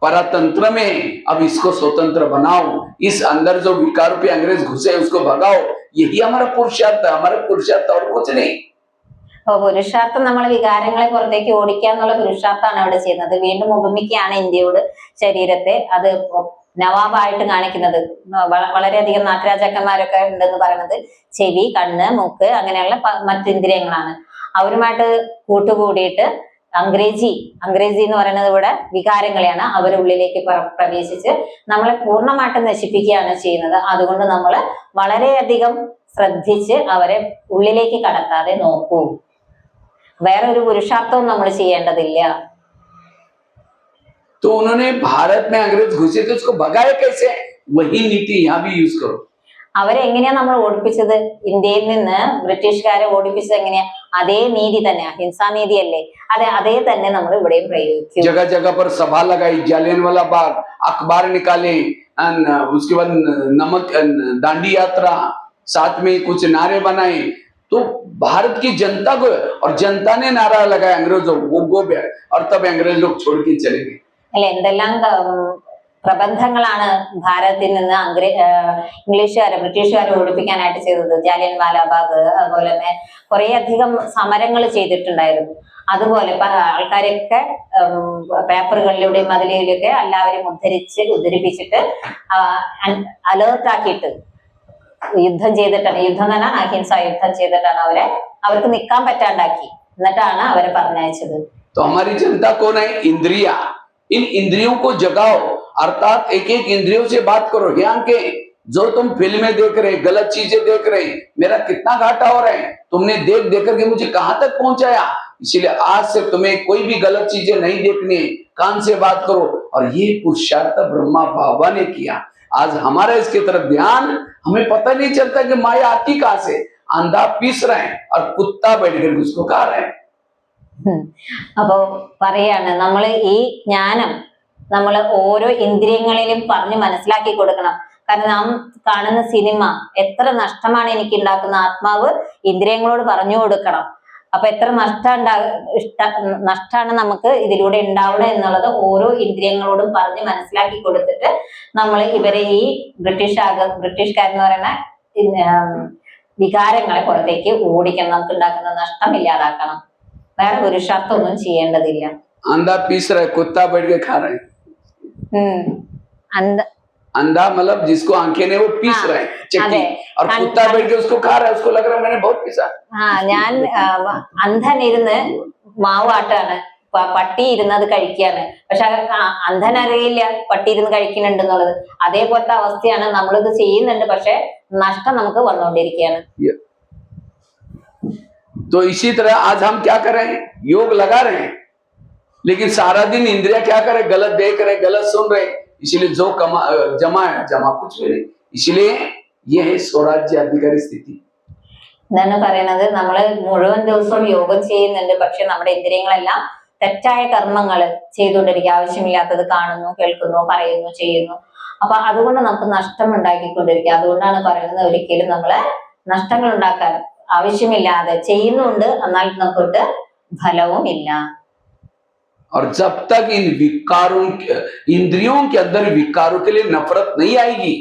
परतंत्र में। अब इसको स्वतंत्र बनाओ। इस अंदर जो विकार रूपी अंग्रेज घुसे उसको भगाओ। यही हमारा पुरुषार्थ है, हमारा पुरुषार्थ और कुछ नहीं। പുരുഷാർത്ഥം, നമ്മളെ വികാരങ്ങളെ പുറത്തേക്ക് ഓടിക്കുക എന്നുള്ള പുരുഷാർത്ഥാണ് അവിടെ ചെയ്യുന്നത്. വീണ്ടും ഉപമിക്കുകയാണ് ഇന്ത്യയോട് ശരീരത്തെ. അത് നവാബായിട്ട് കാണിക്കുന്നത്. വളരെയധികം നാട്ടുരാജാക്കന്മാരൊക്കെ ഉണ്ടെന്ന് പറയുന്നത് ചെവി, കണ്ണ്, മൂക്ക് അങ്ങനെയുള്ള മറ്റു ഇന്ദ്രിയങ്ങളാണ്. അവരുമായിട്ട് കൂട്ടുകൂടിയിട്ട് അംഗ്രേജി എന്ന് പറയുന്നത് ഇവിടെ വികാരങ്ങളെയാണ്. അവരുള്ളിലേക്ക് പ്രവേശിച്ച് നമ്മളെ പൂർണ്ണമായിട്ട് നശിപ്പിക്കുകയാണ് ചെയ്യുന്നത്. അതുകൊണ്ട് നമ്മൾ വളരെയധികം ശ്രദ്ധിച്ച് അവരെ ഉള്ളിലേക്ക് കടത്താതെ നോക്കൂ. വേറെ ഒരു പുരുഷാർത്ഥവും നമ്മൾ ചെയ്യേണ്ടതില്ല. तो उन्होंने भारत में अंग्रेज घुसे थे, उसको भगाया कैसे? वही नीति यहाँ भी यूज करो। അവരെ എങ്ങനെയാ നമ്മൾ ഓടിപ്പിച്ചത്? ഇന്ത്യയിൽ നിന്ന് ബ്രിട്ടീഷുകാരെ ഓടിപ്പിച്ചത് എങ്ങനെയാ? അതേ നീതി തന്നെ, അഹിംസാ നീതിയല്ലേ? അതേ തന്നെ നമ്മൾ ഇവിടെയും പ്രയോഗിക്കും. जगह जगह पर सभा लगाई, जालियनवाला बाग, अखबार निकाले, उसके बाद नमक दांडी यात्रा, साथ में कुछ नारे बनाए। तो भारत की जनता को, और जनता ने नारा लगाया अंग्रेजों वो गो बैक, और तब अंग्रेज लोग छोड़ के चले गए। അല്ല, എന്തെല്ലാം പ്രബന്ധങ്ങളാണ് ഭാരതത്തിൽ നിന്ന് ബ്രിട്ടീഷുകാരെ ഓടിപ്പിക്കാനായിട്ട് ചെയ്തത്. ജാലിയൻ വാലാബാഗ്, അതുപോലെ തന്നെ കുറെ അധികം സമരങ്ങൾ ചെയ്തിട്ടുണ്ടായിരുന്നു. അതുപോലെ ആൾക്കാരൊക്കെ പേപ്പറുകളിലൂടെയും അതിലൂടെയൊക്കെ എല്ലാവരും ഉദ്ധരിപ്പിച്ചിട്ട് അലേർട്ട് ആക്കിയിട്ട് യുദ്ധം ചെയ്തിട്ടാണ്, യുദ്ധം എന്ന് പറഞ്ഞാൽ അഹിംസ യുദ്ധം ചെയ്തിട്ടാണ് അവർക്ക് നിൽക്കാൻ പറ്റാണ്ടാക്കി. എന്നിട്ടാണ് അവരെ പറഞ്ഞയച്ചത്. तो हमारी जनता कौन है? इंद्रिया। इन इंद्रियों को जगाओ, अर्थात एक एक इंद्रियों से बात करो। यहाँ के जो तुम फिल्में देख रहे, गलत चीजें देख रहे, मेरा कितना घाटा हो रहा है, तुमने देख करके मुझे कहां तक पहुंचाया। इसीलिए आज से तुम्हें कोई भी गलत चीजें नहीं देखनी, कान से बात करो। और ये पुरुषार्थ ब्रह्मा बाबा ने किया। आज हमारा इसकी तरफ ध्यान, हमें पता नहीं चलता कि माया आती कहां से। अंधा पीस रहे हैं और कुत्ता बैठ कर उसको खा रहे हैं। അപ്പോ പറയാണ്, നമ്മൾ ഈ ജ്ഞാനം നമ്മൾ ഓരോ ഇന്ദ്രിയങ്ങളിലും പറഞ്ഞ് മനസ്സിലാക്കി കൊടുക്കണം. കാരണം നാം കാണുന്ന സിനിമ എത്ര നഷ്ടമാണ് എനിക്ക് ഉണ്ടാക്കുന്ന, ആത്മാവ് ഇന്ദ്രിയങ്ങളോട് പറഞ്ഞു കൊടുക്കണം. അപ്പൊ എത്ര നഷ്ടമാണ് നമുക്ക് ഇതിലൂടെ ഉണ്ടാവുക എന്നുള്ളത് ഓരോ ഇന്ദ്രിയങ്ങളോടും പറഞ്ഞ് മനസ്സിലാക്കി കൊടുത്തിട്ട് നമ്മൾ ഇവരെ ഈ ബ്രിട്ടീഷുകാരെന്ന് പറയുന്ന വികാരങ്ങളെ പുറത്തേക്ക് ഓടിക്കണം. നമുക്ക് ഉണ്ടാക്കുന്ന നഷ്ടം ഇല്ലാതാക്കണം. വേറെ പുരുഷാർത്ഥം ഒന്നും ചെയ്യേണ്ടതില്ല. अंधा पीस रहा है, कुत्ता बैठ के खा रहे हैं। अंधा मतलब जिसको आंखें नहीं वो पीस रहा है चक्की, और कुत्ता बैठ के उसको खा रहा है, उसको लग रहा है मैंने बहुत पीसा। ഞാൻ അന്ധൻ ഇരുന്ന് മാവാട്ടാണ്, പട്ടി ഇരുന്നത് കഴിക്കാണ്. പക്ഷെ അന്ധൻ അറിയില്ല പട്ടി ഇരുന്ന് കഴിക്കുന്നുണ്ടെന്നുള്ളത്. അതേപോലത്തെ അവസ്ഥയാണ്, നമ്മളിത് ചെയ്യുന്നുണ്ട് പക്ഷെ നഷ്ടം നമുക്ക് വന്നുകൊണ്ടിരിക്കുകയാണ്. तो इसी तरह आज हम क्या कर रहे हैं? योग लगा रहे हैं, लेकिन सारा दिन इंद्रिया क्या करे? गलत देख रहे, गलत सुन रहे। इसलिए जो जमा कुछ भी नहीं। इसलिए यह है स्वराज्य अधिकारी स्थिति। ഇതാണ് പറയുന്നത്, നമ്മള് മുഴുവൻ ദിവസവും യോഗം ചെയ്യുന്നുണ്ട്, പക്ഷെ നമ്മുടെ ഇന്ദ്രിയങ്ങളെല്ലാം തെറ്റായ കർമ്മങ്ങൾ ചെയ്തുകൊണ്ടിരിക്കുക. ആവശ്യമില്ലാത്തത് കാണുന്നു, കേൾക്കുന്നു, പറയുന്നു, ചെയ്യുന്നു. അപ്പൊ അതുകൊണ്ട് നമുക്ക് നഷ്ടം ഉണ്ടാക്കിക്കൊണ്ടിരിക്കുക. അതുകൊണ്ടാണ് പറയുന്നത്, ഒരിക്കലും നമ്മള് നഷ്ടങ്ങൾ ഉണ്ടാക്കാൻ ആവശ്യമില്ലാതെ ചെയ്യുന്നുണ്ട്, എന്നാൽ നമുക്കൊട്ട് ഫലവും ഇല്ല. और जब तक इन विकारों इंद्रियों के अंदर विकारों के लिए नफरत नहीं आएगी,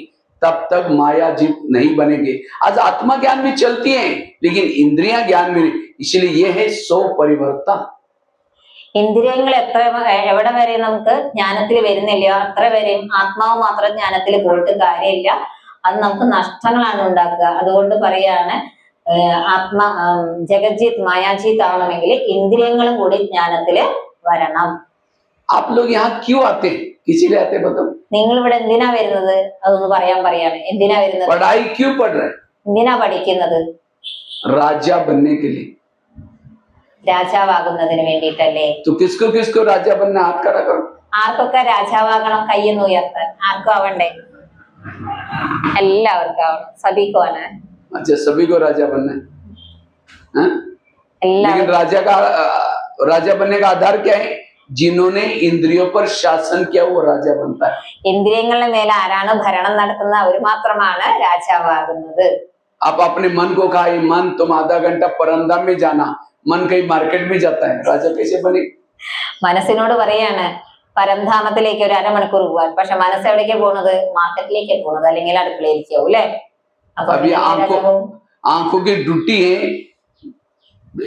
तब तक माया जीव नहीं बनेंगे। आज आत्मा ज्ञान में चलती है, लेकिन इंद्रियां ज्ञान में नहीं। इसलिए यह है सो परिवर्तन। ഇന്ദ്രിയങ്ങൾ എവിടെ വരെ നമുക്ക് ജ്ഞാനത്തിൽ വരുന്നില്ല, അത്ര വരെയും ആത്മാവ് മാത്രം ജ്ഞാനത്തിൽ പോയിട്ട് കാര്യമില്ല. അത് നമുക്ക് നഷ്ടങ്ങളാണ് ഉണ്ടാക്കുക. അതുകൊണ്ട് പറയാണ്, ജഗജിത്ത് മായാജീത്ത് ആവണമെങ്കിൽ ഇന്ദ്രിയങ്ങളും കൂടി ജ്ഞാനത്തില് വരണം. आप लोग यहाँ क्यों आते हैं? इसीलिए आते बताओ। നിങ്ങൾ ഇവിടെ എന്തിനാ വരുന്നത്? അതൊന്ന് പറയാണ്. എന്തിനാ വരുന്നത്? पढ़ाई क्यों पढ़ रहे? എന്തിനാ പഠിക്കുന്നത്? राजा बनने के लिए। രാജാവാകുന്നതിന് വേണ്ടിയിട്ടല്ലേ? तो किसको किसको राजा बनना? हाथ खड़ा करो। ആർക്കൊക്കെ രാജാവാകണം? കയ്യൊന്ന് ഉയർത്താൻ. ആർക്കും आवണ്ടേ? എല്ലാവർക്കും ആവണം. സഭിക്കുവാണ്. अच्छा, सभी को राजा बनना है। लेकिन राजा बनने का आधार क्या है? जिन्होंने इंद्रियों पर शासन किया वो राजा बनता है। ഇന്ദ്രിയങ്ങളുടെ മേലെ ആരാണ് ഭരണം നടത്തുന്ന അവർ മാത്രമാണ് രാജാവാകുന്നത്. आप अपने मन को कहा, मन तुम आधा घंटा परंदा में जाना, मन कहीं मार्केट में जाता है, राजा कैसे बने? മനസ്സിനോട് പറയാണ് പരംധാമത്തിലേക്ക് ഒരു അരമണിക്കൂർ പോവാൻ. പക്ഷെ മനസ്സ് എവിടേക്കാ പോകുന്നത്? മാർക്കറ്റിലേക്ക് പോകുന്നത്, അല്ലെങ്കിൽ അടുക്കളയിലേക്ക് പോകും അല്ലെ? अभी आंखों की ड्यूटी है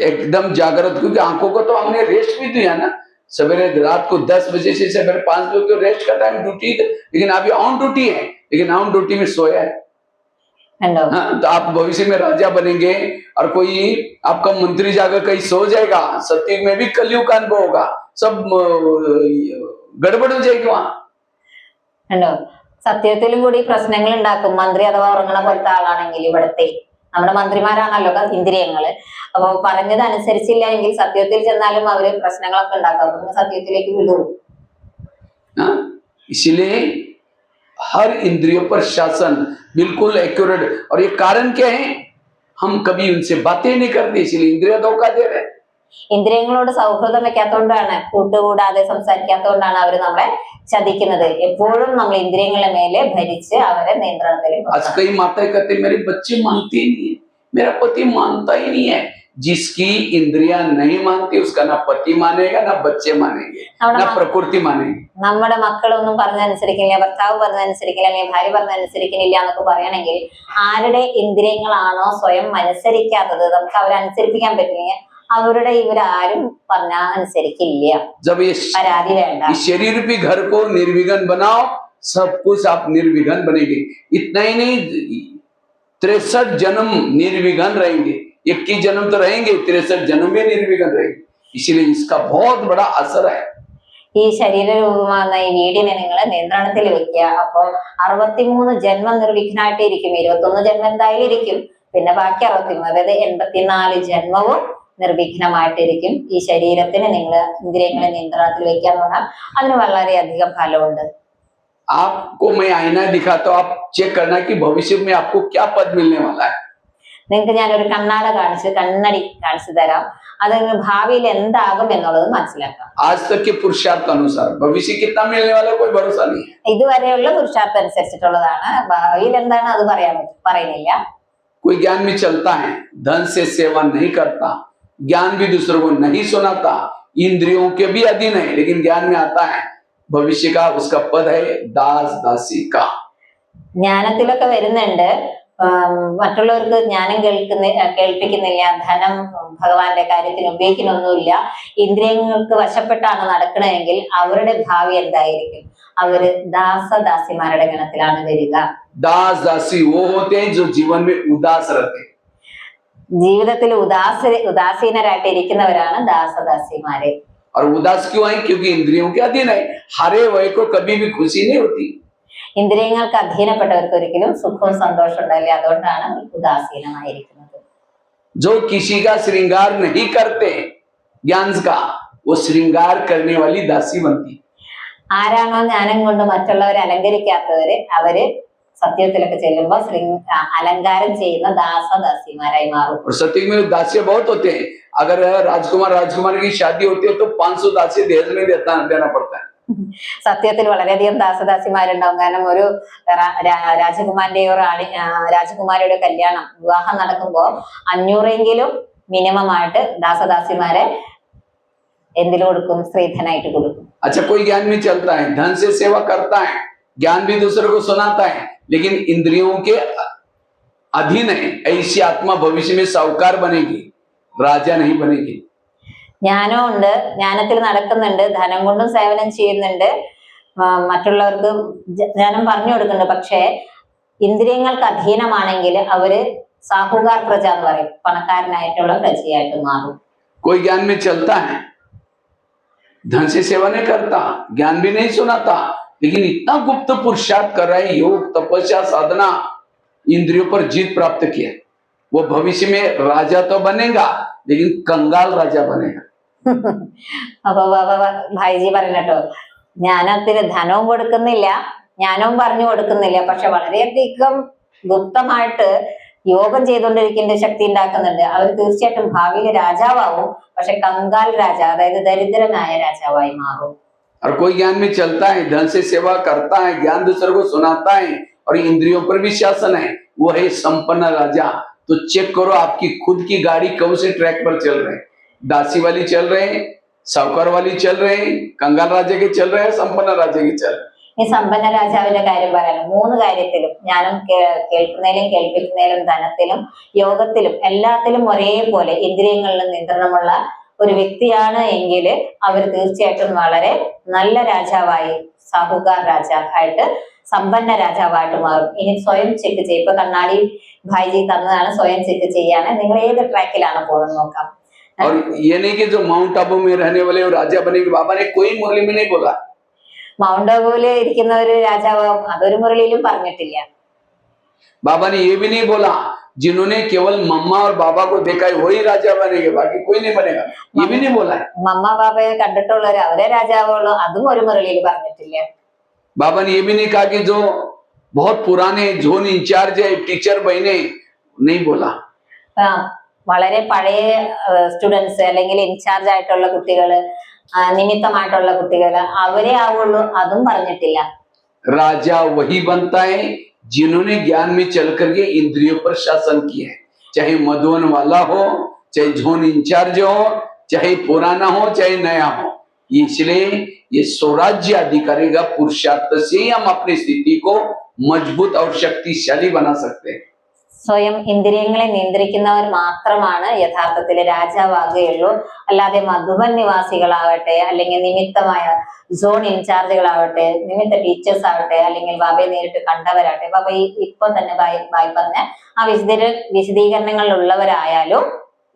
एकदम जागृत, क्योंकि आंखों को तो हमने रेस्ट भी दिया ना। सवेरे रात को 10 बजे से सवेरे 5 बजे तो रेस्ट का टाइम ड्यूटी, लेकिन अभी ऑन ड्यूटी है, लेकिन ऑन ड्यूटी में सोया है। हाँ, तो आप भविष्य में राजा बनेंगे, और कोई आपका मंत्री जाकर कहीं सो जाएगा, सत्युग में भी कलयुग का अनुभव होगा, सब गड़बड़ हो जाएगी वहां। സത്യത്തിലും കൂടി പ്രശ്നങ്ങൾ ഉണ്ടാക്കും. മന്ത്രി അഥവാ ഉറങ്ങണ പോലത്തെ ആളാണെങ്കിൽ, ഇവിടത്തെ നമ്മുടെ മന്ത്രിമാരാണല്ലോ ഇന്ദ്രിയങ്ങള്. അപ്പൊ പറഞ്ഞത് അനുസരിച്ചില്ല എങ്കിൽ സത്യത്തിൽ ചെന്നാലും അവര് പ്രശ്നങ്ങളൊക്കെ ഉണ്ടാക്കും. അപ്പൊ സത്യത്തിലേക്ക് വിടും. इसलिए हर इंद्रियों पर शासन बिल्कुल एक्यूरेट। और ये कारण क्या है? हम कभी उनसे बातें नहीं करते, इसलिए इंद्रिय धोखा दे रहे हैं। ഇന്ദ്രിയങ്ങളോട് സൗഹൃദം വെക്കാത്തോണ്ടാണ്, കൂട്ടുകൂടാതെ സംസാരിക്കാത്തോണ്ടാണ് അവര് നമ്മളെ ചതിക്കുന്നത്. എപ്പോഴും നമ്മൾ ഇന്ദ്രിയങ്ങളുടെ മേലെ ഭരിച്ച് അവരെ നിയന്ത്രണത്തിൽ. आज कई माताएं कहते मेरे बच्चे मानते ही नहीं है, मेरा पति मानता ही नहीं है, जिसकी इंद्रियां नहीं मानती उसका ना पति मानेगा ना बच्चे मानेंगे ना प्रकृति मानेगी. നമ്മുടെ മക്കളൊന്നും പറഞ്ഞനുസരിക്കില്ല, ഭർത്താവ് പറഞ്ഞനുസരിക്കില്ല, അല്ലെങ്കിൽ ഭാര്യ പറഞ്ഞനുസരിക്കുന്നില്ല എന്നൊക്കെ പറയണമെങ്കിൽ ആരുടെ ഇന്ദ്രിയങ്ങളാണോ സ്വയം അനുസരിക്കാത്തത്, നമുക്ക് അവരെ അനുസരിപ്പിക്കാൻ പറ്റില്ല, അവരുടെ ഇവരാരും പറഞ്ഞാൽ അനുസരിക്കില്ല. जब ये പരാതി വേണ്ട. इस शरीर रूपी घर को निर्विघ्न बनाओ, सब कुछ आप निर्विघ्न बनेंगे. इतना ही नहीं, 63 जन्म निर्विघ्न रहेंगे. 21 जन्म तो रहेंगे, 63 जन्म भी निर्विघ्न रहेंगे. इसीलिए इसका बहुत बड़ा असर है. ഈ ശരീരരൂപമാകുന്ന ഈ വീടിനെ നിങ്ങൾ നിയന്ത്രണത്തിൽ വെക്കുക. അപ്പോൾ 63 ജന്മം നിർവിഘ്നായിട്ട് ഇരിക്കും. 21 ജന്മം എന്തായാലും ഇരിക്കും, പിന്നെ ബാക്കി 63, അതായത് 84 ജന്മവും നിർവിഘ്നമായിട്ടിരിക്കും. ഈ ശരീരത്തിന് നിങ്ങൾ ഇന്ദ്രിയങ്ങളെ നിയന്ത്രണത്തിൽ വെക്കുക എന്ന് പറഞ്ഞാൽ അതിന് വളരെയധികം ഫലമുണ്ട്. आपको मैं आईना दिखाता हूं, आप चेक करना कि भविष्य में आपको क्या पद मिलने वाला है. നിങ്ങൾക്ക് ഞാനൊരു കണ്ണടി കാണിച്ചു തരാം. അത് ഭാവിയിൽ എന്താകും എന്നുള്ളത് മനസ്സിലാക്കാം. आज तक के पुरुषार्थ अनुसार भविष्य कितना मिलने वाला कोई भरोसा नहीं है. ഇതുവരെയുള്ള പുരുഷാർത്ഥം അനുസരിച്ചിട്ടുള്ളതാണ്. ഭാവിയിൽ എന്താണ് അത് പറയുന്നില്ല. कोई ज्ञान में चलता है, धन से सेवा नहीं करता, ज्ञान भी दूसरों को नहीं सुनाता, इंद्रियों के भी अधीन है, लेकिन ज्ञान में आता है भविष्य का, उसका पद है दास दासी का. ജ്ഞാനത്തിലൊക്കെ വരുന്നുണ്ട്, മറ്റുള്ളവർക്ക് ജ്ഞാനം കേൾപ്പിക്കുന്നില്ല, ധനം ഭഗവാന്റെ കാര്യത്തിന് ഉപയോഗിക്കുന്നൊന്നുമില്ല, ഇന്ദ്രിയങ്ങൾക്ക് വശപ്പെട്ടാണ് നടക്കണമെങ്കിൽ അവരുടെ ഭാവി എന്തായിരിക്കും? അവര് ദാസദാസിമാരുടെ ഗണത്തിലാണ് വരിക. दास दासी वो होते हैं जो जीवन में उदास रहते हैं. ജീവിതത്തിൽ ഉദാസീനരായിട്ട് ഇരിക്കുന്നവരാണ് ദാസദാസിമാര്. और उदास क्यों है? क्योंकि इंद्रियों के अधीन है. हरे वय को कभी भी खुशी नहीं होती. ഇന്ദ്രിയങ്ങൾക്ക് അധീനപ്പെട്ടവർക്ക് ഒരിക്കലും സുഖവും സന്തോഷവും ഉണ്ടാവില്ല. അതുകൊണ്ടാണ് ഉദാസീനമായിരിക്കുന്നത്. जो किसी का श्रृंगार नहीं करते ज्ञान का, वो श्रृंगार करने वाली दासी बनती. ആരാണോ ജ്ഞാനം കൊണ്ട് മറ്റുള്ളവരെ അലങ്കരിക്കാത്തവര്, അവര് സത്യത്തിലൊക്കെ ചെല്ലുമ്പോ അലങ്കാരം ചെയ്യുന്ന ദാസദാസിമാരായി മാറും. और सत्य में दासी बहुत होते हैं. अगर राजकुमार राजकुमारी की शादी होती है तो 500 दासी दहेज में देना पड़ता है. സത്യത്തിൽ വളരെയധികം ദാസദാസിമാരുണ്ടാവും. കാരണം ഒരു രാജകുമാരന്റെയോ രാജകുമാരിയുടെ കല്യാണം വിവാഹം നടക്കുമ്പോ 500 മിനിമം ആയിട്ട് ദാസദാസിമാരെ എന്തിനു കൊടുക്കും? സ്ത്രീധനായിട്ട് കൊടുക്കും. अच्छा, कोई ज्ञान में चलता है, धन से सेवा करता है, ज्ञान भी दूसरों को सुनाता है, लेकिन इंद्रियों के अधीन है, ऐसी आत्मा भविष्य में साहूकार बनेगी, राजा नहीं बनेगी. ജ്ഞാനം ഉണ്ട്, ജ്ഞാനത്തിൽ നടക്കുന്നുണ്ട്, ധനം കൊണ്ടും സേവനം ചെയ്യുന്നുണ്ട്, മറ്റുള്ളവർക്ക് ജ്ഞാനം പറഞ്ഞു കൊടുക്കുന്നുണ്ട്. പക്ഷേ ഇന്ദ്രിയങ്ങൾക്ക് അധീനമാണെങ്കിൽ അവര് സാഹുകാർ പ്രജ എന്ന് പറയും, പണക്കാരനായിട്ടുള്ള പ്രജയായിട്ട് മാറും. कोई ज्ञान में चलता है, धन से सेवा नहीं करता, ज्ञान भी नहीं सुनाता, लेकिन इतना गुप्त पुरुषार्थ कर रहा है, योग तपस्या साधना, इंद्रियों पर जीत प्राप्त किया, वो भविष्य में राजा तो बनेगा, लेकिन कंगाल राजा बनेगा. അപ്പൊ ഭായിജി പറഞ്ഞോ, ജ്ഞാനത്തിന് ധനവും കൊടുക്കുന്നില്ല, ജ്ഞാനവും പറഞ്ഞു കൊടുക്കുന്നില്ല, പക്ഷെ വളരെയധികം ഗുപ്തമായിട്ട് യോഗം ചെയ്തുകൊണ്ടിരിക്കേണ്ട ശക്തി ഉണ്ടാക്കുന്നുണ്ട്. അവർ തീർച്ചയായിട്ടും ഭാവിയിൽ രാജാവാകും, പക്ഷെ കങ്കാൽ രാജ, അതായത് ദരിദ്രനായ രാജാവായി മാറും. और कोई ज्ञान में चलता है, धन से सेवा करता है, ज्ञान दूसरों को सुनाता है और इंद्रियों पर भी शासन है, वो है संपन्न राजा. तो चेक करो आपकी खुद की गाड़ी कौन से ट्रैक पर चल रहे हैं. दासी वाली चल रहे हैं, साहूकार वाली चल रहे हैं, कंगाल राजा के चल रहे हैं, संपन्न राजा के चल रहे हैं. ഈ സമ്പന്ന രാജാവിന്റെ കാര്യം പറയാനും 3 കാര്യത്തിലും, ജ്ഞാനം കേൾക്കുന്നതിലും കേൾപ്പിക്കുന്നതിലും ധനത്തിലും യോഗത്തിലും എല്ലാത്തിലും ഒരേപോലെ ഇന്ദ്രിയങ്ങളിലും നിയന്ത്രണമുള്ള ഒരു വ്യക്തിയാണ് എങ്കിൽ അവർ തീർച്ചയായിട്ടും വളരെ നല്ല രാജാവായി, സാഹുകാർ രാജാവായിട്ട്, സമ്പന്ന രാജാവായിട്ട് മാറും. ഇനി സ്വയം ചെക്ക് ചെയ്യും. ഇപ്പൊ കണ്ണാടി ഭായിജി തന്നതാണ്, സ്വയം ചെക്ക് ചെയ്യാണ്. നിങ്ങൾ ഏത് ട്രാക്കിലാണ് പോകുന്നത് നോക്കാം. और ये नहीं कि जो माउंट आबू में रहने वाले राजा बनेंगे, बाबा ने कोई मुरली में नहीं बोला. മൗണ്ട് ആബുവില് ഇരിക്കുന്ന ഒരു രാജാവാകും, അതൊരു മുരളിയിലും പറഞ്ഞിട്ടില്ല. बाबा ने ये भी नहीं बोला जिन्होंने केवल मम्मा और बाबा को देखा है वही राजा बनेंगे, बाकी कोई नहीं बनेगा, ये भी नहीं बोला है. മമ്മ ബാബയെ കണ്ടിട്ടുള്ളവര് അവരെ രാജാവുള്ളൂ, അതും ഒരു മുരളിയിൽ പറഞ്ഞിട്ടില്ല. बाबा ने ये भी नहीं कहा कि जो बहुत पुराने जोन इंचार्ज है, टीचर बने, नहीं बोला. വളരെ പഴയ സ്റ്റുഡൻസ് അല്ലെങ്കിൽ ഇൻചാർജ് ആയിട്ടുള്ള കുട്ടികള്, നിമിത്തമായിട്ടുള്ള കുട്ടികള്, അവരെ ആവുള്ളൂ, അതും പറഞ്ഞിട്ടില്ല. राजा वही बनता है जिन्होंने ज्ञान में चल करके इंद्रियों पर शासन किया है, चाहे मधुवन वाला हो, चाहे जोन इंचार्ज हो, चाहे पुराना हो चाहे नया हो। इसलिए ये स्वराज्य अधिकारी का पुरुषार्थ से ही हम अपनी स्थिति को मजबूत और शक्तिशाली बना सकते हैं। സ്വയം ഇന്ദ്രിയങ്ങളെ നിയന്ത്രിക്കുന്നവർ മാത്രമാണ് യഥാർത്ഥത്തിൽ രാജാവാകുകയുള്ളൂ. അല്ലാതെ മധുബൻ നിവാസികളാവട്ടെ, അല്ലെങ്കിൽ നിമിത്തമായ സോൺ ഇൻചാർജുകളാവട്ടെ, നിമിത്ത ടീച്ചേഴ്സ് ആവട്ടെ, അല്ലെങ്കിൽ ബാബയെ നേരിട്ട് കണ്ടവരാവട്ടെ, ബാബ ഇപ്പൊ തന്നെ ബായി പറഞ്ഞ ആ വിശദീകരണങ്ങളിലുള്ളവരായാലും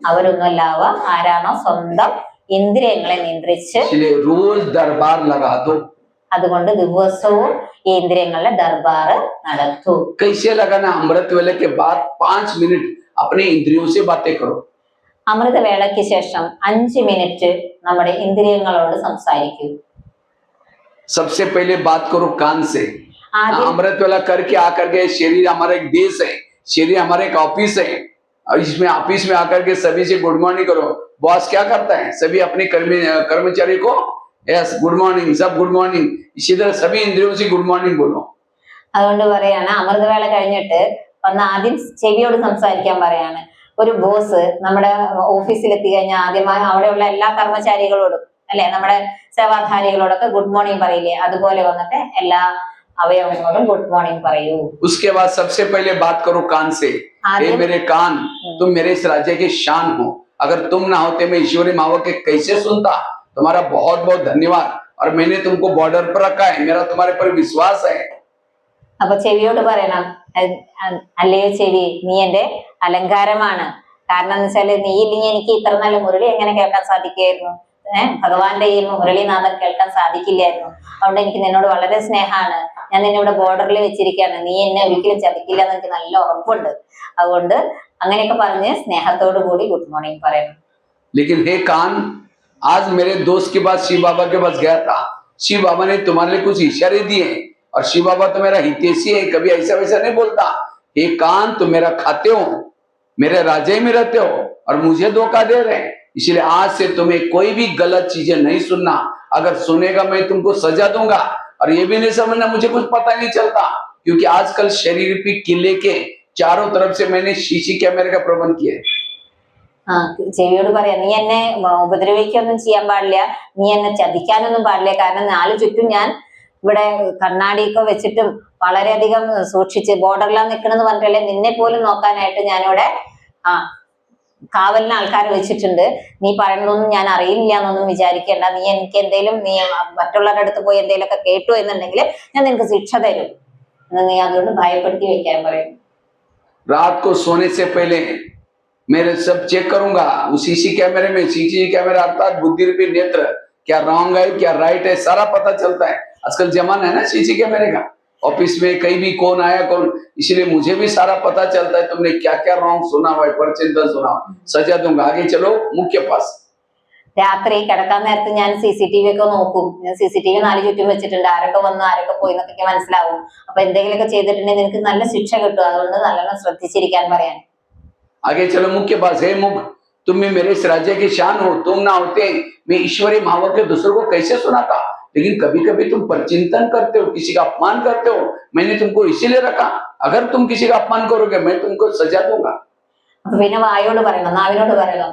അവരൊന്നുമല്ലാവ ആരാണോ സ്വന്തം ഇന്ദ്രിയങ്ങളെ നിയന്ത്രിച്ച്. रोज दरबार लगा दो. അതുകൊണ്ട് ദിവസവും ഈ ഇന്ദ്രിയങ്ങളുടെ ദർബാർ നടത്തൂ. कैसे लगाना? अमृत वेले के बाद 5 मिनट अपने इंद्रियों से बातें करो. അമൃതവേളയ്ക്ക് ശേഷം 5 മിനിറ്റ് നമ്മുടെ ഇന്ദ്രിയങ്ങളോട് സംസാരിക്കൂ. सबसे पहले बात करो कान से. अमृत वेला करके आकर के शरीर हमारा एक देश है, शरीर हमारा एक ऑफिस है, और इसमें ऑफिस में आकर के सभी से गुड मॉर्निंग करो. बॉस क्या करता है? सभी अपने कर्मचारी को यस गुड मॉर्निंग, सब गुड मॉर्निंग. इसी तरह सभी इंद्रियों से गुड मॉर्निंग बोलो. അതുകൊണ്ട് പറയാണ് അമൃതവേള കഴിഞ്ഞിട്ട് വന്ന് ആദ്യം ചെവിയോട് സംസാരിക്കാൻ പറയാണ്. ഒരു ബോസ് നമ്മുടെ ഓഫീസിൽ എത്തി കഴിഞ്ഞാൽ ആദ്യമായി അവിടെയുള്ള എല്ലാ കർമ്മചാരികളോടും അല്ലെ, നമ്മുടെ സേവാധാരികളോടൊക്കെ ഗുഡ് മോർണിംഗ് പറയില്ലേ, അതുപോലെ വന്നിട്ട് എല്ലാ അവയവങ്ങളോടും ഗുഡ് മോർണിംഗ് പറയൂ. उसके बाद सबसे पहले बात करो कान से. हे मेरे कान, तुम मेरे इस राज्य के शान हो. अगर तुम ना होते मैं ईश्वरी मावा के कैसे सुनता? तुम्हारा बहुत बहुत धन्यवाद. और मैंने तुमको बॉर्डर पर रखा है, मेरा तुम्हारे पर विश्वास है. അപ്പൊ ചെവിയോട് പറയണം, അല്ലയോ ചെവി, നീ എന്റെ അലങ്കാരമാണ്. കാരണം എന്ന് വെച്ചാല് നീ ഇല്ലെങ്കിൽ എനിക്ക് ഇത്ര നല്ല മുരളി എങ്ങനെ കേൾക്കാൻ സാധിക്കുകയായിരുന്നു? ഭഗവാന്റെ ഈ മുരളീനാഥം കേൾക്കാൻ സാധിക്കില്ലായിരുന്നു. അതുകൊണ്ട് എനിക്ക് നിന്നോട് വളരെ സ്നേഹമാണ്. ഞാൻ നിന്നെ ഇവിടെ ബോർഡറിൽ വെച്ചിരിക്കുകയാണ്. നീ എന്നെ ഒരിക്കലും ചതിക്കില്ല എന്ന് എനിക്ക് നല്ല ഉറപ്പുണ്ട്. അതുകൊണ്ട് അങ്ങനെയൊക്കെ പറഞ്ഞ് സ്നേഹത്തോടു കൂടി ഗുഡ് മോർണിംഗ് പറയണം. लेकिन हे कान, आज मेरे दोस्त के पास शिव बाबा के पास गया था. शिव बाबा ने तुम्हारे लिए कुछ इशारे दिए, और शिव बाबा तो मेरा हितैषी है, कभी ऐसा वैसा नहीं बोलता. हे कान, तुम मेरा खाते हो, मेरे राज्य में रहते हो और मुझे धोखा दे रहे हैं. इसलिए आज से तुम्हें कोई भी गलत चीजें नहीं सुनना. अगर सुनेगा मैं तुमको सजा दूंगा. और ये भी नहीं समझना मुझे कुछ पता नहीं चलता, क्योंकि आजकल शरीर पे किले के चारों तरफ से मैंने सीसी कैमरे का प्रबंध किया है. ചെവിയോട് പറയാം, നീ എന്നെ ഉപദ്രവിക്കൊന്നും ചെയ്യാൻ പാടില്ല, നീ എന്നെ ചതിക്കാനൊന്നും പാടില്ല. കാരണം നാല് ചുറ്റും ഞാൻ ഇവിടെ കണ്ണാടിയൊക്കെ വെച്ചിട്ടും വളരെയധികം സൂക്ഷിച്ച് ബോർഡറിലാണ് നിൽക്കണമെന്ന് പറഞ്ഞിട്ടല്ലേ നിന്നെ പോലും നോക്കാനായിട്ട് ഞാനിവിടെ കാവലിന് ആൾക്കാർ വെച്ചിട്ടുണ്ട്. നീ പറയുന്നതൊന്നും ഞാൻ അറിയില്ല എന്നൊന്നും വിചാരിക്കേണ്ട. നീ എനിക്ക് എന്തേലും നീ മറ്റുള്ളവരുടെ അടുത്ത് പോയി എന്തെങ്കിലുമൊക്കെ കേട്ടു എന്നുണ്ടെങ്കിൽ ഞാൻ നിനക്ക് ശിക്ഷ തരും എന്ന് നീ അതുകൊണ്ട് ഭയപ്പെടുത്തി വെക്കാൻ പറയും. रात को सोने से पहले मेरे सब चेक करूंगा उस सीसी कैमरे में. सीसी कैमरा अर्थात बुद्धि रूपी नेत्र, क्या रॉन्ग है क्या राइट है सारा पता चलता है. आजकल जमाना है ना सीसी कैमरे का. ऑफिस में कहीं भी कौन आया कौन, इसलिए मुझे भी सारा पता चलता है तुमने क्या क्या रॉन्ग सुना हुआ है, परचिंतन सुना हुआ. सजा दूंगा. आगे चलो मुख्य पास. രാത്രി കിടക്കാൻ നേരത്ത് ഞാൻ CCTV ഒക്കെ നോക്കും. ഞാൻ CCTV 4 ചുറ്റും വെച്ചിട്ടുണ്ട്. ആരൊക്കെ വന്നു ആരൊക്കെ പോയി എന്നൊക്കെ മനസ്സിലാവും. അപ്പൊ എന്തെങ്കിലുമൊക്കെ ചെയ്തിട്ടുണ്ടെങ്കിൽ നിനക്ക് നല്ല ശിക്ഷ കിട്ടും. അതുകൊണ്ട് നല്ലോണം ശ്രദ്ധിച്ചിരിക്കാൻ പറയാൻ. आगे चलो मुख्य पास. हे मुख, तुम भी मेरे इस राज्य की शान हो. तुम ना होते मैं ईश्वरी मावा के दूसरों को कैसे सुनाता. लेकिन कभी कभी तुम परचिंतन करते हो, किसी का अपमान करते हो. मैंने तुमको इसीलिए रखा. अगर तुम किसी का अपमान करोगे मैं तुमको सजा दूंगा. അപ്പൊ പിന്നെ വായോട് പറയണം, നാവിനോട് പറയണം,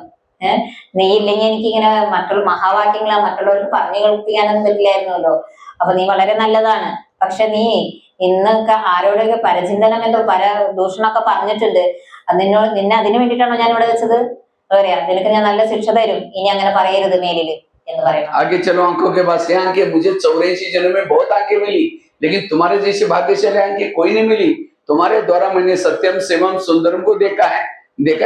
നീ ഇല്ലെങ്കിൽ എനിക്ക് ഇങ്ങനെ മറ്റുള്ള മഹാവാക്യങ്ങൾ മറ്റുള്ളവർക്ക് പറഞ്ഞു കേൾപ്പിക്കാനൊന്നും പറ്റില്ലായിരുന്നല്ലോ. അപ്പൊ നീ വളരെ നല്ലതാണ്. പക്ഷെ നീ ഇന്നൊക്കെ ആരോടൊക്കെ പരചിന്തനം എന്തോ ദൂഷണമൊക്കെ പറഞ്ഞിട്ടുണ്ട്. നിന്നെ അതിനു വേണ്ടിയിട്ടാണോ ഞാൻ ഇവിടെ വെച്ചത്? പറയാ നിനക്ക് ഞാൻ നല്ല ശിക്ഷ തരും, ഇനി അങ്ങനെ പറയരുത് മേലില് എന്ന് പറയണം. आगे चलो आंखों के पास. ये आंखें मुझे 84 जन्म में बहुत आंखें मिली, लेकिन तुम्हारे जैसे भाग्यशाली आंखें कोई नहीं मिली. तुम्हारे द्वारा मैंने सत्यम शिवम सुंदरम को देखा है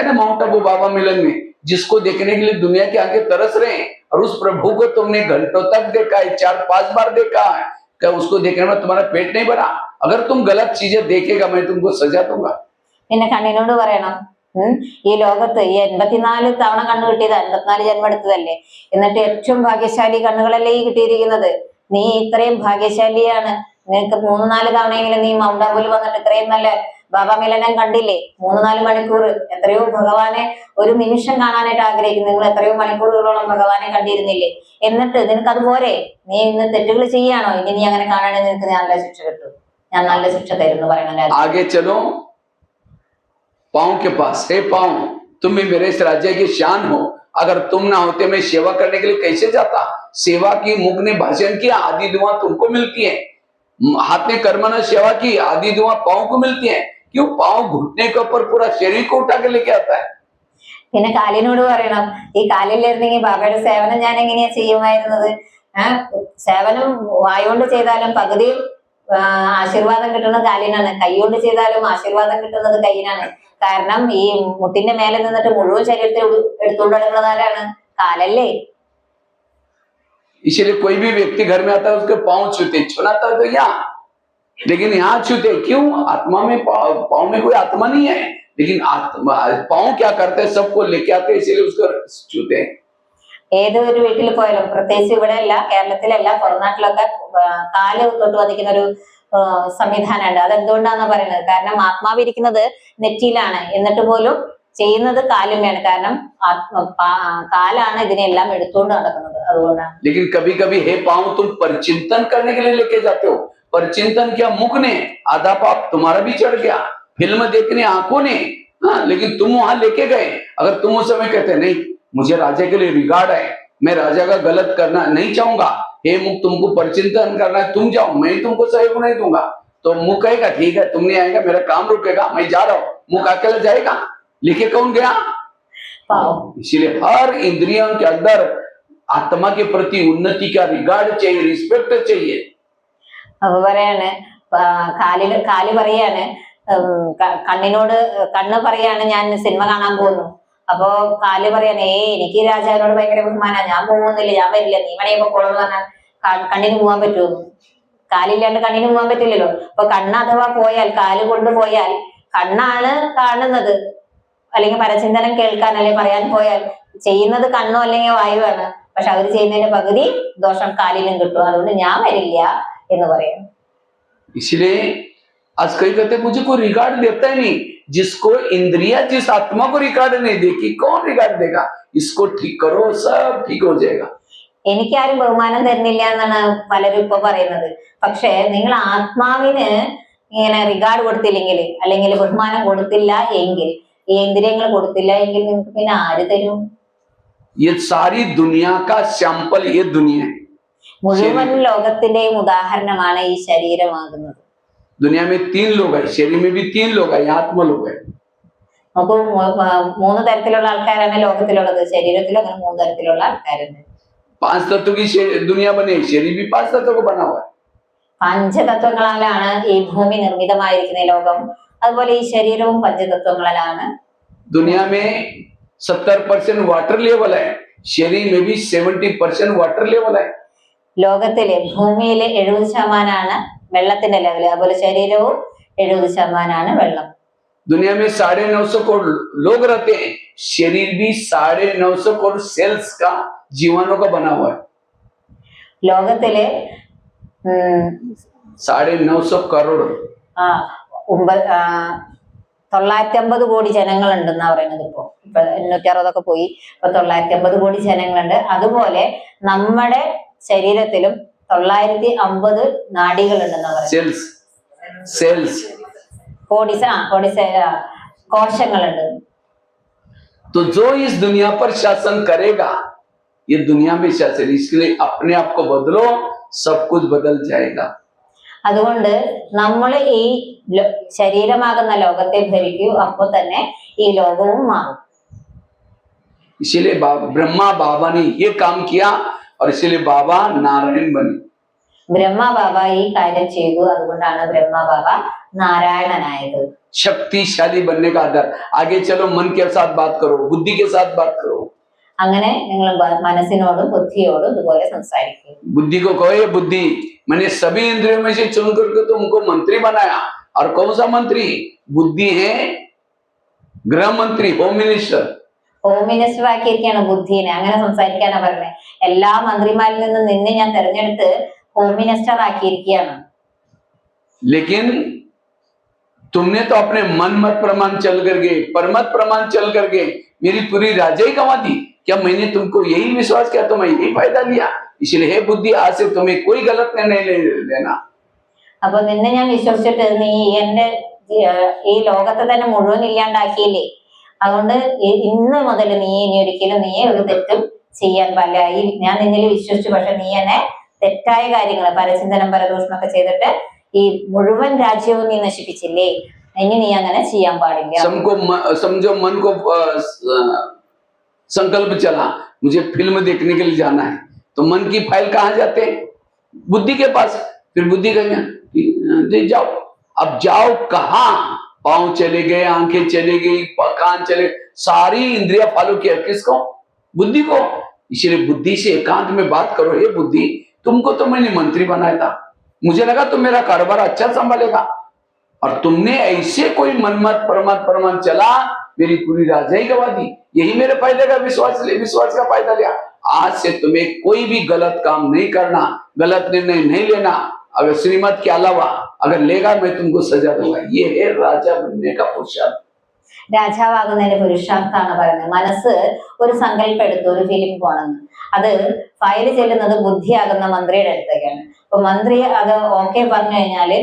ना माउंट आबू बाबा मिलन में, जिसको देखने के लिए दुनिया की आंखें तरस रहे हैं. और उस प्रभु को तुमने घंटों तक देखा है, 4-5 बार देखा है. क्या उसको देखने में तुम्हारा पेट नहीं भरा? अगर तुम गलत चीजें देखेगा मैं तुमको सजा दूंगा. പിന്നെ കണ്ണിനോട് പറയണം, ഈ ലോകത്ത് ഈ 84 തവണ കണ്ണു കിട്ടിയത് 54 ജന്മം എടുത്തതല്ലേ. എന്നിട്ട് ഏറ്റവും ഭാഗ്യശാലി കണ്ണുകളല്ലേ ഈ കിട്ടിയിരിക്കുന്നത്. നീ ഇത്രയും ഭാഗ്യശാലിയാണ്. നിനക്ക് 3-4 തവണയെങ്കിലും നീ മൗണ്ട് ആബുവിൽ വന്നിട്ട് ഇത്രയും നല്ല ബാബാ മിലനം കണ്ടില്ലേ. 3-4 മണിക്കൂർ. എത്രയോ ഭഗവാനെ ഒരു നിമിഷം കാണാനായിട്ട് ആഗ്രഹിക്കുന്നു. നിങ്ങൾ എത്രയോ മണിക്കൂറുകളോളം ഭഗവാനെ കണ്ടിരുന്നില്ലേ. എന്നിട്ട് നിനക്ക് അതുപോലെ നീ ഇന്ന് തെറ്റുകൾ ചെയ്യാണോ? ഇനി നീ അങ്ങനെ കാണാണെങ്കിൽ നിനക്ക് നല്ല ശിക്ഷ കിട്ടും, ഞാൻ നല്ല ശിക്ഷ തരും എന്ന് പറയണം. आगे चलो पाँव के पास. हे पाँव, तुम भी मेरे इस राज्य की शान हो, अगर तुम ना होते मैं सेवा करने के लिए कैसे जाता। सेवा की, मुख ने भाषण किया, आधी दुआ तुमको मिलती है। हाथ ने कर्म ने सेवा की, आधी दुआ पाँव को मिलती है। क्यों? पाँव घुटने के ऊपर पूरा शरीर को उठा के लेके आता है। പിന്നെ കാലിനോട് പറയണം, ഈ കാലില്ലായിരുന്നെങ്കിൽ ബാബയുടെ സേവനം ഞാൻ എങ്ങനെയാ ചെയ്യുമായിരുന്നത്? സേവനം വായുകൊണ്ട് ചെയ്താലും പകുതി ആശീർവാദം കിട്ടുന്നത് കാലിനാണ്, കൈകൊണ്ട് ചെയ്താലും ആശീർവാദം കിട്ടുന്നത് കൈയിനാണ്. കാരണം ഈ മുട്ടിന്റെ മേലെ നിന്നിട്ട് മുഴുവൻ ശരീരത്തിൽ എടുത്തുകൊണ്ട് നടക്കുന്നത് ആരാണ്? കാലല്ലേ. इसलिए कोई भी व्यक्ति घर में आता है उसके पाँव छूते, छुनाता तो यहाँ, लेकिन यहाँ छूते क्यों? आत्मा में, पाँव में कोई आत्मा नहीं है, लेकिन आत्मा, पाँव क्या करते हैं, सबको लेके आते हैं, इसीलिए उसको छूते हैं। ഏതൊരു വീട്ടിൽ പോയാലും, പ്രത്യേകിച്ച് ഇവിടെ അല്ല, കേരളത്തിലല്ല, പുറംനാട്ടിലൊക്കെ കാല് തൊട്ട് വധിക്കുന്ന ഒരു സംവിധാനമുണ്ട്. അതെന്തുകൊണ്ടാണെന്ന് പറയുന്നത്, കാരണം ആത്മാവ് ഇരിക്കുന്നത് നെറ്റിയിലാണ്, എന്നിട്ട് പോലും ചെയ്യുന്നത് കാലുമേയാണ്. കാരണം കാലാണ് ഇതിനെല്ലാം എടുത്തുകൊണ്ട് നടക്കുന്നത്, അതുകൊണ്ടാണ്. लेकिन कभी कभी हे पाँव तुम परिचिंतन करने के लिए लेके जाते हो। परिचिंतन क्या? मुख ने, आधा पाप तुम्हारा भी चढ़ गया, फिल्म देखने आंखों ने, हाँ, लेकिन तुम वहां लेके गए। अगर तुम उस समय कहते नहीं मुझे राजा के लिए रिगार्ड है, मैं राजा का गलत करना नहीं चाहूंगा, हे मुख तुमको परिचिंतन करना है, तुम जाओ, मैं तुमको सहयोग नहीं दूंगा, तो मुख कहेगा ठीक है तुम नहीं आएगा, मेरा काम रुकेगा, मैं जा रहा हूं। मुख अकेला जाएगा, लेके कौन गया? इसीलिए हर इंद्रियों के अंदर आत्मा के प्रति उन्नति का रिगार्ड चाहिए, रिस्पेक्ट चाहिए। അപ്പൊ പറയാണ്, കാല് പറയാണ്, കണ്ണിനോട്, കണ്ണ് പറയാണ് ഞാൻ സിനിമ കാണാൻ പോകുന്നു. അപ്പൊ കാല് പറയാണ്, എനിക്ക് രാജാവിനോട് ഭയങ്കര ബഹുമാനാ, ഞാൻ പോകുന്നില്ല, ഞാൻ വരില്ല, നീ വേണേ പോകണമെന്ന് പറഞ്ഞാൽ കണ്ണിന് പോകാൻ പറ്റുമോ? കാലില്ലാണ്ട് കണ്ണിന് പോകാൻ പറ്റില്ലല്ലോ. അപ്പൊ കണ്ണ് അഥവാ പോയാൽ, കാല് കൊണ്ടുപോയാൽ, കണ്ണാണ് കാണുന്നത്, അല്ലെങ്കിൽ പരചിന്തനം കേൾക്കാൻ അല്ലെങ്കിൽ പറയാൻ പോയാൽ ചെയ്യുന്നത് കണ്ണോ അല്ലെങ്കിൽ വായുവാണ്. പക്ഷെ അവര് ചെയ്യുന്നതിന്റെ പകുതി ദോഷം കാലിലും കിട്ടും. അതുകൊണ്ട് ഞാൻ വരില്ല എന്ന് പറയാം. इसलिए आज कई कहते मुझे कोई रिगार्ड देता ही नहीं। जिसको इंद्रिया, जिस आत्मा को रिगार्ड नहीं देगी, कौन रिगार्ड देगा? इसको ठीक करो, सब ठीक हो जाएगा। എനിക്കാരും ബഹുമാനം തരുന്നില്ല എന്നാണ് പലരും ഇപ്പൊ പറയുന്നത്. പക്ഷെ നിങ്ങൾ ആത്മാവിന് ഇങ്ങനെ റിഗാർഡ് കൊടുത്തില്ലെങ്കിൽ, അല്ലെങ്കിൽ ബഹുമാനം കൊടുത്തില്ല എങ്കിൽ, ഈ ഇന്ദ്രിയങ്ങൾ കൊടുത്തില്ല എങ്കിൽ നിങ്ങൾക്ക് പിന്നെ ആര് തരും? ये सारी दुनिया का सैंपल ये दुनिया है। മുഴുവൻ ലോകത്തിന്റെയും ഉദാഹരണമാണ് ഈ ശരീരമാകുന്നത്. दुनिया में 3 लोग है, शरीर में भी 3 लोग है, आत्मा लोग है। നമുക്ക് 3 തരത്തിലുള്ള ആൾക്കാരാണ് ലോകത്തിലുള്ളത്. ശരീരത്തിൽ അങ്ങനെ 3 തരത്തിലുള്ള ആൾക്കാരുണ്ട്. 5 तत्व की दुनिया बनी है, शरीर भी 5 तत्व को बना हुआ है। പഞ്ചതത്വങ്ങളാലാണ് ഈ ഭൂമി നിർമ്മിതമായിരിക്കുന്ന ഈ ലോകം. അതുപോലെ ഈ ശരീരവും പഞ്ചതത്വങ്ങളാലാണ്. दुनिया में 70% वाटर लेवल है, शरीर में भी 70% वाटर लेवल है। ലോകത്തിലെ ഭൂമിയിലെ 70% വെള്ളത്തിന്റെ ലെവല്, അതുപോലെ ശരീരവും 70% വെള്ളം. दुनिया में 950 करोड़ लोग रहते हैं, शरीर भी 950 करोड़ सेल्स का, जीवाणु का बना हुआ है। ലോകത്തിലെ 950 करोड़ 950 കോടി ജനങ്ങളുണ്ടെന്നാ പറയുന്നത്. ഇപ്പൊ 860 പോയി, ഇപ്പൊ 950 കോടി ജനങ്ങളുണ്ട്. അതുപോലെ നമ്മുടെ ശരീരത്തിലും 950 നാഡികളുണ്ടെന്നാ പറയുന്നത്. കോശങ്ങളുണ്ട്. तो जो इस दुनिया पर शासन करेगा, ये दुनिया में शासन, इसके लिए अपने आप को बदलो, सब कुछ बदल जाएगा। അതുകൊണ്ട് നമ്മൾ ഈ ശരീരമാകുന്ന ലോകത്തെ ഭരിക്കൂ, അപ്പോൾ തന്നെ ഈ ലോകവും മാറും. इसीलिए ब्रह्मा बाबा ने ये काम किया और इसीलिए बाबा नारायण बने। ബ്രഹ്മ ബാബ ഈ കാര്യം ചെയ്തു, അതുകൊണ്ടാണ് ബ്രഹ്മ ബാബ നാരായണനായത്. शक्तिशाली बनने का आधार, आगे चलो मन के साथ बात करो, बुद्धि के साथ बात करो। അങ്ങനെ നിങ്ങൾ മനസ്സിനോടും ബുദ്ധിയോടും ഇതുപോലെ സംസാരിക്കും. बुद्धि को कहो, ये बुद्धि, मैंने सभी इंद्रियों में से चुन करके तुमको मंत्री बनाया, और कौन सा मंत्री? बुद्धि है गृह मंत्री, होम मिनिस्टर. ഹോം മിനിസ്റ്റർ ആക്കിയിരിക്കുകയാണ് ബുദ്ധിനെ. അങ്ങനെ സംസാരിക്കാനാ പറഞ്ഞത്. എല്ലാ മന്ത്രിമാരിൽ നിന്നും നിന്നെ ഞാൻ തെരഞ്ഞെടുത്ത് ഹോം മിനിസ്റ്റർ ആക്കിയിരിക്കുകയാണ്. लेकिन तुमने तो अपने मन मत प्रमाण चल करके, परमत प्रमाण चल करके मेरी पूरी राजा ही गंवा दी। क्या मैंने तुमको यही विश्वास किया तो मैं यही फायदा लिया? इसलिए हे बुद्धि, आज से तुम्हें कोई गलत निर्णय लेना। അപ്പൊ നിന്നെ ഞാൻ വിശ്വസിച്ചിട്ട് നീ എന്റെ ഈ ലോകത്തെ തന്നെ മുഴുവൻ ഇല്ലാണ്ടാക്കിയില്ലേ, അതുകൊണ്ട് ഇന്ന് മുതൽ നീ ഇനി ഒരിക്കലും നീ ഒരു തെറ്റും ചെയ്യാൻ പാടില്ല. ഞാൻ നിന്നിൽ വിശ്വസിച്ചു, പക്ഷെ നീ എന്നെ തെറ്റായ കാര്യങ്ങൾ പരചിന്തനം പരദൂഷണം ഒക്കെ ചെയ്തിട്ട് ഈ മുഴുവൻ രാജ്യവും നീ നശിപ്പിച്ചില്ലേ, ഇനി നീ അങ്ങനെ ചെയ്യാൻ പാടില്ല. समझो मन को संकल्प चला मुझे फिल्म देखने के लिए जाना है, तो मन की फाइल कहाँ जाते हैं? बुद्धि के पास। फिर बुद्धि कहेंगे जाओ। अब जाओ कहाँ? पांव चले गए, आंखें चली गई, कान चले, सारी इंद्रिया फॉलो किया किसको? बुद्धि को। इसलिए बुद्धि से एकांत में बात करो, हे बुद्धि तुमको तो मैंने मंत्री बनाया था, मुझे लगा तुम मेरा कारोबार अच्छा संभालेगा, और तुमने ऐसे कोई मनमत परमत चला, मेरी पूरी राजाई गवा दी। यही मेरे फायदे का विश्वास का फायदा लिया। आज से तुम्हें कोई भी गलत काम नहीं करना, गलत निर्णय नहीं लेना। अगर श्रीमत के अलावा अगर लेगा मैं तुमको सजा दूंगा। ये है राजा बनने का पुरुषार्थ। രാജാവാകുന്നതിന്റെ പുരുഷാർത്ഥാണ് പറയുന്നത്. മനസ്സ് ഒരു സങ്കല്പം എടുത്തു ഒരു ഫിലിം പോണെന്ന്, അത് ഫയൽ ചെല്ലുന്നത് ബുദ്ധിയാകുന്ന മന്ത്രിയുടെ അടുത്തേക്കാണ്. അപ്പൊ മന്ത്രി അത് ഓക്കെ പറഞ്ഞു കഴിഞ്ഞാല്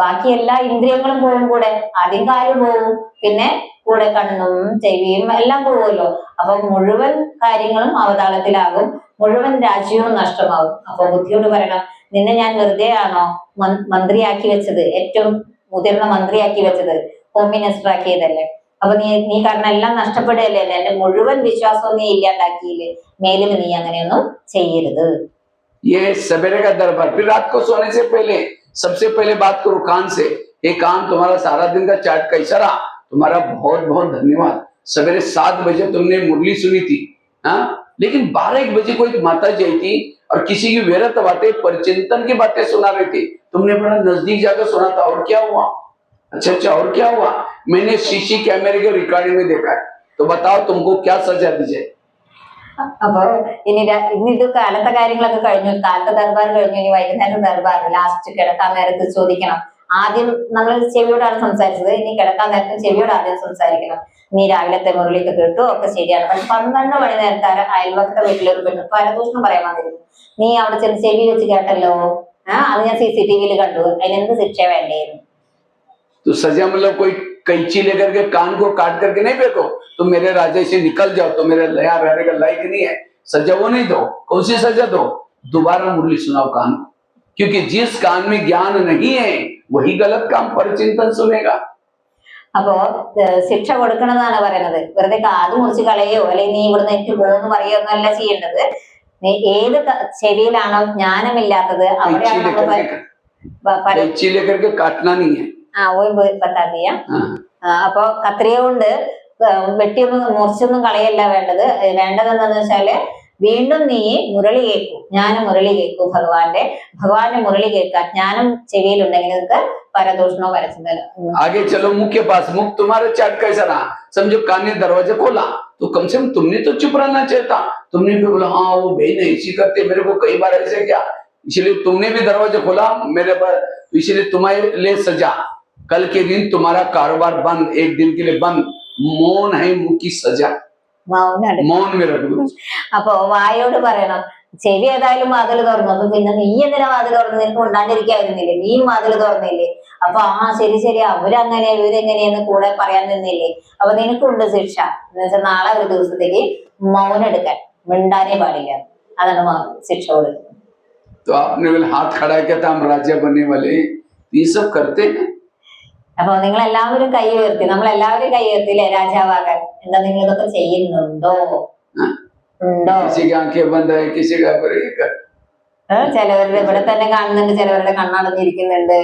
ബാക്കി എല്ലാ ഇന്ദ്രിയങ്ങളും പോകും കൂടെ. ആദ്യം കാല് പോകും, പിന്നെ കൂടെ കണ്ണും ചെവിയും എല്ലാം പോകുമല്ലോ. അപ്പൊ മുഴുവൻ കാര്യങ്ങളും അവതാളത്തിലാകും, മുഴുവൻ രാജ്യവും നഷ്ടമാകും. അപ്പൊ ബുദ്ധിയോട് പറയണം, നിന്നെ ഞാൻ വെറുതെ ആണോ മന്ത്രിയാക്കി വെച്ചത്, ഏറ്റവും മുതിർന്ന മന്ത്രിയാക്കി വെച്ചത്, ഹോം മിനിസ്റ്റർ ആക്കിയതല്ലേ? അപ്പൊ നീ കാരണം എല്ലാം നഷ്ടപ്പെടുകയല്ലേ, എന്റെ മുഴുവൻ വിശ്വാസവും നീ ഇല്ലാണ്ടാക്കിയില്ലേ, മേലിൽ നീ അങ്ങനെയൊന്നും ചെയ്യരുത്. ये सवेरे का दरबार। फिर रात को सोने से पहले सबसे पहले बात करो कान से, ये कान तुम्हारा सारा दिन का चार्ट कैसा रहा, तुम्हारा बहुत बहुत धन्यवाद। सवेरे 7 बजे तुमने मुरली सुनी थी, हाँ, लेकिन 12-1 बजे कोई माता जी आई थी और किसी की व्यर्थ बातें परिचिंतन की बातें सुना रही थी, तुमने बड़ा नजदीक जाकर सुना था, और क्या हुआ? अच्छा और क्या हुआ? मैंने सीसी कैमरे के रिकॉर्डिंग में देखा है, तो बताओ तुमको क्या सजा दी जाए? അപ്പൊ ഇന്നിത് കാലത്തെ കാര്യങ്ങളൊക്കെ കഴിഞ്ഞു, കാലത്തെ ദർബാർ കഴിഞ്ഞു, ഇനി വൈകുന്നേരം ദർബാർ. ലാസ്റ്റ് കിടക്കാൻ നേരത്ത് ചോദിക്കണം. ആദ്യം നമ്മൾ ചെവിയോടാണ് സംസാരിച്ചത്, ഇനി കിടക്കാൻ നേരത്തെ ചെവിയോട് ആദ്യം സംസാരിക്കണം. നീ രാവിലത്തെ മുരളിയൊക്കെ കേട്ടു, ഒക്കെ ശരിയാണ്. പക്ഷെ 12 മണി നേരത്തെ അയൽവക്കത്തെ വീട്ടിലൊരു പെണ്ണു പരദൂഷണം പറയാൻ വന്നിരുന്നു, നീ അവിടെ ചെന്ന് ചെവി വെച്ച് കേട്ടല്ലോ, അത് ഞാൻ CCTV കണ്ടു, അതിനെന്ത് ശിക്ഷ വേണ്ടേന്ന്? तो सजा मतलब कोई कैंची लेकर के कान को काट करके नहीं फेंको, तुम मेरे राज्य से निकल जाओ, तो मेरे यहाँ रहने का लायक नहीं है। सजा वो नहीं दो। कौन सी सजा दो? दोबारा मुरली सुनाओ कान को, क्योंकि जिस कान में ज्ञान नहीं है वही गलत काम परिचिंतन सुनेगा। അപ്പോ ശിക്ഷ കൊടുക്കണമെന്നാണ് പറയുന്നത്. വെറുതെ കാത് മുറിച്ച് കളയോ അല്ലെങ്കിൽ നീ ഇവിടുന്ന് എനിക്ക് പോകുന്നു പറയുകയോ ഒന്നല്ല ചെയ്യേണ്ടത്. നീ ഏത് ചെവിയിലാണോ ജ്ഞാനമില്ലാത്തത് അവിടെയാണ് അപ്പൊ കത്രിക കൊണ്ട് വെട്ടിയൊന്നും മുറിച്ചൊന്നും കളയല്ല വേണ്ടത്. വേണ്ടതെന്താന്ന് വെച്ചാല് വീണ്ടും നീ മുരളി കേൾക്കൂ, ജ്ഞാനം മുരളി കേൾക്കൂ, ഭഗവാന്റെ മുരളി കേൾക്കുക. ജ്ഞാനം ചെവിയിലുണ്ടെങ്കിൽ നിങ്ങൾക്ക് परदूषणों परेचिंतन। आगे चलो मुख के पास। मुख तुम्हारा चार्ट कैसा रहा? समझो कान ने दरवाजा खोला तो कम से कम तुमने तो चुप रहना चाहिए था। तुमने भी बोला हाँ वो बहन ऐसी करते, मेरे को कई बार ऐसे क्या, इसलिए तुमने भी दरवाजा खोला मेरे पर, इसलिए तुम्हारे लिए सजा। कल के दिन तुम्हारा कारोबार बंद, 1 दिन के लिए बंद। मौन है मुख की सजा। मौन में रख दो। അപ്പൊ വായോട് പറയണം ചെവി ഏതായാലും വാതിൽ തുറന്നു, അപ്പൊ പിന്നെ നീ എന്തിനാ വാതിൽ തുറന്നു, നിനക്ക് ഉണ്ടാണ്ടിരിക്കായിരുന്നില്ലേ, നീ വാതിൽ തുറന്നില്ലേ, അപ്പൊ ശരി അവരങ്ങനെ ഇവരെങ്ങനെയെന്ന് കൂടെ പറയാൻ നിന്നില്ലേ, അപ്പൊ നിനക്കുണ്ട് ശിക്ഷ. എന്ന് വെച്ചാൽ നാളെ ഒരു ദിവസത്തേക്ക് മൗനം എടുക്കാൻ, മിണ്ടാനേ പാടില്ല, അതാണ് ശിക്ഷ കൊടുക്കുന്നത്. तो आपने हाथ खड़ा किया था हम राजा बनने वाले, ये सब करते हैं। അപ്പൊ നിങ്ങൾ എല്ലാവരും കൈ ഉയർത്തി, നമ്മളെല്ലാവരും കൈ ഉയർത്തില്ലേ രാജാവാകാൻ. എന്താ നിങ്ങൾ ഇതൊക്കെ ചെയ്യുന്നുണ്ടോ? ചിലവരുടെ ഇവിടെ തന്നെ കാണുന്നുണ്ട്, ചിലവരുടെ കണ്ണടഞ്ഞിരിക്കുന്നുണ്ട്.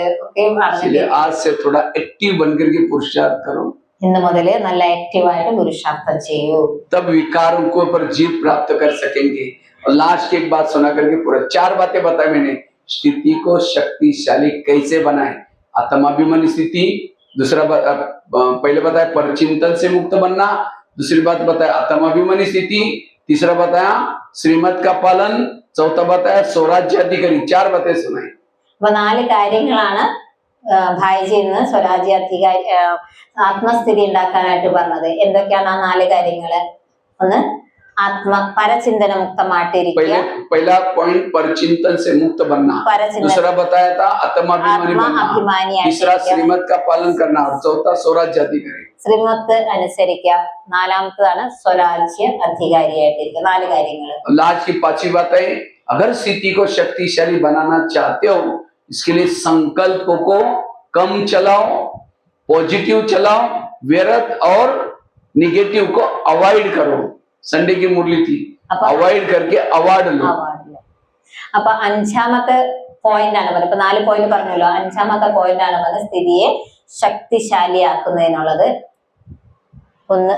ഇന്ന് മുതല് നല്ല ആക്റ്റീവായിട്ട് പുരുഷാർത്ഥം ചെയ്യൂ. तब विकारों को पर जीत प्राप्त कर सकेंगे। और लास्ट एक बात सुना करके पूरा 4 बातें बताई मैंने। स्थिति को शक्तिशाली कैसे बनाए? आत्माभिमानी स्थिति। दूसरा पहले बताया परचिंतन से मुक्त बनना। दूसरी बात बताया आत्माभिमानी स्थिति। तीसरा बताया श्रीमत का पालन। चौथा बताया स्वराज्य अधिकारी। 4 बातें सुनाई। 4 കാര്യങ്ങളാണ് ഭായിജി ഇന്ന് സ്വരാജ്യ ആത്മസ്ഥിതി ഉണ്ടാക്കാനായിട്ട് പറഞ്ഞത്. എന്തൊക്കെയാണ് ആ 4 കാര്യങ്ങള്? ഒന്ന് പരചിന്തന മുക്തമായിട്ടിരിക്കുക. पहला पॉइंट परचिंतन से मुक्त बनना, दूसरा बताया था आत्माभिमानी बनना, तीसरा श्रीमत का पालन करना और चौथा स्वराज्य अधिकारी. ശ്രീമത്ത് അനുസരിക്കുക, നാലാമത്തതാണ് സ്വരാജ്യ അധികാരിയായിട്ടിരിക്കുക. 4 കാര്യങ്ങൾ. लाज की पांचवी बात है, अगर स्थिति को शक्तिशाली बनाना चाहते हो इसके लिए संकल्प को कम चलाओ, पॉजिटिव चलाओ, व्यर्थ और निगेटिव को अवॉइड करो. संडे की मुरली थी, अवॉइड करके अवार्ड लो. അപ്പൊ 5ാമത്തെ പോയിന്റ് ആണ് പറഞ്ഞത്. ഇപ്പൊ 4 പോയിന്റ് പറഞ്ഞല്ലോ. 5ാമത്തെ പോയിന്റ് ആണ് പറഞ്ഞത് സ്ഥിതിയെ ശക്തിശാലിയാക്കുന്നതിനുള്ളത്. ഒന്ന്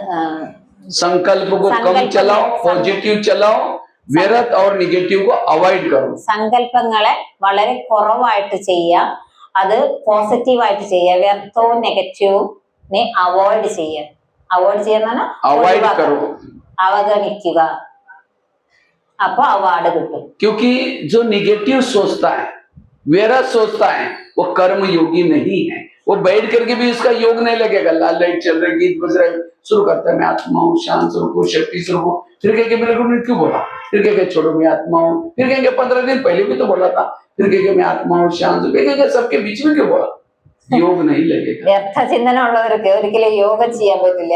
संकल्प को कम चलाओ, पॉजिटिव चलाओ, व्यर्थ और निगेटिव को अवॉइड करो. സങ്കല്പങ്ങളെ വളരെ കുറവായിട്ട് ചെയ്യുക, അത് പോസിറ്റീവായിട്ട് ചെയ്യുക, വ്യർത്ഥവും നെഗറ്റീവും അവോയ്ഡ് ചെയ്യുക. അവോയ്ഡ് ചെയ്യുന്ന अवॉइड करो, അവഗണിക്കുക. അപ്പൊ അവാർഡ് കിട്ടും. क्योंकि जो निगेटिव सोचता है, व्यर्थ सोचता है, वो कर्म योगी नहीं है. वो बैठ करके भी उसका योग नहीं लगेगा. लाल लाइट चल रही, गीत बज रहे, शुरू करता है मैं आत्मा हूँ, शांत स्वरूप हूँ, शक्ति स्वरूप हूँ. फिर कहेंगे मेरे गुरु ने क्यों बोला, फिर कहेंगे छोड़ो मैं आत्मा हूँ, फिर कहेंगे 15 दिन पहले भी तो बोला था, फिर कहेंगे मैं आत्मा हूँ, शांत हूँ, कहेंगे सबके बीच में क्यों बोला. योग नहीं लगेगा. വ്യർത്ഥ ചിന്തന ഉള്ളവർക്ക് ഒരിക്കലും യോഗം ചെയ്യാൻ പറ്റില്ല.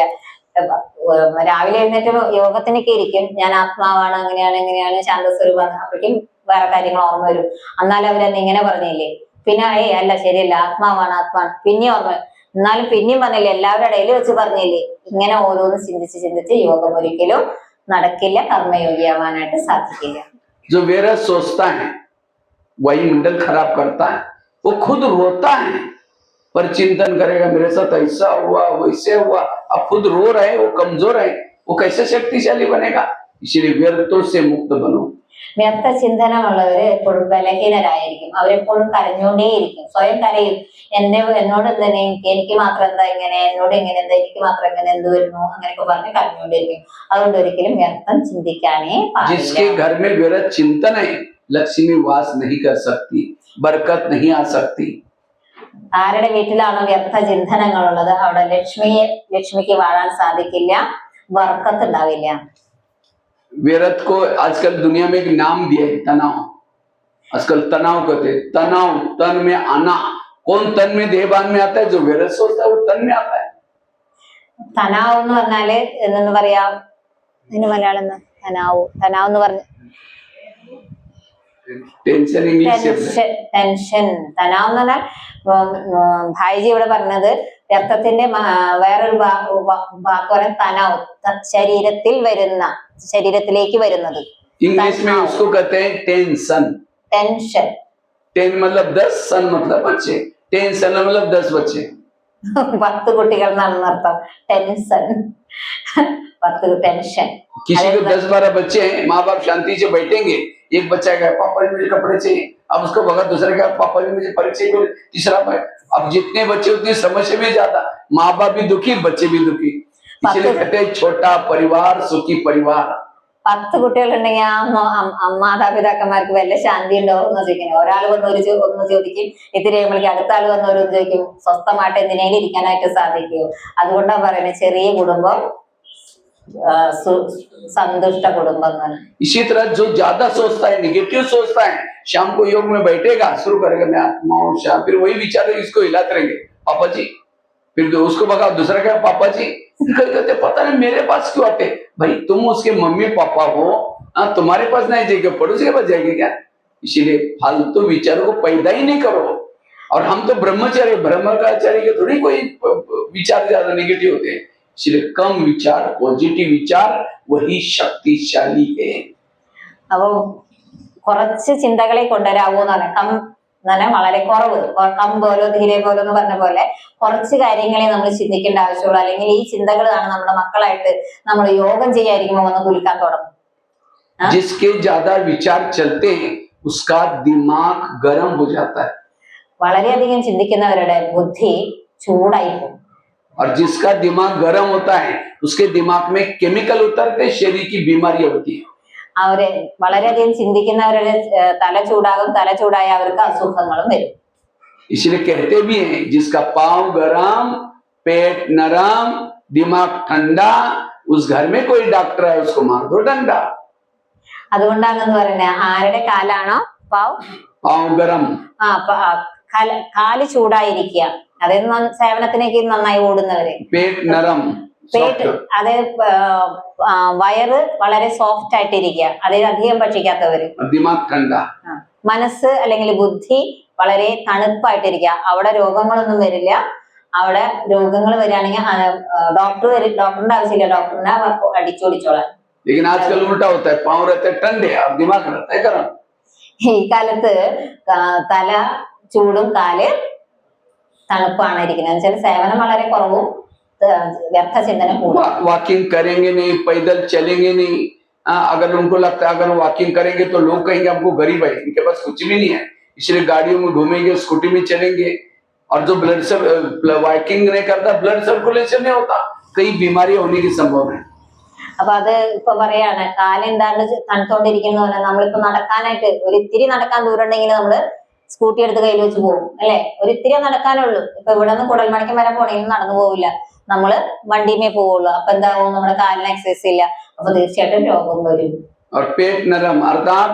രാവിലെ എഴുന്നേറ്റ് യോഗത്തിനൊക്കെ ഇരിക്കും, ഞാൻ ആത്മാവാണ്, അങ്ങനെയാണ് ഇങ്ങനെയാണ്, ശാന്തസ്വരൂപാണ്. അപ്പോഴേക്കും വേറെ കാര്യങ്ങൾ ഓർമ്മ വരും. എന്നാലും അവരെന്നെ ഇങ്ങനെ പറഞ്ഞില്ലേ, പിന്നെ അല്ല ശരിയല്ല, ആത്മാവാണ് ആത്മാവാണ്, പിന്നെ ഓർമ്മ, എന്നാലും പിന്നെയും പറഞ്ഞില്ലേ, എല്ലാവരുടെ ഇടയിൽ വെച്ച് പറഞ്ഞില്ലേ. ഇങ്ങനെ ഓരോന്ന് ചിന്തിച്ച് ചിന്തിച്ച് യോഗം ഒരിക്കലും നടക്കില്ല, കർമ്മയോഗിയാവാനായിട്ട് സാധിക്കില്ല. जो व्यर्थ सोचता है वायुमंडल खराब करता है, वो खुद रोता है, पर चिंतन करेगा मेरे साथ ऐसा हुआ वैसे हुआ, अब खुद रो रहे, वो कमजोर है, वो कैसे शक्तिशाली बनेगा. इसलिए व्यर्थों से मुक्त बनो. വ്യർത്ഥ ചിന്തനമുള്ളവര് എപ്പോഴും ബലഹീനരായിരിക്കും. അവരെപ്പോഴും കരഞ്ഞുകൊണ്ടേയിരിക്കും, സ്വയം കരയും. എന്നോട് എന്തിനെ, എനിക്ക് മാത്രം എന്താ ഇങ്ങനെ, എന്നോട് ഇങ്ങനെ എന്താ, എനിക്ക് മാത്രം ഇങ്ങനെ എന്ത് വരുന്നു, അങ്ങനെയൊക്കെ പറഞ്ഞ് കരഞ്ഞുകൊണ്ടിരിക്കും. അതുകൊണ്ട് ഒരിക്കലും വ്യർത്ഥം ചിന്തിക്കാനേ जिसके പാടില്ല. घर में व्यर्थ चिंतन है, लक्ष्मी वास नहीं कर सकती, बरकत नहीं आ सकती. ആരുടെ വീട്ടിലാണോ വ്യർത്ഥ ചിന്തനങ്ങളുള്ളത് അവിടെ ലക്ഷ്മിക്ക് വാഴാൻ സാധിക്കില്ല, ബർക്കത്ത് ഉണ്ടാവില്ല. व्यर्थ को आजकल दुनिया में एक नाम दिया है, तनाव. आजकल तनाव कहते हैं, तनाव, तन में आना. कौन तन में देहभान में आता है? जो व्यर्थ सोचता है वो तन में आता है. തനാവ് എന്ന് പറഞ്ഞാല് എന്നു പറയാ, ഇതിന് മലയാളം തനാവ് എന്ന് പറഞ്ഞ टेंशन इंग्लिश से ടെൻഷൻ. തനാവ് എന്ന് പറഞ്ഞാൽ ഭായിജി ഇവിടെ പറഞ്ഞത് വ്യർത്ഥത്തിന്റെ വേറൊരു വാക്ക് പറയാൻ തനാവ്, ശരീരത്തിലേക്ക് വരുന്നത്. इंग्लिश में उसको कहते हैं टेंशन. ടെൻഷൻ. 10 मतलब 10, सन मतलब बच्चे. टेंशन मतलब 10 बच्चे. 10 കുട്ടികൾ എന്നാണ് അർത്ഥം. Tension, 10 tension. किसी को 10-12 बच्चे हैं, माँ बाप शांति से बैठेंगे. एक बच्चा कहे पापा जी मुझे कपड़े चाहिए, अब उसको भगा दूसरा कहे पापा जी मुझे परीक्षा चाहिए, तीसरा भाई. अब जितने बच्चे उतनी समस्या भी ज्यादा, माँ बाप भी दुखी, बच्चे भी दुखी. इसलिए कहते हैं छोटा परिवार सुखी परिवार. 10 കുട്ടികളുണ്ടെങ്കിൽ ആ മാതാപിതാക്കന്മാർക്ക് വല്ല ശാന്തി ഉണ്ടാവും എന്ന് ചോദിക്കുന്നത്. ഒരാൾ വന്ന് ഒന്ന് ചോദിക്കും, ഇത്തിരി കഴിയുമ്പോഴേക്കും അടുത്ത ആൾ വന്ന് ഒരു ചോദിക്കും, സ്വസ്ഥമായിട്ട് എന്തിനേലും ഇരിക്കാനായിട്ട് സാധിക്കുമോ. അതുകൊണ്ടാണ് പറയുന്നത് ചെറിയ കുടുംബം संतुष्ट कुटुंब. इसी तरह जो ज्यादा सोचता है, निगेटिव सोचता है, शाम को योग में बैठेगा, शुरू करेगा मैं आत्मा हूं, शाम, फिर वही विचार इसको हिलाते रहेंगे पापा जी, फिर उसको भगा दूसरा क्या पापा जी. कहते पता नहीं मेरे पास क्यों आते. भाई तुम उसके मम्मी पापा हो, तुम्हारे पास नहीं जाएगा, पड़ोसी के पास जाएंगे क्या. इसीलिए फालतू विचारों को पैदा ही नहीं करो. और हम तो ब्रह्मचारी के थोड़ी कोई विचार ज्यादा निगेटिव होते हैं. इसलिए कम विचार, पॉजिटिव विचार वही शक्तिशाली है. അപ്പോൾ കുറച്ച് ചിന്തകളെ കൊണ്ടുവരാവൂ എന്നാണ്. വളരെ കുറവ്, കം പോലോ ധീരെ പോലോ എന്ന് പറഞ്ഞ പോലെ കുറച്ച് കാര്യങ്ങളെ നമ്മൾ ചിന്തിക്കേണ്ട ആവശ്യമുള്ളൂ. അല്ലെങ്കിൽ ഈ ചിന്തകളാണ് നമ്മുടെ മക്കളായിട്ട് നമ്മൾ യോഗം ചെയ്യാതിരിക്കുമ്പോൾ വന്ന് കുലുക്കാൻ തുടങ്ങും. जिसके ज्यादा विचार चलते हैं उसका दिमाग गर्म हो जाता है. വളരെയധികം ചിന്തിക്കുന്നവരുടെ ബുദ്ധി ചൂടായി പോകും. और जिसका दिमाग गर्म होता है उसके दिमाग में केमिकल उतरते, शरीर की बीमारियां होती है. അവര് വളരെയധികം ചിന്തിക്കുന്നവരുടെ തല ചൂടായ അവർക്ക് അസുഖങ്ങളും വരും. इसलिए कहते भी हैं जिसका पांव गरम, पेट नरम, दिमाग ठंडा, उस घर में कोई डॉक्टर है उसको मार दो डंडा। അതുകൊണ്ടാണെന്ന് പറയുന്നത് ആരുടെ കാലാണോ പാവ് पाँव गरम, കാല് ചൂടായിരിക്കുക, അതായത് സേവനത്തിലേക്ക് നന്നായി ഓടുന്നവര്. पेट नरम, പേറ്റ് soft, അത് വയറ് വളരെ സോഫ്റ്റ് ആയിട്ടിരിക്കുക, അതായത് അധികം ഭക്ഷിക്കാത്തവര്. दिमाग ठंडा, മനസ്സ് അല്ലെങ്കിൽ ബുദ്ധി വളരെ തണുപ്പായിട്ടിരിക്കുക, അവിടെ രോഗങ്ങളൊന്നും വരില്ല. അവിടെ രോഗങ്ങൾ വരികയാണെങ്കിൽ ഡോക്ടറിന്റെ ആവശ്യമില്ല, ഡോക്ടറിനെ അടിച്ചോടിച്ചോളാം. लेकिन आजकल उल्टा होता है, पाँव रहते हैं ठंडे और दिमाग रहता है गरम। ഈ കാലത്ത് തല ചൂടും കാല് തണുപ്പാണ് ഇരിക്കുന്നത്. എന്ന് വെച്ചാൽ സേവനം വളരെ കുറവും വ്യർത്ഥ ചിന്തന കൂടും. वॉकिंग करेंगे नहीं, पैदल चलेंगे नहीं। अगर उनको लगता है अगर वॉकिंग करेंगे तो लोग कहेंगे हमको गरीब है, इनके पास कुछ भी नहीं है, इसलिए गाड़ियों में घूमेंगे, स्कूटी में चलेंगे। और जो वॉकिंग नहीं करता, ब्लड सर्कुलेशन नहीं होता, कई बीमारी होने की संभावना है। അപ്പൊ അത് ഇപ്പൊ പറയാണ്, കാലെന്താണ്ട് തണുത്തോണ്ടിരിക്കുന്ന പോലെ നമ്മളിപ്പോ നടക്കാനായിട്ട് ഒരു ഇത്തിരി നടക്കാൻ ദൂരം ഉണ്ടെങ്കിൽ നമ്മള് സ്കൂട്ടി എടുത്ത് കയ്യിൽ വെച്ച് പോകും അല്ലെ, ഒരു ഇത്തിരി നടക്കാനുള്ളൂ. ഇപ്പൊ ഇവിടെ നിന്ന് കുടൽമണിക്ക് വരെ പോണെങ്കിൽ നടന്നു പോവില്ല, നമ്മള് വണ്ടിമേ പോവുള്ളൂ. അപ്പൊ എന്താവും, നമ്മുടെ കാലിന് എക്സസൈസ് ഇല്ല, അപ്പൊ തീർച്ചയായിട്ടും രോഗം വരും. और पेट नरम अर्थात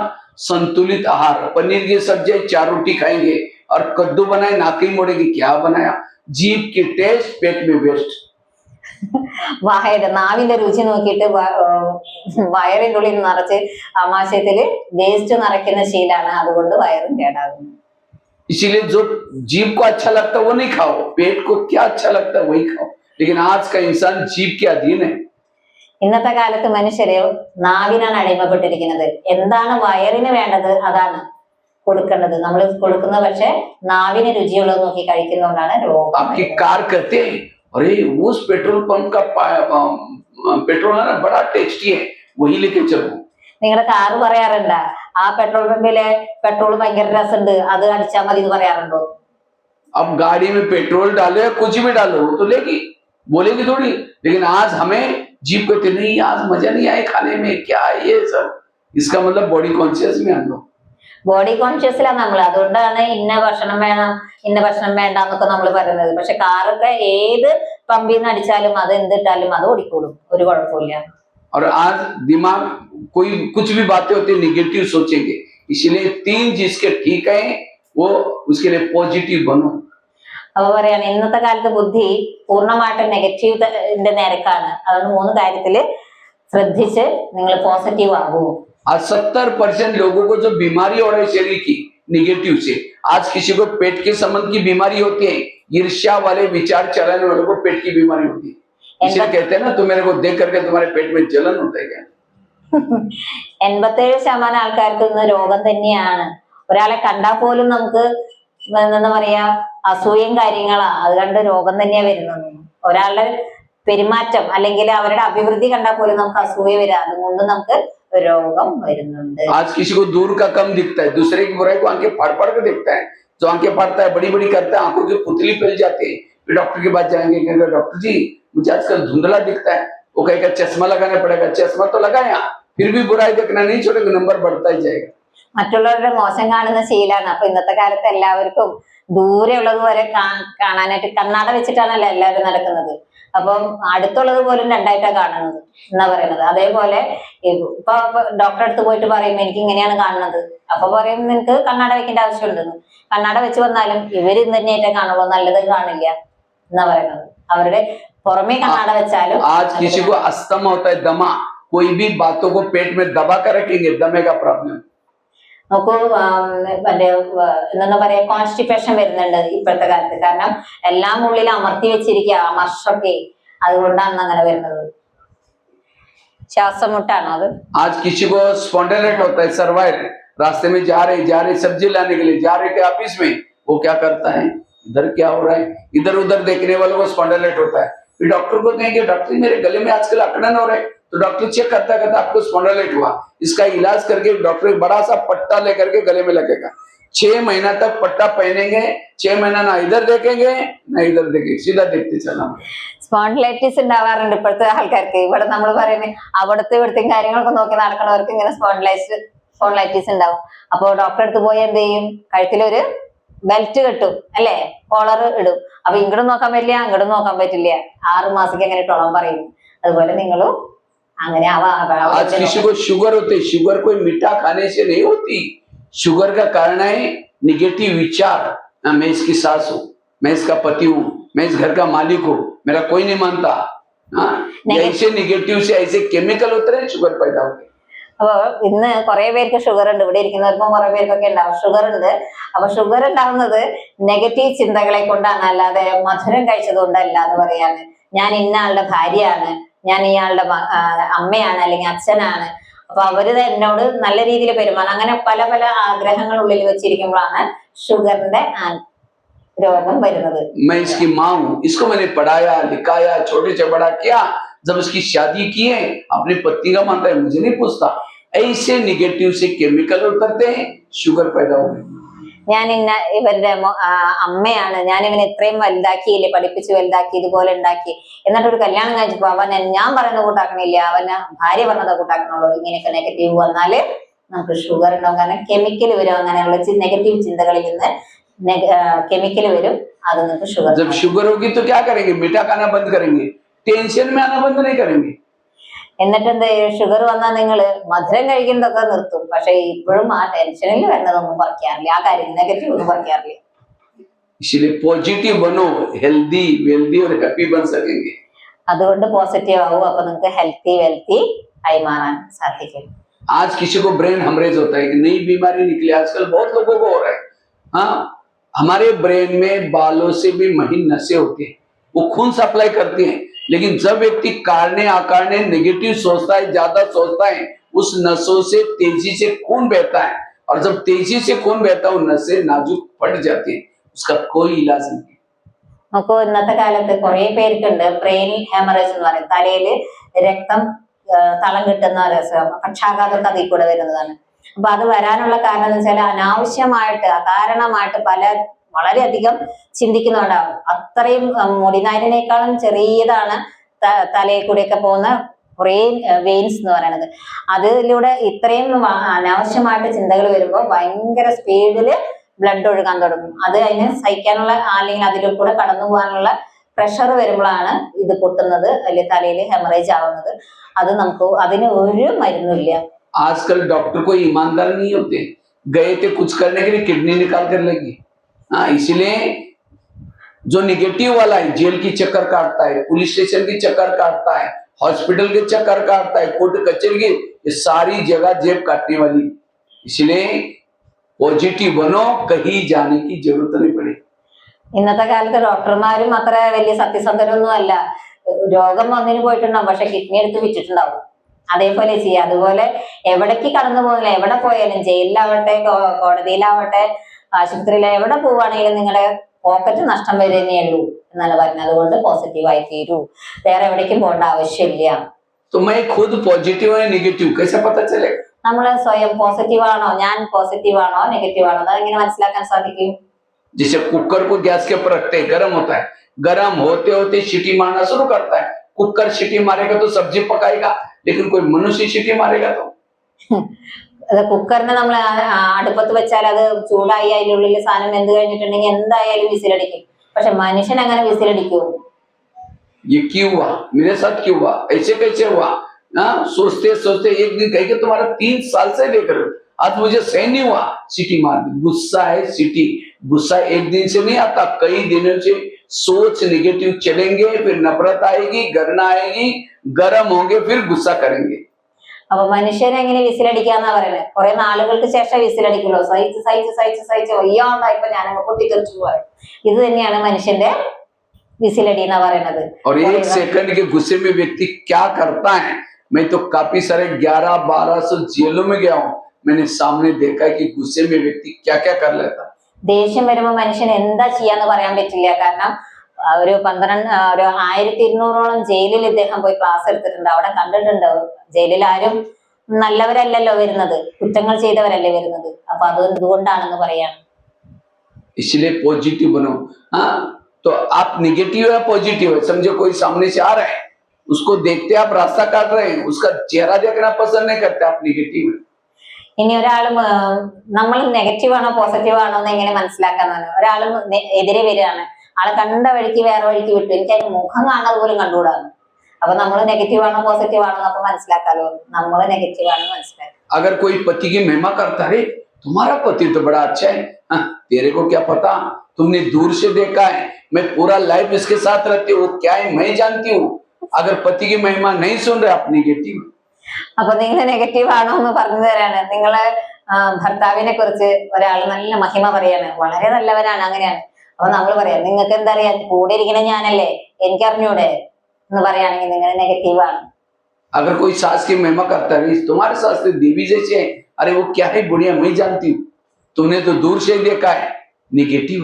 संतुलित आहार, पनीर की सब्जी 4 रोटी खाएंगे और कद्दू बनाए नाकी मोड़ेगी, क्या बनाया, जीभ की टेस्ट पेट में वेस्ट। നാവിന്റെ രുചി നോക്കിയിട്ട് വയറിന്റെ ഉള്ളിൽ നിറച്ച് ആമാശയത്തില് വേസ്റ്റ് നിറയ്ക്കുന്ന ശീലാണ്, അതുകൊണ്ട് വയറും കേടാകുന്നു. इसीलिए जो जीभ को अच्छा लगता है वो नहीं खाओ, पेट को क्या अच्छा लगता है वही खाओ। लेकिन आज का इंसान जीभ के अधीन है। ഇന്നത്തെ കാലത്ത് മനുഷ്യര് നാവിനാണ് അടിമപ്പെട്ടിരിക്കുന്നത്. എന്താണ് വയറിന് വേണ്ടത് അതാണ് കൊടുക്കേണ്ടത്, നമ്മൾ കൊടുക്കുന്നത്. പക്ഷെ നാവിന് രുചിയുള്ളത് നോക്കി കഴിക്കുന്നതുകൊണ്ടാണ് രോഗം. आपकी कार कहते हैं अरे उस पेट्रोल पंप का पेट्रोल है ना बड़ा टेस्टी है, वही लेके चलो। നിങ്ങളുടെ കാറ് പറയാറുണ്ടോ ആ പെട്രോൾ പമ്പിലെ പെട്രോൾ ഭയങ്കര രസമുണ്ട്, അത് അടിച്ചാൽ മതി എന്ന് പറയാറുണ്ടോ? अब गाड़ी में पेट्रोल डालो या कुछ भी डालो वो तो लेगी, बोलेगी थोड़ी। लेकिन आज हमें जीभ कहते नहीं, आज मजा नहीं आए खाने में, क्या है ये सब। इसका मतलब बॉडी कॉन्शियस में हम लोग ബോഡി കോൺഷ്യസിലാണ് നമ്മൾ, അതുകൊണ്ടാണ് ഇന്ന ഭക്ഷണം വേണം ഇന്ന ഭക്ഷണം വേണ്ട എന്നൊക്കെ നമ്മൾ പറയുന്നത്. പക്ഷെ കാറൊക്കെ ഏത് പമ്പിൽ നിന്ന് അടിച്ചാലും അത് എന്തിട്ടാലും അത് ഓടിക്കോളും, ഒരു കുഴപ്പമില്ല. और आज दिमाग कोई कुछ भी बातें होती है निगेटिव सोचेंगे, इसलिए 3 जिसके ठीक है वो उसके लिए पॉजिटिव बनो। അപ്പൊ പറയാണ് ഇന്നത്തെ കാലത്ത് ബുദ്ധി പൂർണ്ണമായിട്ടും നെഗറ്റീവിന്റെ നിരക്കാണ്. അതുകൊണ്ട് 3 കാര്യത്തില് ശ്രദ്ധിച്ച് നിങ്ങൾ പോസിറ്റീവ് ആകൂ. आज 70% लोगों को जो बीमारी हो रही है शरीर की निगेटिव से, आज किसी को पेट के संबंध की बीमारी होती है, ईर्ष्या वाले विचार चलाने वालों को पेट की बीमारी होती है। इसलिए कहते हैं ना तुम मेरे को देख करके तुम्हारे पेट में जलन होता है क्या। 87% ആൾക്കാർക്ക് ഇന്ന് രോഗം തന്നെയാണ്. ഒരാളെ കണ്ടാൽ പോലും നമുക്ക് എന്താ പറയാ അസൂയം കാര്യങ്ങളാ, അത് കണ്ട് രോഗം തന്നെയാ വരുന്നത്. ഒരാളുടെ പെരുമാറ്റം അല്ലെങ്കിൽ അവരുടെ അഭിവൃദ്ധി കണ്ടാൽ പോലും നമുക്ക് അസൂയ വരിക, അതുകൊണ്ട് നമുക്ക് रोगम വരുന്നുണ്ട്. आज किसी को दूर का कम दिखता है, दूसरे की बुराई को आंखें फाड़ फाड़ के देखता है, जो आंखें फाड़ता है बड़ी बड़ी करता है, आंखों की पुतली फैल जाती है। फिर डॉक्टर के पास जाएंगे, कहेंगे डॉक्टर जी मुझे आजकल धुंधला दिखता है, वो कहेगा चश्मा लगाना पड़ेगा, चश्मा तो लगाया फिर भी बुराई देखना नहीं छोड़ेगा, नंबर बढ़ता ही जाएगा। മറ്റുള്ളവരുടെ മോശം കാണുന്ന ശീലാണ്. അപ്പൊ ഇന്നത്തെ കാലത്ത് എല്ലാവർക്കും ദൂരെ ഉള്ളത് വരെ കാണാനായിട്ട് കണ്ണാട വെച്ചിട്ടാണല്ലോ എല്ലാവരും നടക്കുന്നത്. അപ്പം അടുത്തുള്ളത് പോലും രണ്ടായിട്ടാണ് കാണുന്നത് എന്നാ പറയുന്നത്. അതേപോലെ ഇപ്പൊ ഡോക്ടറെ അടുത്ത് പോയിട്ട് പറയും എനിക്ക് ഇങ്ങനെയാണ് കാണുന്നത്, അപ്പൊ പറയും നിനക്ക് കണ്ണാട വെക്കേണ്ട ആവശ്യമുണ്ടെന്ന്. കണ്ണാട വെച്ച് വന്നാലും ഇവര് ഇന്ന് തന്നെയായിട്ടേ കാണുള്ളൂ, നല്ലത് കാണില്ല എന്നാ പറയുന്നത്. അവരുടെ പുറമേ കണ്ണാട വെച്ചാലും आज किसी को अस्थमा होता है, दमा, कोई भी बातों को पेट में दबा कर रखेंगे, दमे का प्रॉब्लम। നോക്കൂ, മറ്റേ എന്താ പറയാ കോൺസ്റ്റിപ്പേഷൻ വരുന്നുണ്ട് ഇപ്പോഴത്തെ കാലത്ത്. കാരണം എല്ലാം ഉള്ളിൽ അമർത്തി വെച്ചിരിക്കുക, അമർഷൊക്കെ, അതുകൊണ്ടാണ് അങ്ങനെ വരുന്നത്. ശ്വാസം മുട്ടാണോ അത്? आज किसी को स्पॉन्डिलाइट होता है, सर्वाइवल, रास्ते में जा रहे सब्जी लाने के लिए जा रहे थे ऑफिस में, वो क्या करता है इधर क्या हो रहा है, इधर उधर देखने वालों को स्पॉन्डिलाइट होता है। फिर डॉक्टर को कहेंगे डॉक्टर मेरे गले में आजकल अकड़न हो रहे, तो डॉक्टर चेक करता करता आपको स्पॉन्डिलाइट हुआ, इसका इलाज करके डॉक्टर एक बड़ा सा पट्टा लेकर के गले में लगेगा। 6 महीना तक पट्टा पहनेंगे, 6 महीना ना इधर देखेंगे ना इधर देखेंगे, सीधा देखते चला। സ്പോണ്ടിലൈറ്റിസ് ഉണ്ടാവാറുണ്ട് ഇപ്പോഴത്തെ ആൾക്കാർക്ക്. ഇവിടെ നമ്മൾ പറയുന്നത് അവിടുത്തെ ഇവിടുത്തെയും കാര്യങ്ങളൊക്കെ നോക്കി നടക്കണവർക്ക് ഇങ്ങനെ സ്പോണ്ടിലൈറ്റിസ് ഉണ്ടാവും. അപ്പൊ ഡോക്ടറെ അടുത്ത് പോയി എന്ത് ചെയ്യും, കഴുത്തിലൊരു ബെൽറ്റ് കെട്ടും അല്ലെ, കോളർ ഇടും. അപ്പൊ ഇങ്ങോട്ടും നോക്കാൻ പറ്റില്ല അങ്ങോട്ടും നോക്കാൻ പറ്റില്ല, 6 മാസത്തേക്ക് എങ്ങനെ ഇട്ടോളാൻ പറയും. അതുപോലെ നിങ്ങളും അങ്ങനെ आज किसी को शुगर होते, शुगर कोई मीठा खाने से नहीं होती। शुगर का कारण है निगेटिव विचार। मैं इसकी सास हूँ, मैं इसका पति हूँ, मैं इस घर का मालिक हूँ, मेरा कोई नहीं मानता। ऐसे निगेटिव से ऐसे केमिकल होते हैं, शुगर पैदा होते। അപ്പൊ ഇന്ന് കുറെ പേർക്ക് ഷുഗർ ഉണ്ട്, ഇവിടെ ഇരിക്കുന്നവർക്കും കുറെ പേർക്കൊക്കെ ഉണ്ടാവും ഷുഗർ ഉണ്ട്. അപ്പൊ ഷുഗർ ഉണ്ടാവുന്നത് നെഗറ്റീവ് ചിന്തകളെ കൊണ്ടാണ്, അല്ലാതെ മധുരം കഴിച്ചത് കൊണ്ടല്ല എന്ന് പറയാണ്. ഞാൻ ഇന്ന ആളുടെ ഭാര്യയാണ്, ഞാൻ ഇയാളുടെ അമ്മയാണ് അല്ലെങ്കിൽ അച്ഛനാണ്, അപ്പൊ അവര് എന്നോട് നല്ല രീതിയിൽ പെരുമാറണം, അങ്ങനെ പല പല ആഗ്രഹങ്ങൾ ഉള്ളിൽ വെച്ചിരിക്കുമ്പോഴാണ് ഷുഗറിന്റെ രോഗം വരുന്നത്. मैं इसकी माँ हूँ, इसको मैंने पढ़ाया लिखाया, छोटे से बड़ा किया, जब उसकी शादी की है अपने पति का मानता है, मुझे नहीं पूछता। ऐसे निगेटिव से केमिकल उतरते हैं, शुगर पैदा हो गई। ഞാൻ ഇവരുടെ അമ്മയാണ്, ഞാൻ ഇവനെ ഇത്രയും വലുതാക്കിയില്ലേ, പഠിപ്പിച്ച് വലുതാക്കി, ഇതുപോലെ ഉണ്ടാക്കി, എന്നിട്ട് ഒരു കല്യാണം കഴിച്ചപ്പോ അവൻ ഞാൻ പറയുന്ന കൂട്ടാക്കണില്ല, അവന് ഭാര്യ പറഞ്ഞത് കൂട്ടാക്കണുള്ളൂ. ഇങ്ങനെയൊക്കെ നെഗറ്റീവ് വന്നാല് നമുക്ക് ഷുഗർ ഉണ്ടാവും. കാരണം കെമിക്കൽ വരും, അങ്ങനെയുള്ള നെഗറ്റീവ് ചിന്തകളിൽ നിന്ന് केमिकल वരും, അത് നിങ്ങൾക്ക് ഷുഗർ. जब शुगर होगी तो क्या करेंगे? मीठा खाना बंद करेंगे, टेंशन में आना बंद नहीं करेंगे। എന്നിട്ട് എന്താ, ഷുഗർ വന്നാൽ നിങ്ങൾ മധുരം കഴിക്കുന്നതൊക്കെ നിർത്തും, പക്ഷെ ഇപ്പോഴും ആ ടെൻഷനിൽ വരുന്നതൊന്നും കുറയ്ക്കാറില്ല, ആ കാര്യം നെഗറ്റീവ് ഒന്നും കുറയ്ക്കാറില്ല. इसलिए पॉजिटिव बनो, हेल्दी वेल्दी और हैप्पी बन सकेंगे. അതുകൊണ്ട് പോസിറ്റീവ് ആവും, അപ്പൊ നിങ്ങൾക്ക് ഹെൽത്തി വെൽത്തി ആയി മാറാൻ സാധിക്കും. आज किसी को ब्रेन हेमरेज होता है, कि नई बीमारी निकली आजकल बहुत लोगों को हो रहा है। हाँ, हमारे ब्रेन में बालों से भी महीन नसें होती हैं, वो खून सप्लाई करती हैं, लेकिन जब व्यक्ति कारणे आकारणे नेगेटिव सोचता है, ज्यादा सोचता है, उस नसों से तेजी से खून बहता है, और जब तेजी से खून बहता है वो नसें नाजुक फट जाती है, उसका कोई इलाज नहीं। നമുക്ക് ഇന്നത്തെ കാലത്ത് കുറെ പേർക്കുണ്ട് ബ്രെയിൻ ഹെമറേജ് എന്ന് പറയും, തലയില് രക്തം തളം കിട്ടുന്ന രസം, പക്ഷാഘാതം അതിൽ കൂടെ വരുന്നതാണ്. അപ്പൊ അത് വരാനുള്ള കാരണം എന്ന് വെച്ചാൽ അനാവശ്യമായിട്ട് അകാരണമായിട്ട് വളരെയധികം ചിന്തിക്കുന്നുണ്ടാവും. അത്രയും മുടിനാരിനേക്കാളും ചെറിയതാണ് തലയിൽ കൂടെയൊക്കെ പോകുന്ന കുറെ വെയിൻസ് എന്ന് പറയുന്നത്. അതിലൂടെ ഇത്രയും അനാവശ്യമായിട്ട് ചിന്തകൾ വരുമ്പോൾ ഭയങ്കര സ്പീഡില് ബ്ലഡ് ഒഴുകാൻ തുടങ്ങും. അത് അതിന് സഹിക്കാനുള്ള, അല്ലെങ്കിൽ അതിലൂടെ കൂടെ കടന്നു പോകാനുള്ള പ്രഷർ വരുമ്പോഴാണ് ഇത് പൊട്ടുന്നത്, അല്ലെങ്കിൽ തലയിൽ ഹെമറേജ് ആവുന്നത്. അത് നമുക്ക് അതിന് ഒരു മരുന്നില്ല. आजकल डॉक्टर कोई ईमानदार नहीं होते, गए थे कुछ करने के लिए किडनी निकाल कर लगी। हाँ, इसलिए जो निगेटिव वाला है जेल की चक्कर काटता है, पुलिस स्टेशन की चक्कर काटता है, हॉस्पिटल के चक्कर काटता है, कोर्ट कचहरी की, ये सारी जगह जेब काटने वाली। इसलिए पॉजिटिव बनो, कहीं जाने की जरूरत नहीं पड़ेगी. ഇന്നത്തെ കാലത്ത് ഡോക്ടർമാരും അത്ര വലിയ സത്യസന്ധരൊന്നും അല്ല. രോഗം വന്നിന് പോയിട്ടുണ്ടാവും, പക്ഷെ കിഡ്നി എടുത്ത് വിറ്റിട്ടുണ്ടാവും. അതേപോലെ ചെയ്യുക. അതുപോലെ എവിടേക്ക് കടന്നു പോകുന്നില്ല, എവിടെ പോയാലും ജയിലിലാവട്ടെ, കോടതിയിലാവട്ടെ, ആശുപത്രിയിൽ എവിടെ പോവുകയാണെങ്കിലും നിങ്ങളുടെ പോക്കറ്റ് നഷ്ടം വരുന്നേ ഉള്ളൂ എന്നാണ് പറഞ്ഞത്. അതുകൊണ്ട് പോസിറ്റീവായി തീരൂ, വേറെ എവിടേക്കും പോകേണ്ട ആവശ്യമില്ല. तो मैं खुद पॉजिटिव है नेगेटिव कैसे पता चलेगा? നമ്മൾ സ്വയം പോസിറ്റീവ് ആണോ, ഞാൻ പോസിറ്റീവ് ആണോ നെഗറ്റീവ് ആണോ, അതെങ്ങനെ മനസ്സിലാക്കാൻ സാധിക്കും? जैसे कुकर को गैस के ऊपर रखते हैं, गर्म होता है, गर्म होते होते सीटी मारना शुरू करता है। कुकर सीटी मारेगा तो सब्जी पकाएगा, लेकिन कोई मनुष्य सीटी मारेगा तो കുക്കറിനെ നമ്മൾ അടുപ്പത്ത് വെച്ചാൽ അത് ചൂടായി അതിനുള്ളിൽ സാധനം വെന്ത് കഴിഞ്ഞിട്ടുണ്ടെങ്കിൽ എന്തായാലും വിസിലടിക്കും. പക്ഷെ മനുഷ്യൻ അങ്ങനെ വിസിലടിക്കുമോ? ये क्यों हुआ, मेरे साथ क्यों हुआ, ऐसे कैसे हुआ? सोचते सोचते एक दिन कहेंगे तुम्हारा 3 साल से लेकर आज मुझे सही नहीं हुआ, सीटी मार दी। गुस्सा है सीटी, गुस्सा एक दिन से नहीं आता, कई दिनों से सोच नेगेटिव चलेंगे, फिर नफरत आएगी, घृणा आएगी, गर्म होंगे, फिर गुस्सा करेंगे. അപ്പൊ മനുഷ്യനെ എങ്ങനെ വിസിലടിക്കാന്നാ പറയുന്നത്? കുറെ നാളുകൾക്ക് ശേഷം വിസിലടിക്കുള്ളൂ. സഹിച്ച് സഹിച്ച് സഹിച്ച് സഹിച്ച് വയ്യാണ്ടായപ്പോ ഞാനങ്ങ് പൊട്ടിത്തെറിച്ചു പറയും. ഇത് തന്നെയാണ് മനുഷ്യന്റെ വിസിലടി എന്നാ പറയുന്നത്. और एक सेकंड के गुस्से में व्यक्ति क्या करता है, मैं तो काफी सारे 1100-1200 जेलों में गया हूँ, मैंने सामने देखा है कि गुस्से में व्यक्ति क्या क्या कर लेता है. ദേഷ്യം വരുമ്പോ മനുഷ്യൻ എന്താ ചെയ്യാന്ന് പറയാൻ പറ്റില്ല. കാരണം ഒരു 1200-1200ഓളം ജയിലിൽ ഇദ്ദേഹം പോയി ക്ലാസ് എടുത്തിട്ടുണ്ട്. അവിടെ കണ്ടിട്ടുണ്ട് ജയിലിൽ ആരും നല്ലവരല്ലല്ലോ വരുന്നത്, കുറ്റങ്ങൾ ചെയ്തവരല്ലേ വരുന്നത്. അപ്പൊ അത് എന്തുകൊണ്ടാണെന്ന് പറയാണ്. इसलिए पॉजिटिव बनो. हाँ, तो आप निगेटिव है पॉजिटिव है, समझो कोई सामने से आ रहा है, उसको देखते आप रास्ता काट रहे हैं, उसका चेहरा देखना पसंद नहीं करते, आप निगेटिव है. ഇനി ഒരാള് നമ്മൾ നെഗറ്റീവ് ആണോ പോസിറ്റീവ് ആണോ എന്ന് എങ്ങനെ മനസ്സിലാക്കാന്നാണ്. ഒരാള് എതിരെ വരികയാണ്, ആളെ കണ്ട വഴിക്ക് വേറെ വഴിക്ക് വിട്ടു, എനിക്ക് അതിന് മുഖം കാണാതെ പോലും കണ്ടുകൂടാണ്. അപ്പൊ നമ്മൾ നെഗറ്റീവ് ആണോ പോസിറ്റീവ് ആണോ എന്നൊക്കെ മനസ്സിലാക്കാലോ. നമ്മൾ നെഗറ്റീവ് ആണ് മനസ്സിലാക്കുക. अगर कोई पति की महिमा करता है, तुम्हारा पति तो बड़ा अच्छा है, हाँ, तेरे को क्या पता, तुमने दूर से देखा है, मैं पूरा लाइफ इसके साथ रहती हूँ, क्या है मैं जानती हूँ. अगर पति की महिमा नहीं सुन रहे आप नेगेटिव. അപ്പൊ നിങ്ങൾ നെഗറ്റീവ് ആണോ എന്ന് പറഞ്ഞു തരാണ്. നിങ്ങള് ഭർത്താവിനെ കുറിച്ച് ഒരാൾ നല്ല മഹിമ പറയാണ്, വളരെ നല്ലവനാണ്, അങ്ങനെയാണ്. അപ്പൊ നമ്മൾ പറയാം നിങ്ങൾക്ക് എന്താ അറിയാ, കൂടെ ഇരിക്കണ ഞാനല്ലേ, എനിക്കറിഞ്ഞൂടെ എന്ന് പറയുകയാണെങ്കിൽ നിങ്ങൾ നെഗറ്റീവ് ആണ്. अगर कोई सास की महिमा करता है, तुम्हारे सास तो देवी जैसे है, अरे वो क्या है बुढ़िया मैं जानती हूँ, तुमने तो दूर से देखा है, नेगेटिव.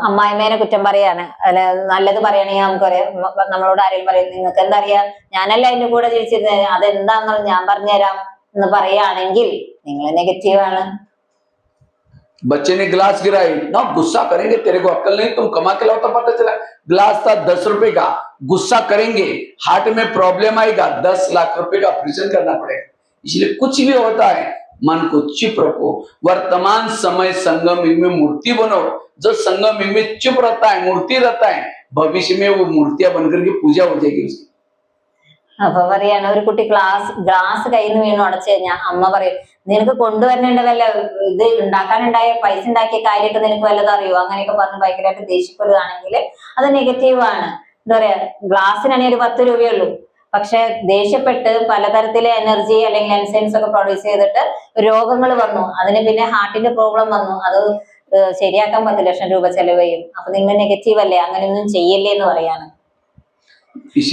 അമ്മായിമ്മേനെ കുറ്റം പറയാണ്, അല്ല നല്ലത് പറയണെങ്കിൽ നമുക്കറിയാം, നമ്മളോട് ആരെങ്കിലും പറയും നിങ്ങൾക്ക് എന്താ അറിയാ, ഞാനല്ല അതിന്റെ കൂടെ ജീവിച്ചിരുന്നത്, അതെന്താണെന്ന് ഞാൻ പറഞ്ഞുതരാം എന്ന് പറയുകയാണെങ്കിൽ നിങ്ങൾ നെഗറ്റീവ് ആണ്. बच्चे ने गिलास गिराई ना, गुस्सा करेंगे, तेरे को अक्ल नहीं, तुम कमा के लाओ तो पता चला. गिलास था 10 रुपए का, गुस्सा करेंगे, हार्ट में प्रॉब्लम आएगा, 10 लाख रुपए का ऑपरेशन करना पड़ेगा. इसलिए कुछ भी होता है मन को चुप रखो. वर्तमान समय संगम युग में मूर्ति बनो. जो संगम युग में चुप रहता है, मूर्ति रहता है, भविष्य में वो मूर्तियां बनकर के पूजा हो जाएगी उसकी. അപ്പൊ പറയാണ്, ഒരു കുട്ടി ഗ്ലാസ് കയ്യിൽ നിന്ന് വീണു അടച്ചു കഴിഞ്ഞാൽ അമ്മ പറയും നിനക്ക് കൊണ്ടുവരേണ്ട വല്ല ഇത് ഉണ്ടാക്കാനുണ്ടായ പൈസ ഉണ്ടാക്കിയ കാര്യമൊക്കെ നിനക്ക് വല്ലതും അറിയോ, അങ്ങനെയൊക്കെ പറഞ്ഞ് ഭയങ്കരമായിട്ട് ദേഷ്യപ്പെടുകയാണെങ്കിൽ അത് നെഗറ്റീവ് ആണ്. എന്താ പറയാ, ഗ്ലാസ്സിനാണെങ്കിൽ ഒരു 10 രൂപയുള്ളൂ, പക്ഷെ ദേഷ്യപ്പെട്ട് പലതരത്തിലെ എനർജി അല്ലെങ്കിൽ എൻസൈംസ് ഒക്കെ പ്രൊഡ്യൂസ് ചെയ്തിട്ട് രോഗങ്ങൾ വന്നു, അതിന് പിന്നെ ഹാർട്ടിന്റെ പ്രോബ്ലം വന്നു, അത് ശരിയാക്കാൻ 10 ലക്ഷം രൂപ ചെലവ് ചെയ്യും. അപ്പൊ നിങ്ങൾ നെഗറ്റീവ് അല്ലേ, അങ്ങനെയൊന്നും ചെയ്യല്ലേ എന്ന് പറയാണ്.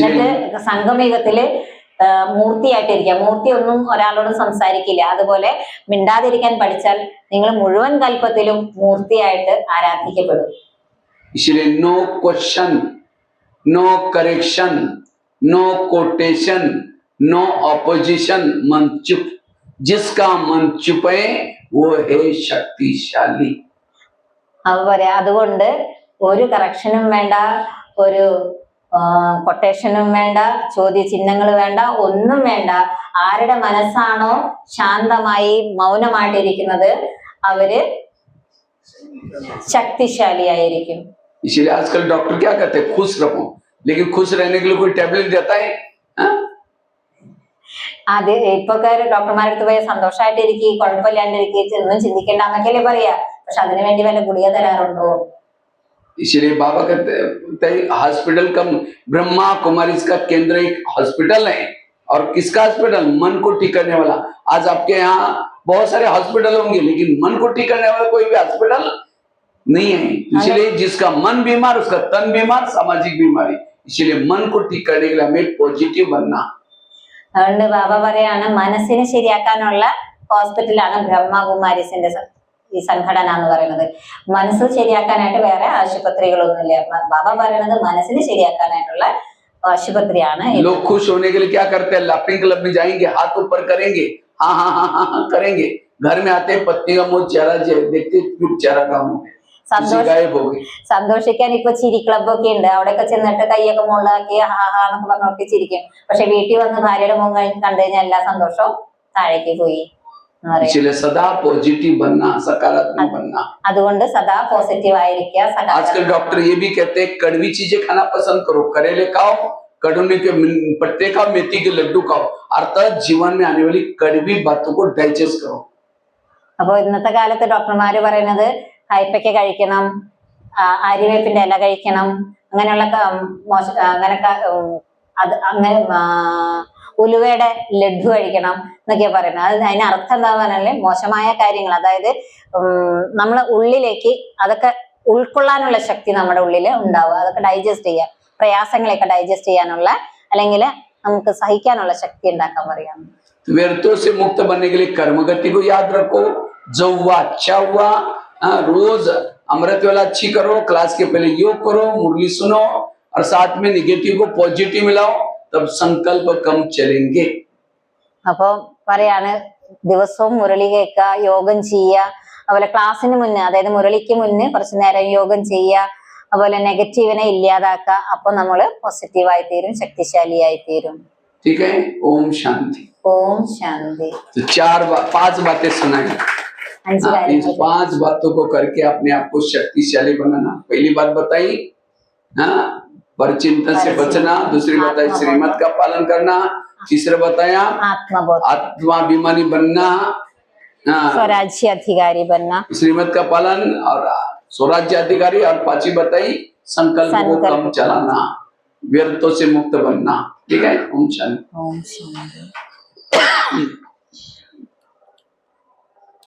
എന്നിട്ട് സംഗമയുഗത്തില് മൂർത്തിയായിട്ടിരിക്കുക. മൂർത്തി ഒന്നും ഒരാളോട് സംസാരിക്കില്ല. അതുപോലെ മിണ്ടാതിരിക്കാൻ പഠിച്ചാൽ നിങ്ങൾ മുഴുവൻ കൽപ്പത്തിലും മൂർത്തിയായിട്ട് ആരാധിക്കപ്പെടും. इसलिए no question, no correction, no quotation, no opposition, मन चुप. जिसका मन चुप है वो है शक्तिशाली. അത് പറയാ, അതുകൊണ്ട് ഒരു കറക്ഷനും വേണ്ട, ഒരു കൊട്ടേഷനും വേണ്ട, ചോദ്യചിഹ്നങ്ങൾ വേണ്ട, ഒന്നും വേണ്ട. ആരുടെ മനസ്സാണോ ശാന്തമായി മൗനമായിട്ടിരിക്കുന്നത് അവര് ശക്തിശാലിയായിരിക്കും. इसीलिए आजकल डॉक्टर क्या कहते हैं, खुश रहो, लेकिन खुश रहने के लिए कोई टैबलेट देता है? അത് ഇപ്പൊക്കെ ഡോക്ടർമാരുടെ അടുത്ത് പോയി സന്തോഷമായിട്ടിരിക്കും, കുഴപ്പമില്ലാണ്ടിരിക്കും, ഒന്നും ചിന്തിക്കേണ്ട എന്നൊക്കെയല്ലേ പറയാ. പക്ഷെ അതിനു വേണ്ടി വല്ല ഗുളിക തരാറുണ്ടോ? इसलिए बाबा कहते हैं हॉस्पिटल का, ब्रह्मा कुमारी इसका केंद्र एक हॉस्पिटल है. और किसका हॉस्पिटल? मन को ठीक करने वाला. आज आपके यहाँ बहुत सारे हॉस्पिटल होंगे, लेकिन मन को ठीक करने वाला कोई भी हॉस्पिटल नहीं है. इसलिए जिसका मन बीमार उसका तन बीमार, सामाजिक बीमारी. इसलिए मन को ठीक करने के लिए हमें पॉजिटिव बनना. അതുകൊണ്ട് ബാബ പറയാണ്, മനസ്സിനെ ശരിയാക്കാനുള്ള ഹോസ്പിറ്റലാണ് ബ്രഹ്മകുമാരീസിന്റെ ഈ സംഘടന എന്ന് പറയുന്നത്. മനസ്സ് ശരിയാക്കാനായിട്ട് വേറെ ആശുപത്രികളൊന്നുമില്ല. ബാബ പറയുന്നത് മനസ്സിനെ ശരിയാക്കാനായിട്ടുള്ള ആശുപത്രിയാണ്. लोग खुश होने के लिए क्या करते हैं, लाफिंग क्लब में जाएंगे, हाथ ऊपर करेंगे, हाँ हाँ हाँ हाँ हाँ करेंगे. घर में आते पत्नी का मुंह चेहरा देखते चेहरा काम हो गया, गायब हो गई. സന്തോഷിക്കാൻ ഇപ്പൊ ചിരി ക്ലബ് ഒക്കെ ഉണ്ട്. അവിടെയൊക്കെ ചെന്നിട്ട് കൈയൊക്കെ മുകളിലാക്കി ഹാ ഹാ എന്നൊക്കെ പറഞ്ഞൊക്കെ ചിരിക്കും. പക്ഷെ വീട്ടിൽ വന്ന് ഭാര്യയുടെ മുഖം കണ്ടു കഴിഞ്ഞാൽ എല്ലാ സന്തോഷവും താഴേക്ക് പോയി. इसलिए सदा पॉजिटिव बनना, सकारात्मक बनना. അതുകൊണ്ട് സദാ പോസിറ്റീവ് ആയിരിക്കുക. आजकल डॉक्टर ये भी कहते हैं कड़वी चीजें खाना पसंद करो, करेले खाओ, कड़वी के पत्ते खाओ, मेथी के लड्डू खाओ, अर्थात जीवन में आने वाली कड़वी बातों को डाइजेस्ट करो. അപ്പൊ ഇന്നത്തെ കാലത്ത് ഡോക്ടർമാര് പറയുന്നത് കയ്പയ്ക്ക കഴിക്കണം, ആര്യവേപ്പിന്റെ ഇല കഴിക്കണം, അങ്ങനെയുള്ള അങ്ങനെയൊക്കെ അങ്ങനെ ഉലുവയുടെ ലഡ്ഡു കഴിക്കണം എന്നൊക്കെയാ പറയുന്നത്. അത് അതിന് അർത്ഥം എന്താ പറഞ്ഞാല് മോശമായ കാര്യങ്ങൾ, അതായത് നമ്മളെ ഉള്ളിലേക്ക് അതൊക്കെ ഉൾക്കൊള്ളാനുള്ള ശക്തി നമ്മുടെ ഉള്ളിൽ ഉണ്ടാവുക, അതൊക്കെ ഡൈജസ്റ്റ് ചെയ്യുക, പ്രയാസങ്ങളെയൊക്കെ ഡൈജസ്റ്റ് ചെയ്യാനുള്ള അല്ലെങ്കിൽ നമുക്ക് സഹിക്കാനുള്ള ശക്തി ഉണ്ടാക്കാൻ പറയാം. व्यर्थों से मुक्त बनने के लिए कर्मगति को याद रखो. जो हुआ अच्छा हुआ. रोज अमृत वाला अच्छी करो, क्लास के पहले योग करो, मुरली सुनो और साथ में निगेटिव को पॉजिटिव मिलाओ, तब संकल्प कम चलेंगे. അപ്പൊ പറയാണ്, ദിവസവും മുരളി കേൾക്കുക, യോഗം ചെയ്യുക, അതുപോലെ ക്ലാസ്സിന് മുന്നേ അതായത് മുരളിക്ക് മുന്നേ കുറച്ചു നേരം യോഗം ചെയ്യുക, അതുപോലെ നെഗറ്റീവിനെ ഇല്ലാതാക്കുക. അപ്പൊ നമ്മള് പോസിറ്റീവായി തീരും, ശക്തിശാലിയായി തീരും. ठीक है. ओम शांति. ओम शांति. तो 5 बातें सुनाई. इस 5 बातों को करके अपने आप को शक्तिशाली बनाना. पहली बात बताई, पर चिंतन से बचना, दूसरी बताई आत्मबोध। श्रीमत का पालन करना, तीसरा बताया आत्मबोध, आत्माभिमानी बनना, हाँ, स्वराज्य अधिकारी बनना, श्रीमत का पालन और स्वराज्य अधिकारी, और पांचवी बताई संकल्प को संकल्प। कम चलाना, व्यर्थों से मुक्त बनना। ठीक है, ओम शांति। ओम शांति।